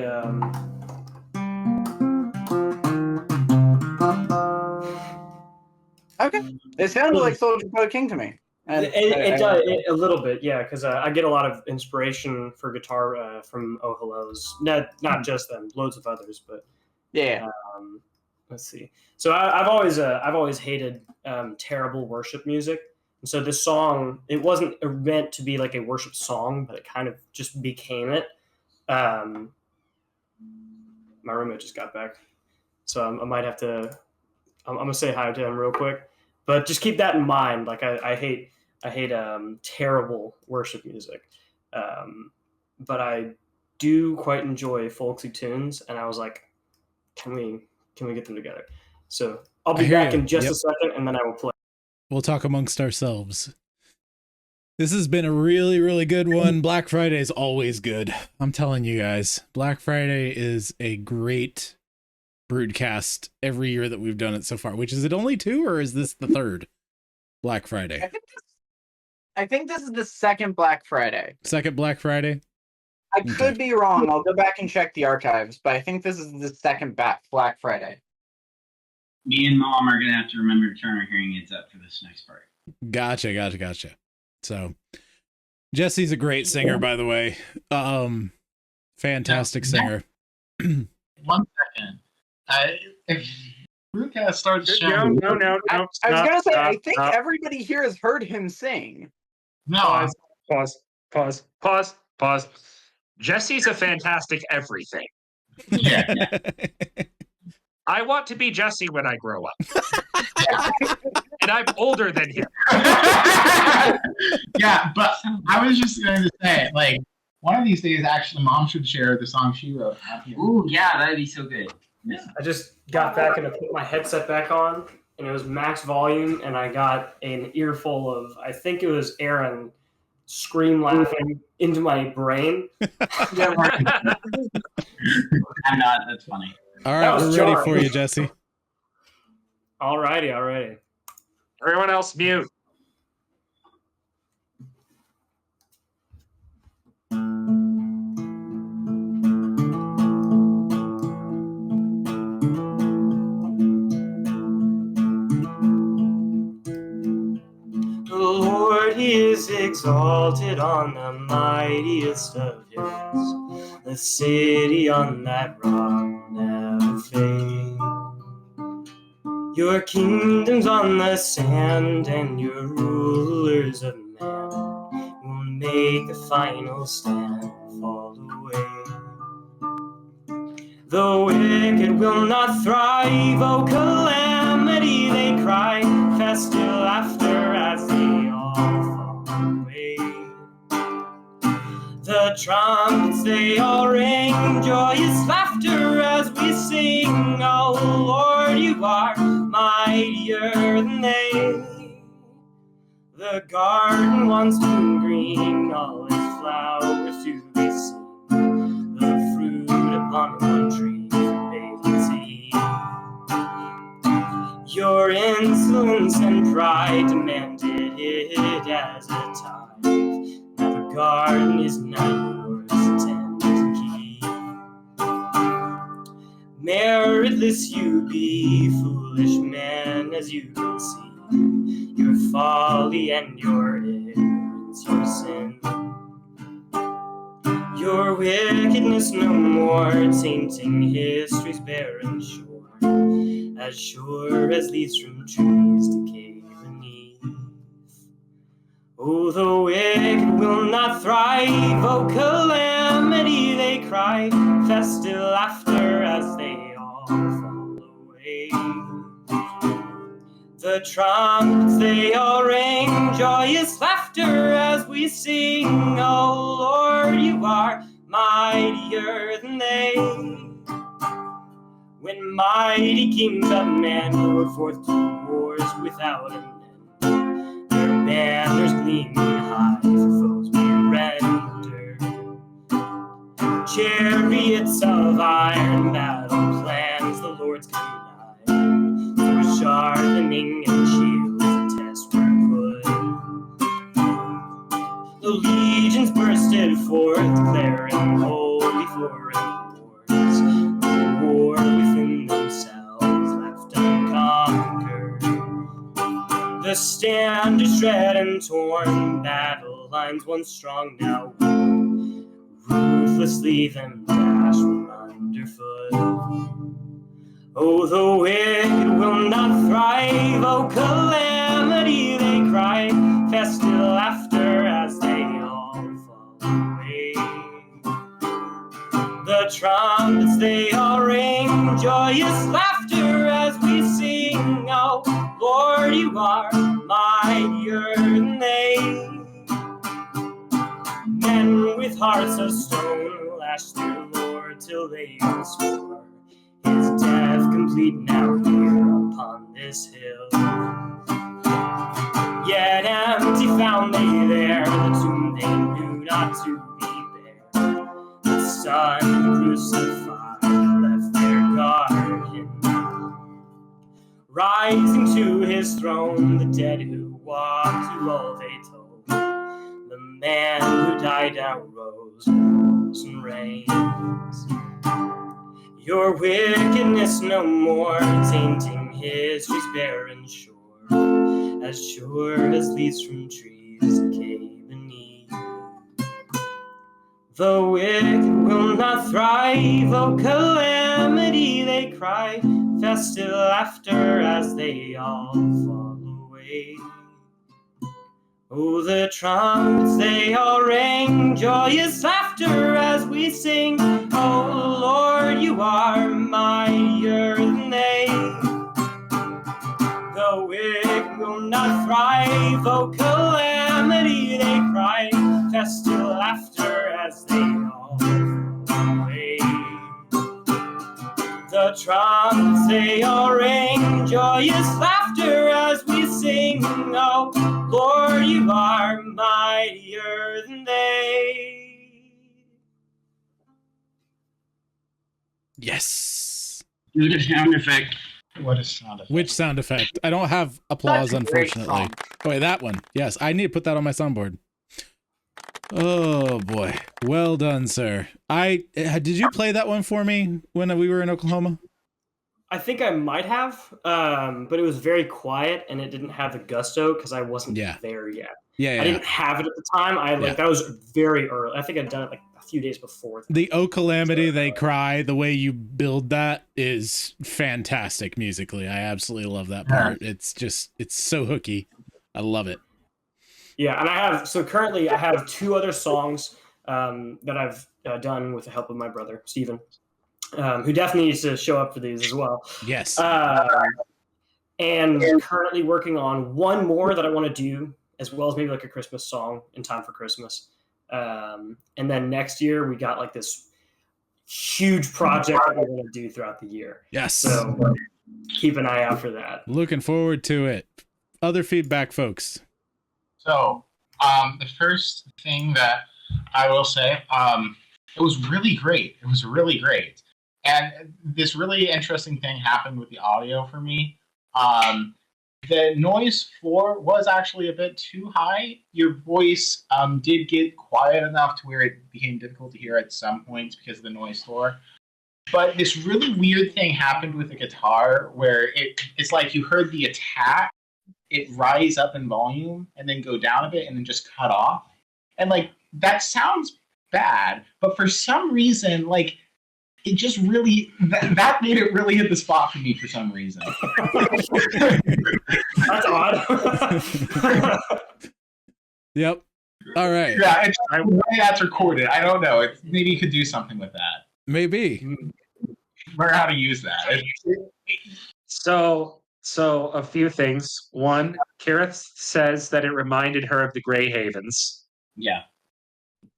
Okay. It sounded like Soldier Poet King to me. And it does a little bit, yeah, because I get a lot of inspiration for guitar from Oh Hellos. Not just them, loads of others, but yeah. Let's see. So I've always hated terrible worship music, and so this song, it wasn't meant to be like a worship song, but it kind of just became it. My roommate just got back, so I might have to. I'm gonna say hi to him real quick, but just keep that in mind. Like I hate terrible worship music, but I do quite enjoy folksy tunes, and I was like, can we get them together? So I'll be back in just a second, and then I will play. We'll talk amongst ourselves. This has been a really, really good one. Black Friday is always good. I'm telling you guys, Black Friday is a great broadcast every year that we've done it so far. Which is it only 2, or is this the 3rd Black Friday? I think this is the 2nd Black Friday. 2nd Black Friday? I could be wrong. I'll go back and check the archives, but I think this is the 2nd Black Friday. Me and Mom are going to have to remember to turn our hearing aids up for this next part. Gotcha. So, Jesse's a great singer, by the way. Fantastic singer. 1 second. If Broodcast starts showing... No. I was going to say, I think everybody here has heard him sing. No. Pause. Jesse's a fantastic everything. Yeah. I want to be Jesse when I grow up. And I'm older than him. Yeah, but I was just going to say, like, one of these days, actually, Mom should share the song she wrote. Ooh, yeah, that'd be so good. Yeah. I just got back and I put my headset back on, and it was max volume, and I got an earful of, I think it was Aaron scream laughing into my brain. I'm not. That's funny. All right, we're ready for you, Jesse. Alrighty. Everyone else mute. The Lord, He is exalted on the mightiest of hills. The city on that rock never fades. Your kingdom's on the sand, and your rulers of man will make the final stand, fall away. The wicked will not thrive, oh calamity they cry, festive laughter as they all fall away. The trumpets they all ring, joyous laughter as we sing, oh Lord, you are mightier than they. The garden once been green, all its flowers to be seen. The fruit upon one tree for babies to eat. Your insolence and pride demanded it as a tithe. Now the garden is not yours to tend and keep. Meritless you be, foolish man, as you can see. Your folly and your ignorance, your sin. Your wickedness no more, tainting history's barren shore. As sure as leaves from trees decay beneath. Oh, the wicked will not thrive, oh, calamity they cry, festive laughter as they all fall away. The trumpets they all ring, joyous laughter as we sing, oh Lord, you are mightier than they. When mighty kings of men rode forth to wars without an end, their banners gleaming high for foes we render. Chariots of iron, battle plans the Lord's connive, for sharpening and shields a test were put. The legions bursted forth, declaring holy foreign wars. The war within themselves left unconquered. The standard shred and torn, battle lines once strong now weak. Ruthlessly them dash from underfoot. Oh, the wicked will not thrive, oh, calamity they cry, festive laughter as they all fall away. The trumpets they all ring, joyous laughter as we sing, oh, Lord, you are mightier than they. Men with hearts of stone lashed their Lord till they all swore. His death complete now here upon this hill. Yet empty found they there the tomb they knew not to be bare. The Son crucified left their garden. Rising to his throne, the dead who walked to all they told. The man who died now rose and reigns. Your wickedness no more, tainting history's barren shore, as sure as leaves from trees decay beneath. The wicked will not thrive, oh, calamity they cry, festive laughter as they all fall away. Oh, the trumpets they all ring, joyous laughter as we sing, oh Lord, you are mightier than they. The wicked will not thrive, oh, calamity they cry, festive laughter as they all fall away. The trumpets they all ring, joyous laughter as we sing, oh Lord, you are mightier than they. Yes. Do the sound effect. What is sound effect? Which sound effect? I don't have applause, That's a great unfortunately. song. Oh, wait, that one. Yes, I need to put that on my soundboard. Oh boy, well done, sir. Did you play that one for me when we were in Oklahoma? I think I might have, but it was very quiet and it didn't have the gusto because I wasn't there yet. Yeah, I didn't have it at the time. That was very early. I think I'd done it like a few days before that. The "Oh Calamity They Cry," the way you build that is fantastic musically. I absolutely love that part. It's so hooky. I love it. Yeah, and currently I have two other songs that I've done with the help of my brother, Steven, who definitely needs to show up for these as well. Yes. And currently working on one more that I want to do, as well as maybe like a Christmas song in time for Christmas. And then next year we got like this huge project that we're going to do throughout the year. Yes. So keep an eye out for that. Looking forward to it. Other feedback, folks. So, the first thing that I will say, it was really great. It was really great. And this really interesting thing happened with the audio for me. The noise floor was actually a bit too high. Your voice did get quiet enough to where it became difficult to hear at some points because of the noise floor. But this really weird thing happened with the guitar where it's like you heard the attack, it rise up in volume and then go down a bit and then just cut off. And like that sounds bad, but for some reason, like it just really that made it really hit the spot for me for some reason. That's odd. Yep. All right. Yeah, it's the way that's recorded. I don't know. Maybe you could do something with that. Maybe. Learn how to use that. So a few things. One, Kareth says that it reminded her of the Grey Havens. Yeah.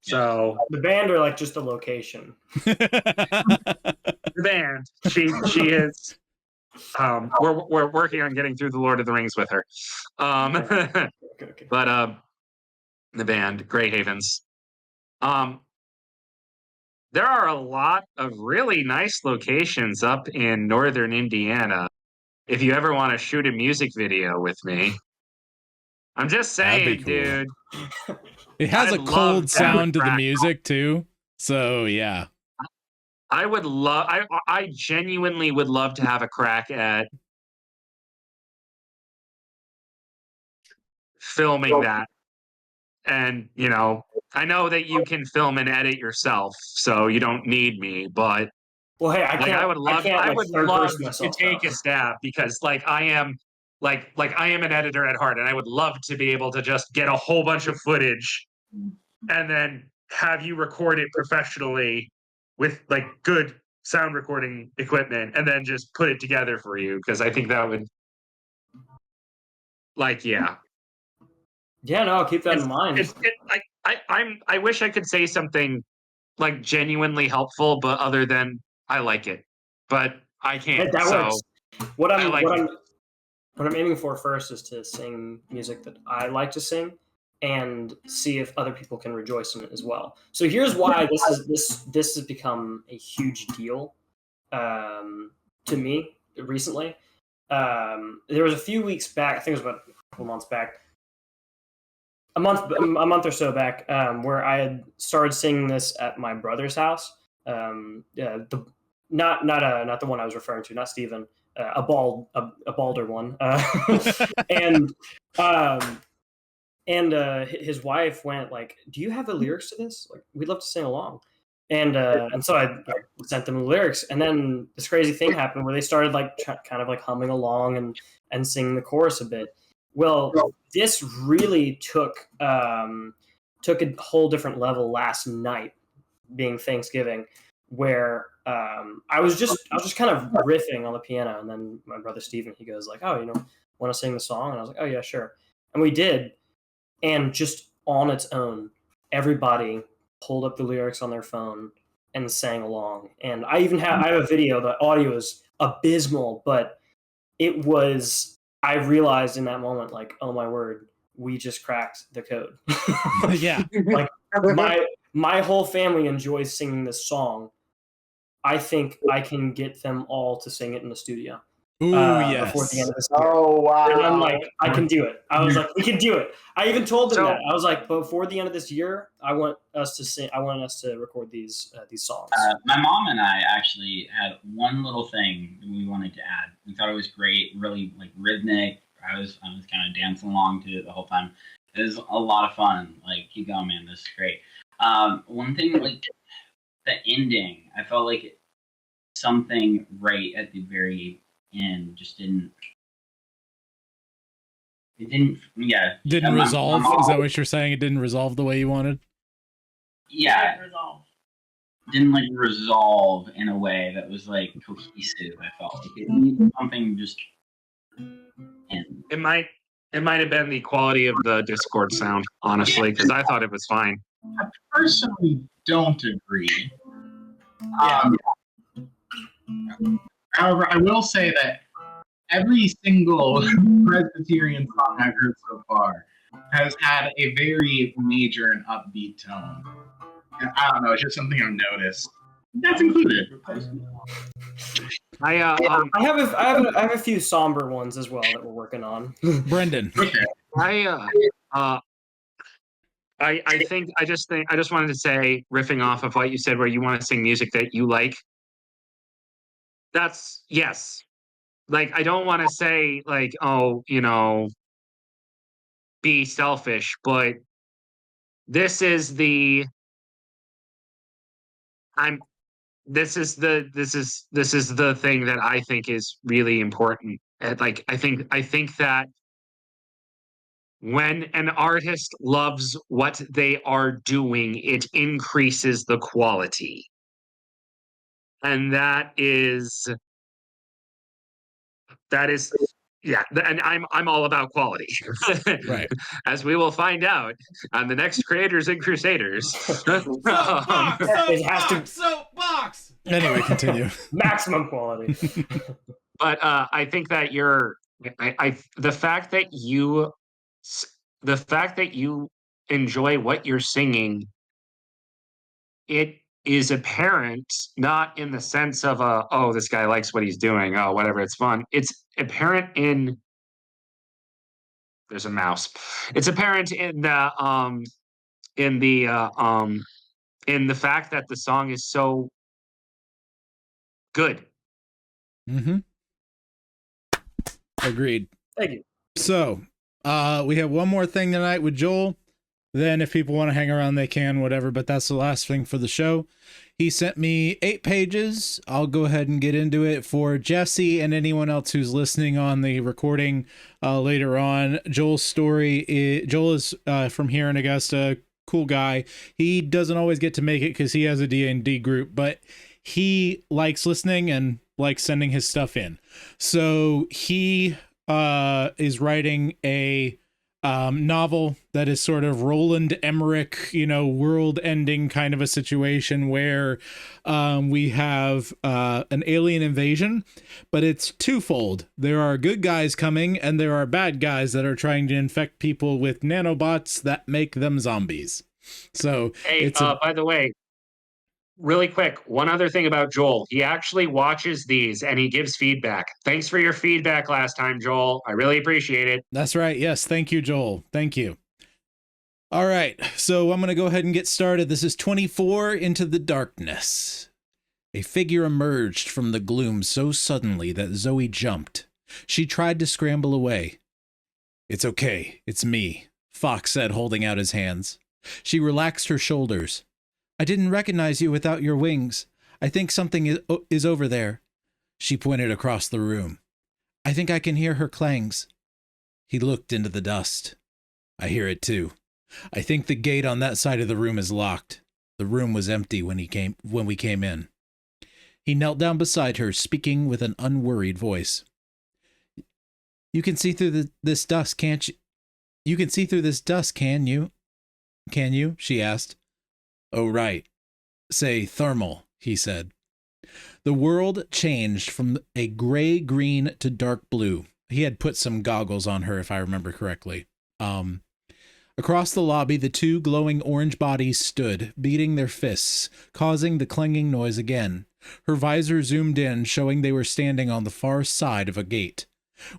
So the band or like just a location? The band. She is. We're working on getting through the Lord of the Rings with her. Okay. But the band Grey Havens. There are a lot of really nice locations up in northern Indiana. If you ever want to shoot a music video with me, I'm just saying, cool. dude. It has I'd a love cold to have a sound to the crack. music too. So yeah. I would love. I genuinely would love to have a crack at filming that. And I know that you can film and edit yourself, so you don't need me. But well, hey, I would love. I would love to take a out. stab because, I am, I am an editor at heart, and I would love to be able to just get a whole bunch of footage, and then have you record it professionally with good sound recording equipment, and then just put it together for you. Because I think that would, yeah. Yeah, no, I'll keep that in mind. I wish I could say something genuinely helpful, but other than I like it, but I can't. That so works. What I'm it. aiming for first is to sing music that I like to sing, and see if other people can rejoice in it as well. So here's why this has become a huge deal to me recently. There was a few weeks back, I think it was about a couple months back. A month or so back, where I had started singing this at my brother's house. Not the one I was referring to, not Steven, a balder one. And his wife went like, "Do you have the lyrics to this? Like, we'd love to sing along." And so I sent them the lyrics, and then this crazy thing happened where they started kind of humming along and singing the chorus a bit. Well, this really took a whole different level last night, being Thanksgiving, where I was just kind of riffing on the piano, and then my brother Steven, he goes like, "Oh, want to sing the song?" And I was like, "Oh yeah, sure." And we did, and just on its own, everybody pulled up the lyrics on their phone and sang along. And I have a video. The audio is abysmal, but it was. I realized in that moment, oh my word, we just cracked the code. Yeah. My whole family enjoys singing this song. I think I can get them all to sing it in the studio. Ooh, yes. Before the end of this year. Oh wow! And I'm like, I can do it. I was like, we can do it. I even told them that. I was like, before the end of this year, I want us to sing. I want us to record these songs. My mom and I actually had one little thing that we wanted to add. We thought it was great, really rhythmic. I was kind of dancing along to it the whole time. It was a lot of fun. Keep going, man. This is great. One thing, the ending, I felt like something right at the very end just didn't. It didn't. Yeah. Didn't resolve. Is that what you're saying? It didn't resolve the way you wanted? Yeah. Didn't resolve in a way that was cohesive. I felt like it needed something just. It might have been the quality of the Discord sound, honestly, because I thought it was fine. I personally don't agree. However, I will say that every single Presbyterian song I've heard so far has had a very major and upbeat tone. And I don't know, it's just something I've noticed. That's included. I have a few somber ones as well that we're working on. Brendan. Okay. I think I just wanted to say, riffing off of what you said, where you want to sing music that you like. That's yes. Like, I don't want to say like, oh, be selfish, but this is the I'm this is the thing that I think is really important. And like, I think that when an artist loves what they are doing, it increases the quality. And that is yeah, and I'm all about quality. Right. As we will find out on the next Creators and Crusaders. Soapbox. Anyway, continue. Maximum quality. But I think that the fact that you enjoy what you're singing, it is apparent, not in the sense of oh, this guy likes what he's doing, oh, whatever, it's fun. It's apparent in there's a mouse. It's apparent in the fact that the song is so good. Mm-hmm. Agreed. Thank you. So, we have one more thing tonight with Joel. Then if people want to hang around, they can, whatever. But that's the last thing for the show. He sent me 8 pages. I'll go ahead and get into it for Jesse and anyone else who's listening on the recording later on. Joel's story Joel is from here in Augusta. Cool guy. He doesn't always get to make it because he has a D&D group, but he likes listening and likes sending his stuff in. So he is writing a novel that is sort of Roland Emmerich, world-ending kind of a situation where we have an alien invasion, but it's twofold. There are good guys coming, and there are bad guys that are trying to infect people with nanobots that make them zombies. So, hey, by the way, really quick, one other thing about Joel. He actually watches these and he gives feedback. Thanks for your feedback last time, Joel. I really appreciate it. That's right. Yes. Thank you, Joel. Thank you. All right. So I'm going to go ahead and get started. This is 24 Into the Darkness. A figure emerged from the gloom so suddenly that Zoe jumped. She tried to scramble away. It's okay. It's me, Fox said, holding out his hands. She relaxed her shoulders. I didn't recognize you without your wings. I think something is over there. She pointed across the room. I think I can hear her clangs. He looked into the dust. I hear it too. I think the gate on that side of the room is locked. The room was empty when we came in. He knelt down beside her, speaking with an unworried voice. You can see through this dust, can't you? You can see through this dust, can you? Can you? She asked. Oh, right. Say thermal, he said. The world changed from a gray-green to dark blue. He had put some goggles on her, if I remember correctly. Across the lobby, the 2 glowing orange bodies stood, beating their fists, causing the clanging noise again. Her visor zoomed in, showing they were standing on the far side of a gate.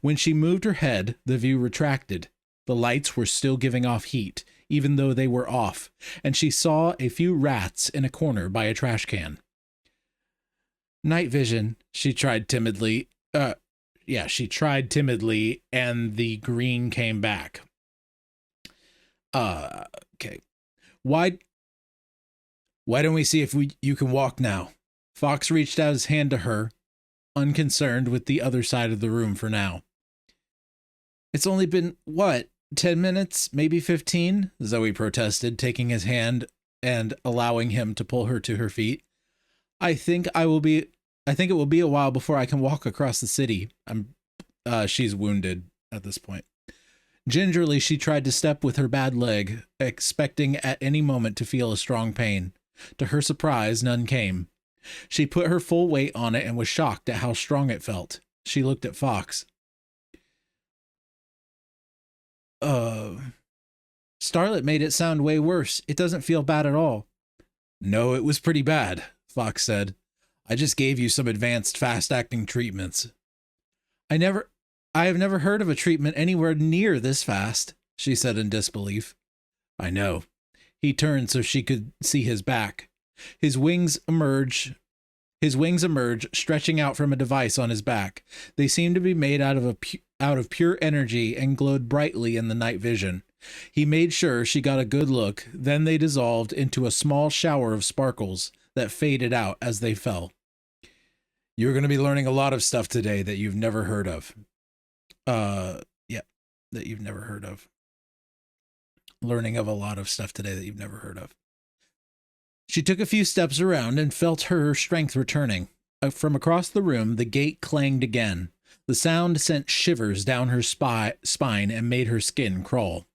When she moved her head, the view retracted. The lights were still giving off heat, even though they were off, and she saw a few rats in a corner by a trash can. Night vision, she tried timidly. She tried timidly, and the green came back. Okay. Why don't we see if you can walk now? Fox reached out his hand to her, unconcerned with the other side of the room for now. It's only been, 10 minutes, maybe 15, Zoe protested, taking his hand and allowing him to pull her to her feet. I think it will be a while before I can walk across the city. She's wounded at this point. Gingerly, she tried to step with her bad leg, expecting at any moment to feel a strong pain. To her surprise, none came. She put her full weight on it and was shocked at how strong it felt. She looked at Fox. Starlet made it sound way worse. It doesn't feel bad at all. No, it was pretty bad, Fox said. I just gave you some advanced fast-acting treatments. I have never heard of a treatment anywhere near this fast, she said in disbelief. I know. He turned so she could see his back. His wings emerge, stretching out from a device on his back. They seemed to be made out of pure energy and glowed brightly in the night vision. He made sure she got a good look, then they dissolved into a small shower of sparkles that faded out as they fell. You're going to be learning a lot of stuff today that you've never heard of. That you've never heard of. Learning of a lot of stuff today that you've never heard of. She took a few steps around and felt her strength returning. From across the room, the gate clanged again. The sound sent shivers down her spine and made her skin crawl.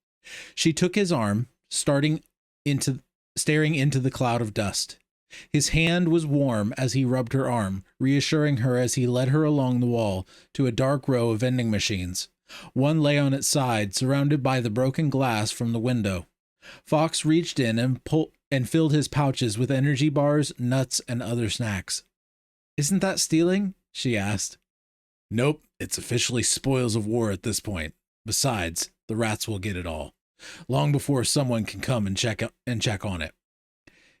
She took his arm, staring into the cloud of dust. His hand was warm as he rubbed her arm, reassuring her as he led her along the wall to a dark row of vending machines. One lay on its side, surrounded by the broken glass from the window. Fox reached in and filled his pouches with energy bars, nuts, and other snacks. Isn't that stealing? She asked. Nope, it's officially spoils of war at this point. Besides, the rats will get it all, long before someone can come and check on it,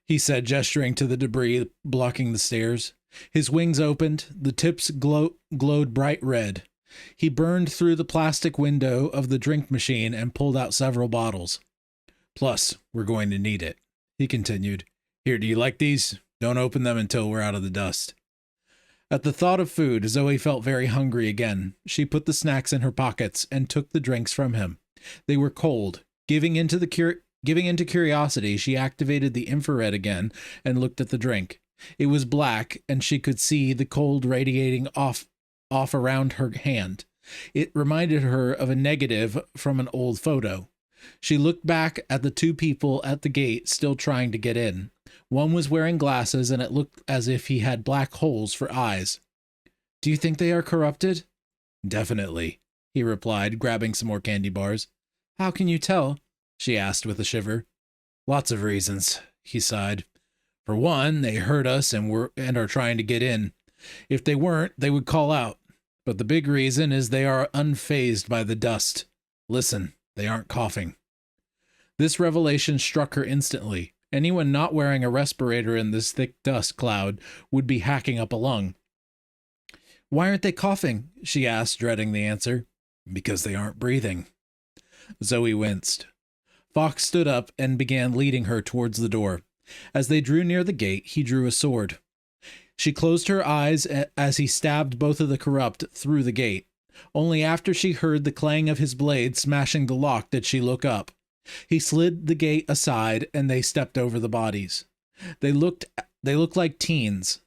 he said, gesturing to the debris blocking the stairs. His wings opened, the tips glowed bright red. He burned through the plastic window of the drink machine and pulled out several bottles. Plus, we're going to need it, he continued. Here, do you like these? Don't open them until we're out of the dust. At the thought of food, Zoe felt very hungry again. She put the snacks in her pockets and took the drinks from him. They were cold. Giving into curiosity, she activated the infrared again and looked at the drink. It was black, and she could see the cold radiating off around her hand. It reminded her of a negative from an old photo. She looked back at the two people at the gate still trying to get in. One was wearing glasses, and it looked as if he had black holes for eyes. Do you think they are corrupted? Definitely, he replied, grabbing some more candy bars. How can you tell? She asked with a shiver. Lots of reasons, he sighed. For one, they heard us and are trying to get in. If they weren't, they would call out. But the big reason is they are unfazed by the dust. Listen, they aren't coughing. This revelation struck her instantly. Anyone not wearing a respirator in this thick dust cloud would be hacking up a lung. Why aren't they coughing? She asked, dreading the answer. Because they aren't breathing. Zoe winced. Fox stood up and began leading her towards the door. As they drew near the gate, he drew a sword. She closed her eyes as he stabbed both of the corrupt through the gate. Only after she heard the clang of his blade smashing the lock did she look up. He slid the gate aside and they stepped over the bodies. They looked like teens.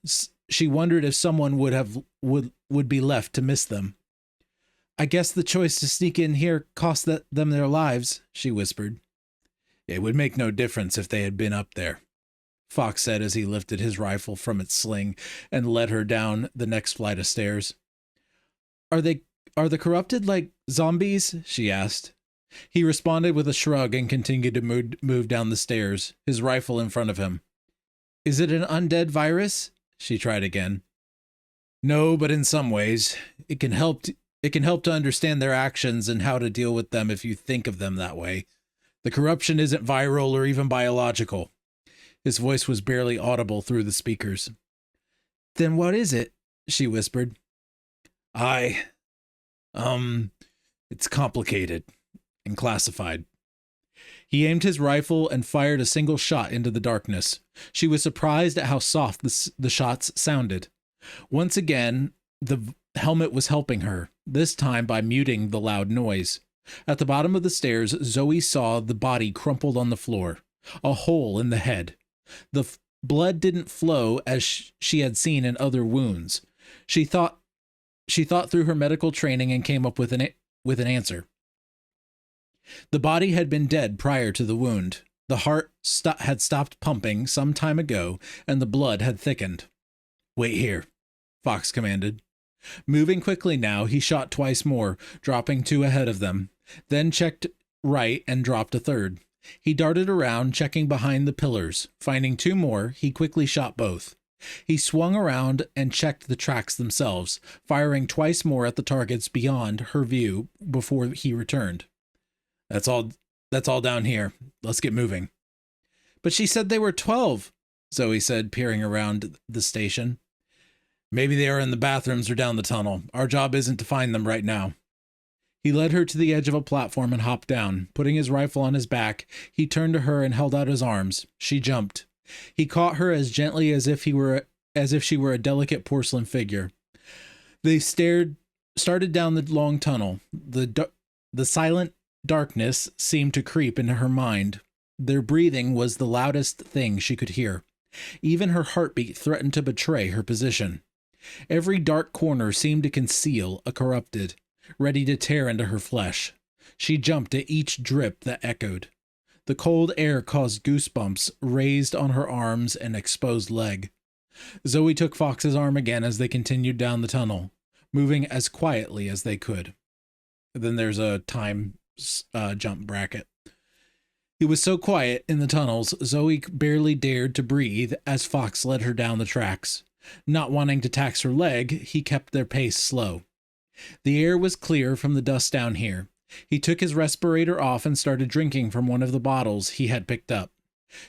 She wondered if someone would be left to miss them. I guess the choice to sneak in here cost them their lives, she whispered. It would make no difference if they had been up there, Fox said as he lifted his rifle from its sling and led her down the next flight of stairs. Are the corrupted like zombies? She asked. He responded with a shrug and continued to move down the stairs, his rifle in front of him. Is it an undead virus? She tried again. No, but in some ways, it can help to understand their actions and how to deal with them if you think of them that way. The corruption isn't viral or even biological. His voice was barely audible through the speakers. Then what is it? She whispered. It's complicated and classified. He aimed his rifle and fired a single shot into the darkness. She was surprised at how soft the shots sounded. Once again, the helmet was helping her, this time by muting the loud noise. At the bottom of the stairs, Zoe saw the body crumpled on the floor, a hole in the head. The blood didn't flow as she had seen in other wounds. She thought through her medical training and came up with an answer. The body had been dead prior to the wound. The heart had stopped pumping some time ago, and the blood had thickened. Wait here, Fox commanded. Moving quickly now, he shot twice more, dropping two ahead of them, then checked right and dropped a third. He darted around, checking behind the pillars. Finding 2 more, he quickly shot both. He swung around and checked the tracks themselves, firing twice more at the targets beyond her view before he returned. That's all down here. Let's get moving. But she said they were 12, Zoe said, peering around the station. Maybe they are in the bathrooms or down the tunnel. Our job isn't to find them right now. He led her to the edge of a platform and hopped down. Putting his rifle on his back, he turned to her and held out his arms. She jumped. He caught her as gently as if she were a delicate porcelain figure. They started down the long tunnel. The silent darkness seemed to creep into her mind. Their breathing was the loudest thing she could hear. Even her heartbeat threatened to betray her position. Every dark corner seemed to conceal a corrupted, ready to tear into her flesh. She jumped at each drip that echoed. The cold air caused goosebumps raised on her arms and exposed leg. Zoe took Fox's arm again as they continued down the tunnel, moving as quietly as they could. Then there's a time jump bracket. It was so quiet in the tunnels, Zoe barely dared to breathe as Fox led her down the tracks. Not wanting to tax her leg, he kept their pace slow. The air was clear from the dust down here. He took his respirator off and started drinking from one of the bottles he had picked up.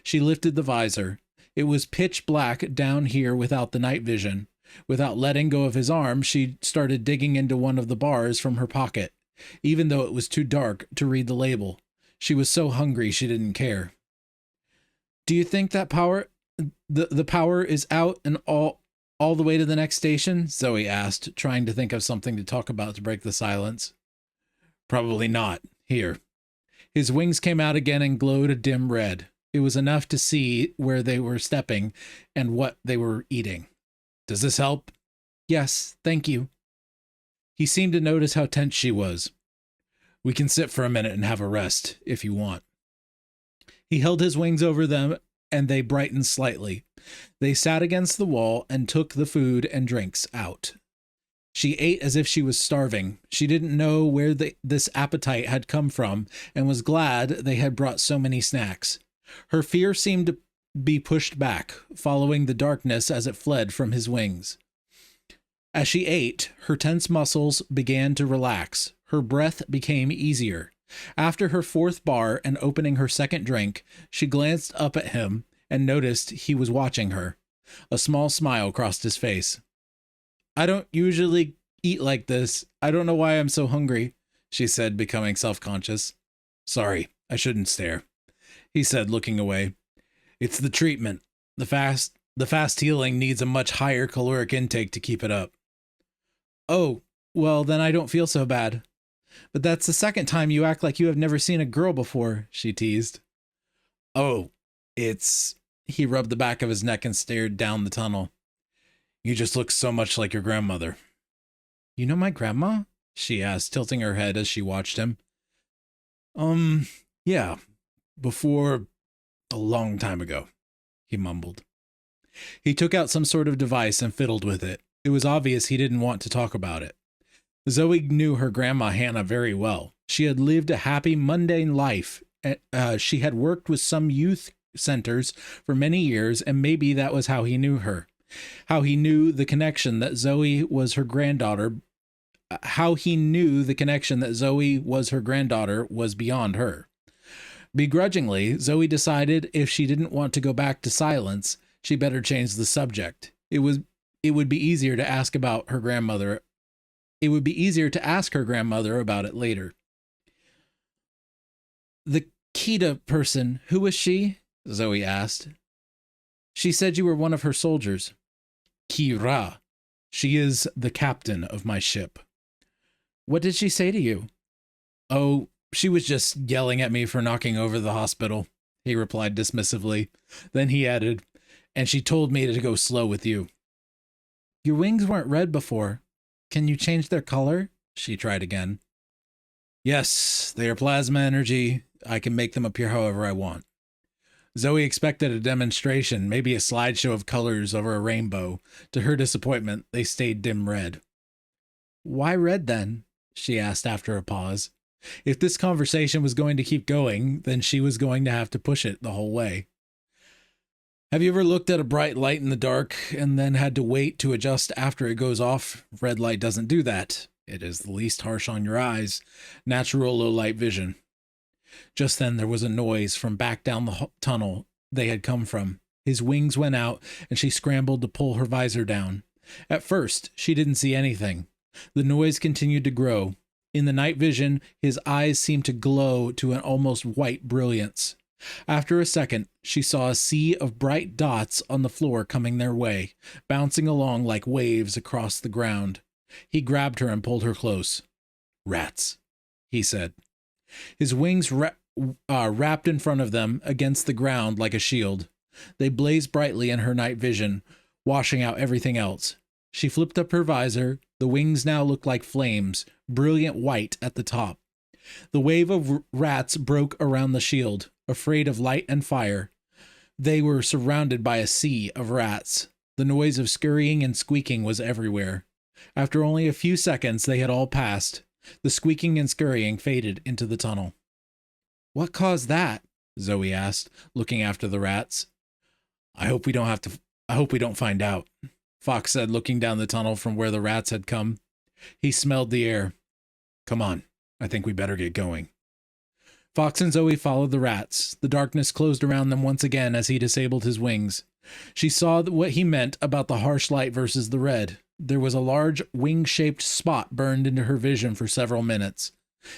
She lifted the visor. It was pitch black down here without the night vision. Without letting go of his arm, she started digging into one of the bars from her pocket, even though it was too dark to read the label. She was so hungry she didn't care. Do you think that the power is out and all the way to the next station? Zoe asked, trying to think of something to talk about to break the silence. Probably not. Here. His wings came out again and glowed a dim red. It was enough to see where they were stepping and what they were eating. Does this help? Yes, thank you. He seemed to notice how tense she was. We can sit for a minute and have a rest, if you want. He held his wings over them, and they brightened slightly. They sat against the wall and took the food and drinks out. She ate as if she was starving. She didn't know where this appetite had come from and was glad they had brought so many snacks. Her fear seemed to be pushed back, following the darkness as it fled from his wings. As she ate, her tense muscles began to relax. Her breath became easier. After her 4th bar and opening her 2nd drink, she glanced up at him and noticed he was watching her. A small smile crossed his face. I don't usually eat like this. I don't know why I'm so hungry, she said, becoming self-conscious. Sorry, I shouldn't stare, he said, looking away. It's the treatment. The fast healing needs a much higher caloric intake to keep it up. Oh, well, then I don't feel so bad. But that's the 2nd time you act like you have never seen a girl before, she teased. Oh, he rubbed the back of his neck and stared down the tunnel. You just look so much like your grandmother. You know my grandma? She asked, tilting her head as she watched him. Yeah, before a long time ago, he mumbled. He took out some sort of device and fiddled with it. It was obvious he didn't want to talk about it. Zoe knew her grandma Hannah very well. She had lived a happy, mundane life. She had worked with some youth centers for many years, and maybe that was how he knew her. How he knew the connection that Zoe was her granddaughter. How he knew the connection that Zoe was her granddaughter was beyond her. Begrudgingly, Zoe decided if she didn't want to go back to silence, she better change the subject. It would be easier to ask about her grandmother. It would be easier to ask her grandmother about it later. The Kita person, who was she? Zoe asked. She said you were one of her soldiers. Kira. She is the captain of my ship. What did she say to you? Oh, she was just yelling at me for knocking over the hospital, he replied dismissively. Then he added, and she told me to go slow with you. Your wings weren't red before. Can you change their color? She tried again. Yes, they are plasma energy. I can make them appear however I want. Zoe expected a demonstration, maybe a slideshow of colors over a rainbow. To her disappointment, they stayed dim red. Why red then? She asked after a pause. If this conversation was going to keep going, then she was going to have to push it the whole way. Have you ever looked at a bright light in the dark and then had to wait to adjust after it goes off? Red light doesn't do that. It is the least harsh on your eyes. Natural low light vision. Just then there was a noise from back down the tunnel they had come from. His wings went out and she scrambled to pull her visor down. At first, she didn't see anything. The noise continued to grow. In the night vision, his eyes seemed to glow to an almost white brilliance. After a second, she saw a sea of bright dots on the floor coming their way, bouncing along like waves across the ground. He grabbed her and pulled her close. "Rats," he said. His wings wrapped in front of them against the ground like a shield. They blazed brightly in her night vision, washing out everything else. She flipped up her visor. The wings now looked like flames, brilliant white at the top. The wave of rats broke around the shield, afraid of light and fire. They were surrounded by a sea of rats. The noise of scurrying and squeaking was everywhere. After only a few seconds, they had all passed. The squeaking and scurrying faded into the tunnel. "What caused that?" Zoe asked, looking after the rats. I hope we don't find out," Fox said, looking down the tunnel from where the rats had come. He smelled the air. "Come on, I think we better get going." Fox and Zoe followed the rats. The darkness closed around them once again as he disabled his wings. She saw what he meant about the harsh light versus the red. There was a large wing-shaped spot burned into her vision for several minutes.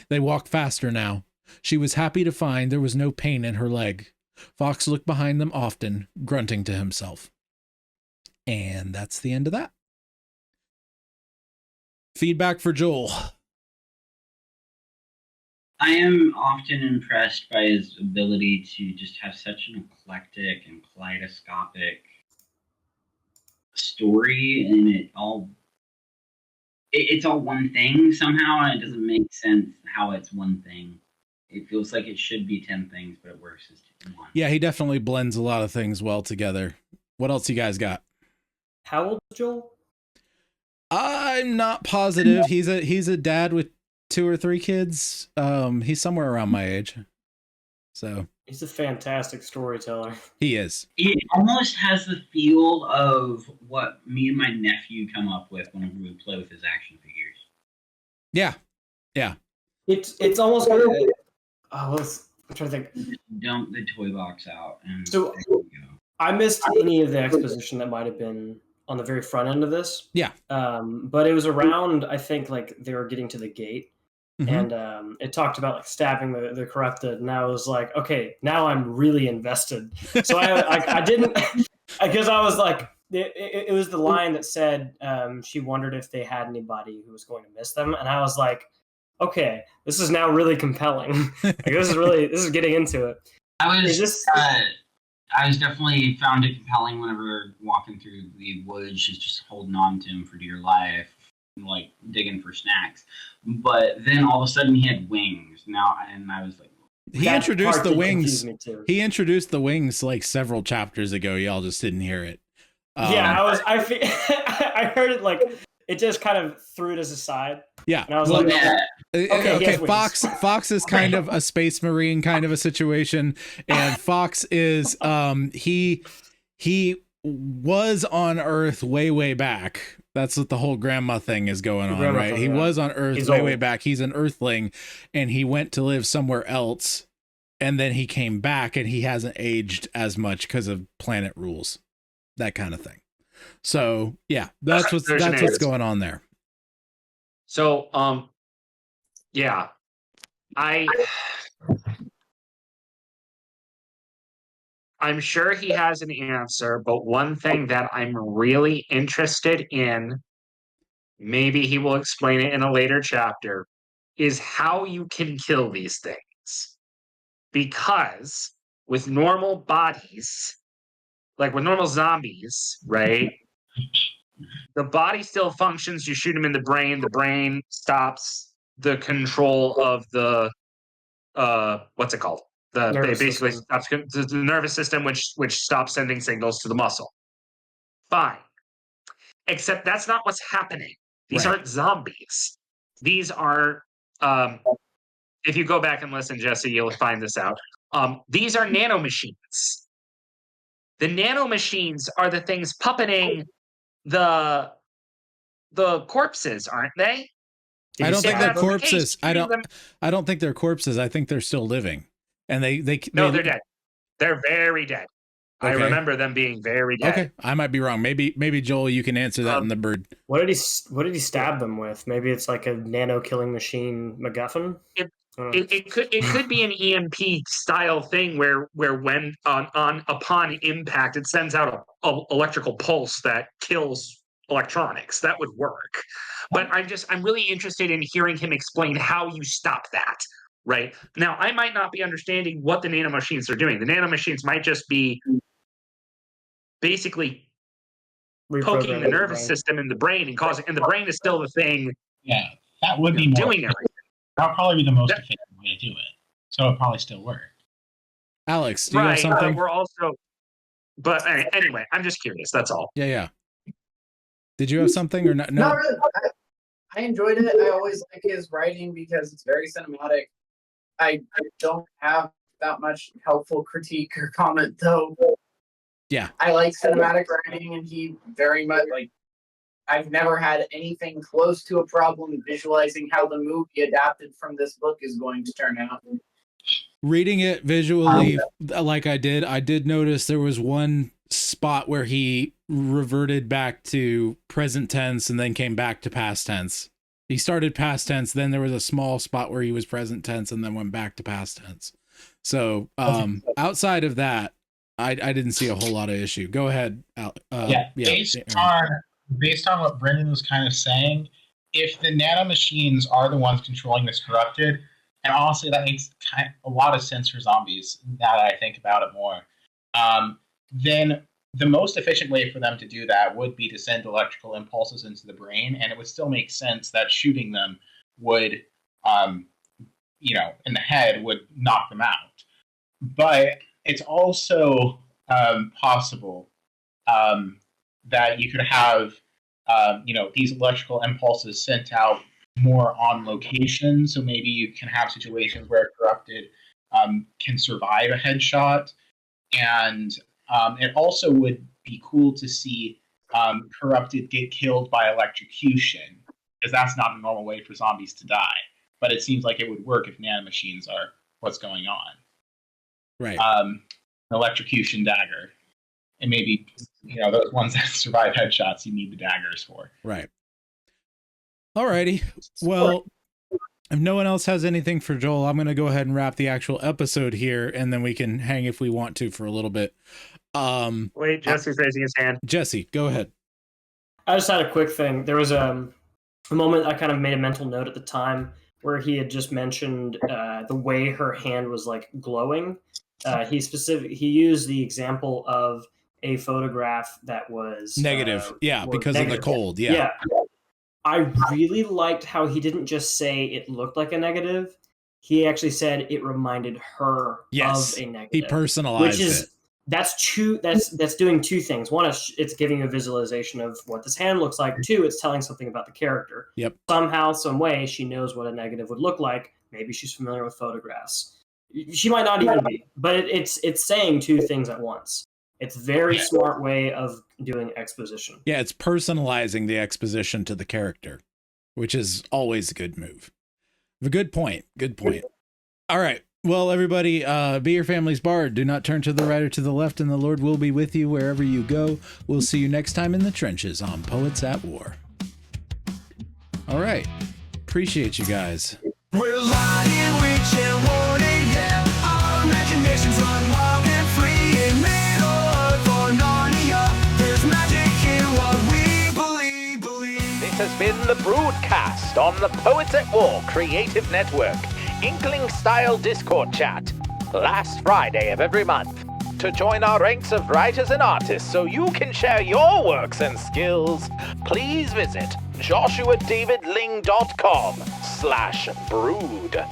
They walked faster now. She was happy to find there was no pain in her leg. Fox looked behind them often, grunting to himself. And that's the end of that. Feedback for Joel. I am often impressed by his ability to just have such an eclectic and kaleidoscopic story, and it's all one thing somehow, and it doesn't make sense how it's one thing. It feels like it should be 10 things, but it works as one. Yeah, he definitely blends a lot of things well together. What else you guys got? How old is Joel? I'm not positive. He's a dad with 2 or 3 kids. He's somewhere around my age. So he's a fantastic storyteller. He is. It almost has the feel of what me and my nephew come up with whenever we play with his action figures. Yeah. It's almost like I'm trying to think. Dump the toy box out. And so I missed any of the exposition that might have been on the very front end of this. Yeah. But it was around, I think, like they were getting to the gate. Mm-hmm. And it talked about like stabbing the corrupted, and I was like, okay, now I'm really invested. So I didn't, because I was like, it was the line that said she wondered if they had anybody who was going to miss them, and I was like, okay, this is now really compelling. Like, this is getting into it. I was definitely found it compelling whenever we were walking through the woods, just holding on to him for dear life, like digging for snacks. But then all of a sudden he had wings now, and I was like, he introduced the wings. He introduced the wings like several chapters ago. Y'all just didn't hear it. I heard it, like it just kind of threw it as a side. Yeah, and I was like, okay. Fox is kind of a space marine kind of a situation, and Fox is he was on Earth way back. That's what the whole grandma thing is going on, right? He was on Earth way back. He's an Earthling, and he went to live somewhere else, and then he came back, and he hasn't aged as much because of planet rules, that kind of thing. So yeah, that's what's going on there. So yeah, I'm sure he has an answer, but one thing that I'm really interested in, maybe he will explain it in a later chapter, is how you can kill these things. Because with normal bodies, like with normal zombies, right? The body still functions. You shoot them in the brain stops the control of the what's it called? Basically stops the nervous system, which stops sending signals to the muscle. Fine. Except that's not what's happening. These aren't zombies. These are if you go back and listen, Jesse, you'll find this out. These are nanomachines. The nanomachines are the things puppeting the corpses, aren't they? I don't think they're corpses. I them- don't think they're corpses. I think they're still living, and No, they're dead. They're very dead. I Okay. remember them being very dead. Okay, I might be wrong. Maybe Joel, you can answer that in the bird. What did he stab them with? Maybe it's like a nano killing machine MacGuffin. It could be an EMP style thing where when upon impact it sends out a electrical pulse that kills electronics. That would work. But I'm really interested in hearing him explain how you stop that. Right now, I might not be understanding what the nanomachines are doing. The nanomachines might just be basically poking the nervous system in the brain and causing, and the brain is still the thing. Yeah, that would be more doing everything. That would probably be the most efficient way to do it. So it'd probably still work. Alex, do you have something? We're also, but anyway, I'm just curious. That's all. Yeah. Did you have something or not? No. Not really. I enjoyed it. I always like his writing because it's very cinematic. I don't have that much helpful critique or comment, though. Yeah. I like cinematic writing, and he very much, like, I've never had anything close to a problem visualizing how the movie adapted from this book is going to turn out. Reading it visually, like I did notice there was one spot where he reverted back to present tense and then came back to past tense. He started past tense, then there was a small spot where he was present tense and then went back to past tense. So outside of that, I didn't see a whole lot of issue. Go ahead. Based on what Brendan was kind of saying, if the nanomachines are the ones controlling this corrupted, and honestly that makes a lot of sense for zombies now that I think about it more, then the most efficient way for them to do that would be to send electrical impulses into the brain, and it would still make sense that shooting them would, in the head would knock them out. But it's also possible that you could have, these electrical impulses sent out more on location. So maybe you can have situations where corrupted can survive a headshot. And it also would be cool to see corrupted get killed by electrocution, because that's not a normal way for zombies to die. But it seems like it would work if nanomachines are what's going on. Right. An electrocution dagger. And maybe, those ones that survive headshots, you need the daggers for. Right. Alrighty. Well, if no one else has anything for Joel, I'm going to go ahead and wrap the actual episode here, and then we can hang if we want to for a little bit. Wait, Jesse's raising his hand. Jesse, go ahead. I just had a quick thing. There was a moment I kind of made a mental note at the time where he had just mentioned the way her hand was like glowing. He used the example of a photograph that was negative. Because negative. of the cold. Yeah. I really liked how he didn't just say it looked like a negative. He actually said it reminded her of a negative. He personalized it. That's doing two things. One is it's giving a visualization of what this hand looks like. Two, it's telling something about the character. Yep. Somehow, some way, she knows what a negative would look like. Maybe she's familiar with photographs. She might not even be, but it's saying two things at once. It's a very smart way of doing exposition. Yeah, it's personalizing the exposition to the character, which is always a good move. A good point. Good point. All right. Well, everybody, be your family's bard. Do not turn to the right or to the left, and the Lord will be with you wherever you go. We'll see you next time in the trenches on Poets at War. All right. Appreciate you guys. We're lying, reaching, warning, yeah. Our imaginations run wild and free in Middle-earth or Narnia. There's magic in what we believe. This has been the Broodcast on the Poets at War Creative Network. Inkling-style Discord chat, last Friday of every month. To join our ranks of writers and artists so you can share your works and skills, please visit joshuadavidling.com/brood.